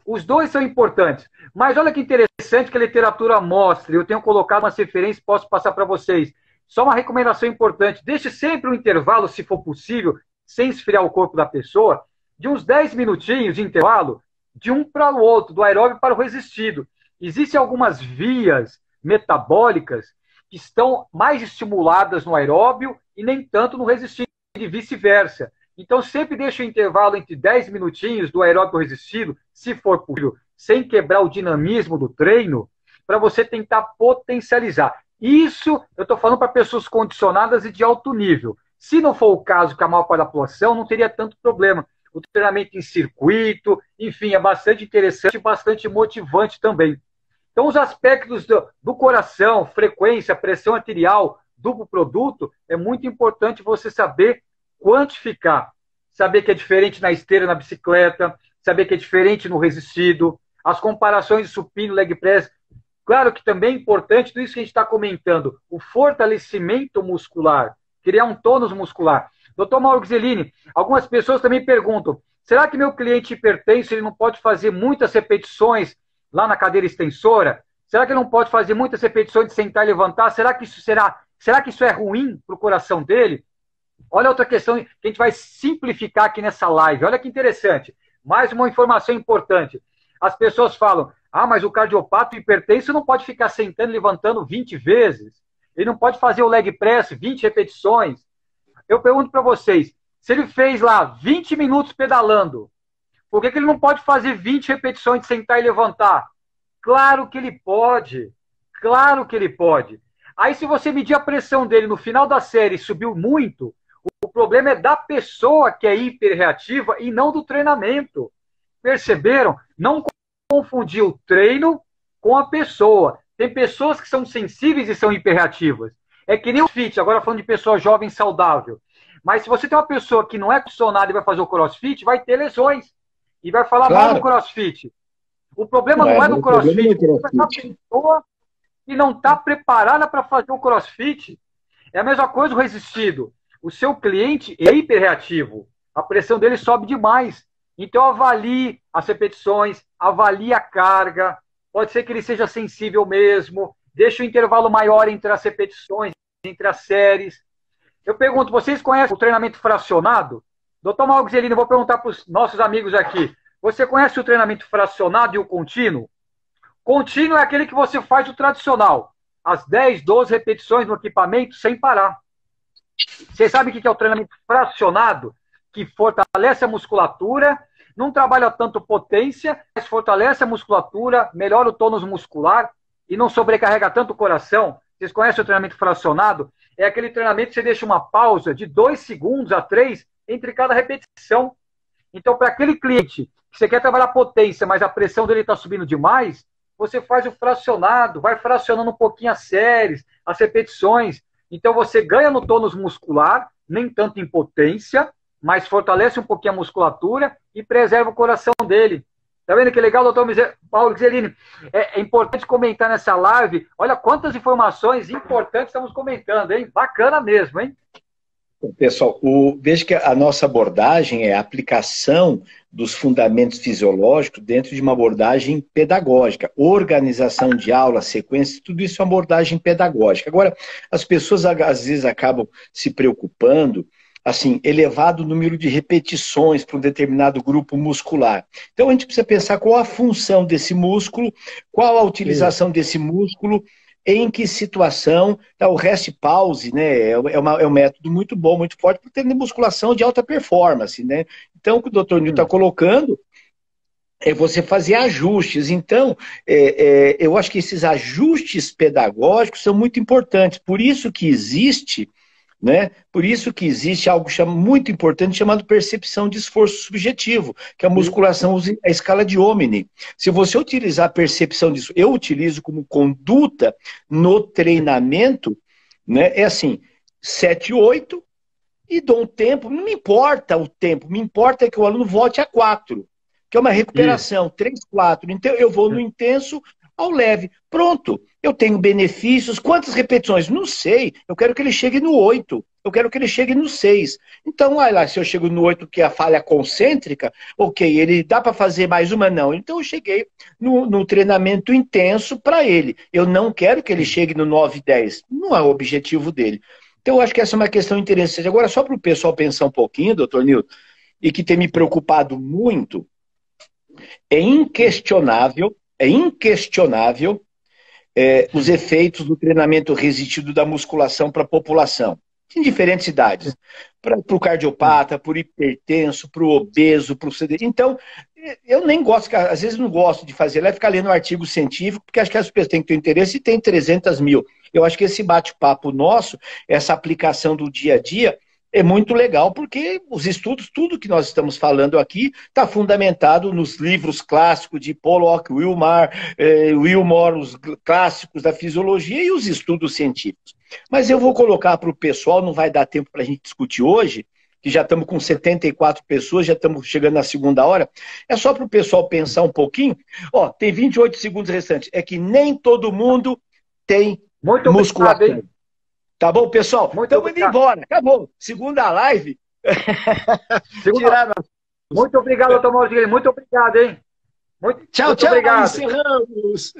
os dois são importantes. Mas olha que interessante que a literatura mostra, eu tenho colocado umas referências, posso passar para vocês. Só uma recomendação importante, deixe sempre um intervalo, se for possível, sem esfriar o corpo da pessoa, de uns 10 minutinhos de intervalo, de um para o outro, do aeróbio para o resistido. Existem algumas vias metabólicas que estão mais estimuladas no aeróbio e nem tanto no resistido, e vice-versa. Então, sempre deixa o intervalo entre 10 minutinhos do aeróbio resistido, se for possível, sem quebrar o dinamismo do treino, para você tentar potencializar. Isso eu estou falando para pessoas condicionadas e de alto nível. Se não for o caso com a maior parte da população, não teria tanto problema. O treinamento em circuito, enfim, é bastante interessante e bastante motivante também. Então, os aspectos do coração, frequência, pressão arterial, duplo produto, é muito importante você saber quantificar. Saber que é diferente na esteira, na bicicleta, saber que é diferente no resistido, as comparações de supino, leg press. Claro que também é importante tudo isso que a gente está comentando, o fortalecimento muscular, criar um tônus muscular. Doutor Mauro Ghiseline, algumas pessoas também perguntam, será que meu cliente hipertenso ele não pode fazer muitas repetições lá na cadeira extensora? Será que ele não pode fazer muitas repetições de sentar e levantar? Será que isso é ruim para o coração dele? Olha outra questão que a gente vai simplificar aqui nessa live. Olha que interessante. Mais uma informação importante. As pessoas falam, mas o cardiopata hipertenso não pode ficar sentando e levantando 20 vezes. Ele não pode fazer o leg press, 20 repetições. Eu pergunto para vocês, se ele fez lá 20 minutos pedalando, por que ele não pode fazer 20 repetições de sentar e levantar? Claro que ele pode. Claro que ele pode. Aí se você medir a pressão dele no final da série subiu muito, o problema é da pessoa que é hiperreativa e não do treinamento. Perceberam? Não confundir o treino com a pessoa. Tem pessoas que são sensíveis e são hiperreativas. É que nem o fit, agora falando de pessoa jovem saudável. Mas se você tem uma pessoa que não é condicionada e vai fazer o crossfit, vai ter lesões. E vai falar mal do crossfit. O problema não é do crossfit. É uma pessoa que não está preparada para fazer o crossfit. É a mesma coisa o resistido. O seu cliente é hiperreativo. A pressão dele sobe demais. Então avalie as repetições, avalie a carga. Pode ser que ele seja sensível mesmo. Deixa o intervalo maior entre as repetições, entre as séries. Eu pergunto, vocês conhecem o treinamento fracionado? Doutor Mauro Ghiseline, eu vou perguntar para os nossos amigos aqui. Você conhece o treinamento fracionado e o contínuo? Contínuo é aquele que você faz o tradicional. as 10, 12 repetições no equipamento sem parar. Vocês sabem o que é o treinamento fracionado? Que fortalece a musculatura, não trabalha tanto potência, mas fortalece a musculatura, melhora o tônus muscular e não sobrecarrega tanto o coração. Vocês conhecem o treinamento fracionado? É aquele treinamento que você deixa uma pausa de 2 segundos a 3 entre cada repetição. Então, para aquele cliente que você quer trabalhar potência, mas a pressão dele está subindo demais, você faz o fracionado, vai fracionando um pouquinho as séries, as repetições. Então, você ganha no tônus muscular, nem tanto em potência, mas fortalece um pouquinho a musculatura e preserva o coração dele. Tá vendo que legal, doutor Paulo Ghiseline? É importante comentar nessa live. Olha quantas informações importantes estamos comentando, hein? Bacana mesmo, hein? Pessoal, veja que a nossa abordagem é a aplicação dos fundamentos fisiológicos dentro de uma abordagem pedagógica. Organização de aula, sequência, tudo isso é uma abordagem pedagógica. Agora, as pessoas às vezes acabam se preocupando, assim, elevado número de repetições para um determinado grupo muscular. Então, a gente precisa pensar qual a função desse músculo, qual a utilização desse músculo, em que situação, o rest pause, né, é um método muito bom, muito forte, para ter musculação de alta performance, né? Então, o que o Dr. Nil está colocando é você fazer ajustes. Então, eu acho que esses ajustes pedagógicos são muito importantes, por isso que existe... né? Por isso que existe algo muito importante chamado percepção de esforço subjetivo, que a musculação usa a escala de Omni. Se você utilizar a percepção disso, eu utilizo como conduta no treinamento, né? É assim, 7, 8, e dou um tempo, não me importa o tempo, me importa é que o aluno volte a 4, que é uma recuperação, 3, 4. Então eu vou no intenso ao leve. Pronto, eu tenho benefícios. Quantas repetições? Não sei. Eu quero que ele chegue no 8. Eu quero que ele chegue no 6. Então, olha lá, se eu chego no 8, que é a falha concêntrica, ok, ele dá para fazer mais uma? Não. Então, eu cheguei no treinamento intenso para ele. Eu não quero que ele chegue no 9, 10. Não é o objetivo dele. Então, eu acho que essa é uma questão interessante. Agora, só para o pessoal pensar um pouquinho, doutor Nilton, e que tem me preocupado muito, é inquestionável os efeitos do treinamento resistido da musculação para a população, em diferentes idades. Para o cardiopata, para o hipertenso, para o obeso, para o CD. Então, eu nem gosto, às vezes não gosto de fazer, lá ficar lendo um artigo científico, porque acho que as pessoas têm que ter interesse e tem 300 mil. Eu acho que esse bate-papo nosso, essa aplicação do dia a dia, é muito legal, porque os estudos, tudo que nós estamos falando aqui, está fundamentado nos livros clássicos de Pollock, Wilmore, os clássicos da fisiologia e os estudos científicos. Mas eu vou colocar para o pessoal, não vai dar tempo para a gente discutir hoje, que já estamos com 74 pessoas, já estamos chegando na segunda hora, é só para o pessoal pensar um pouquinho. Ó, tem 28 segundos restantes, é que nem todo mundo tem musculação. Tá bom, pessoal? Estamos indo embora. Acabou. Segunda live. Muito obrigado, doutor Mauro. Muito obrigado, hein? Tchau, muito obrigado. Encerramos.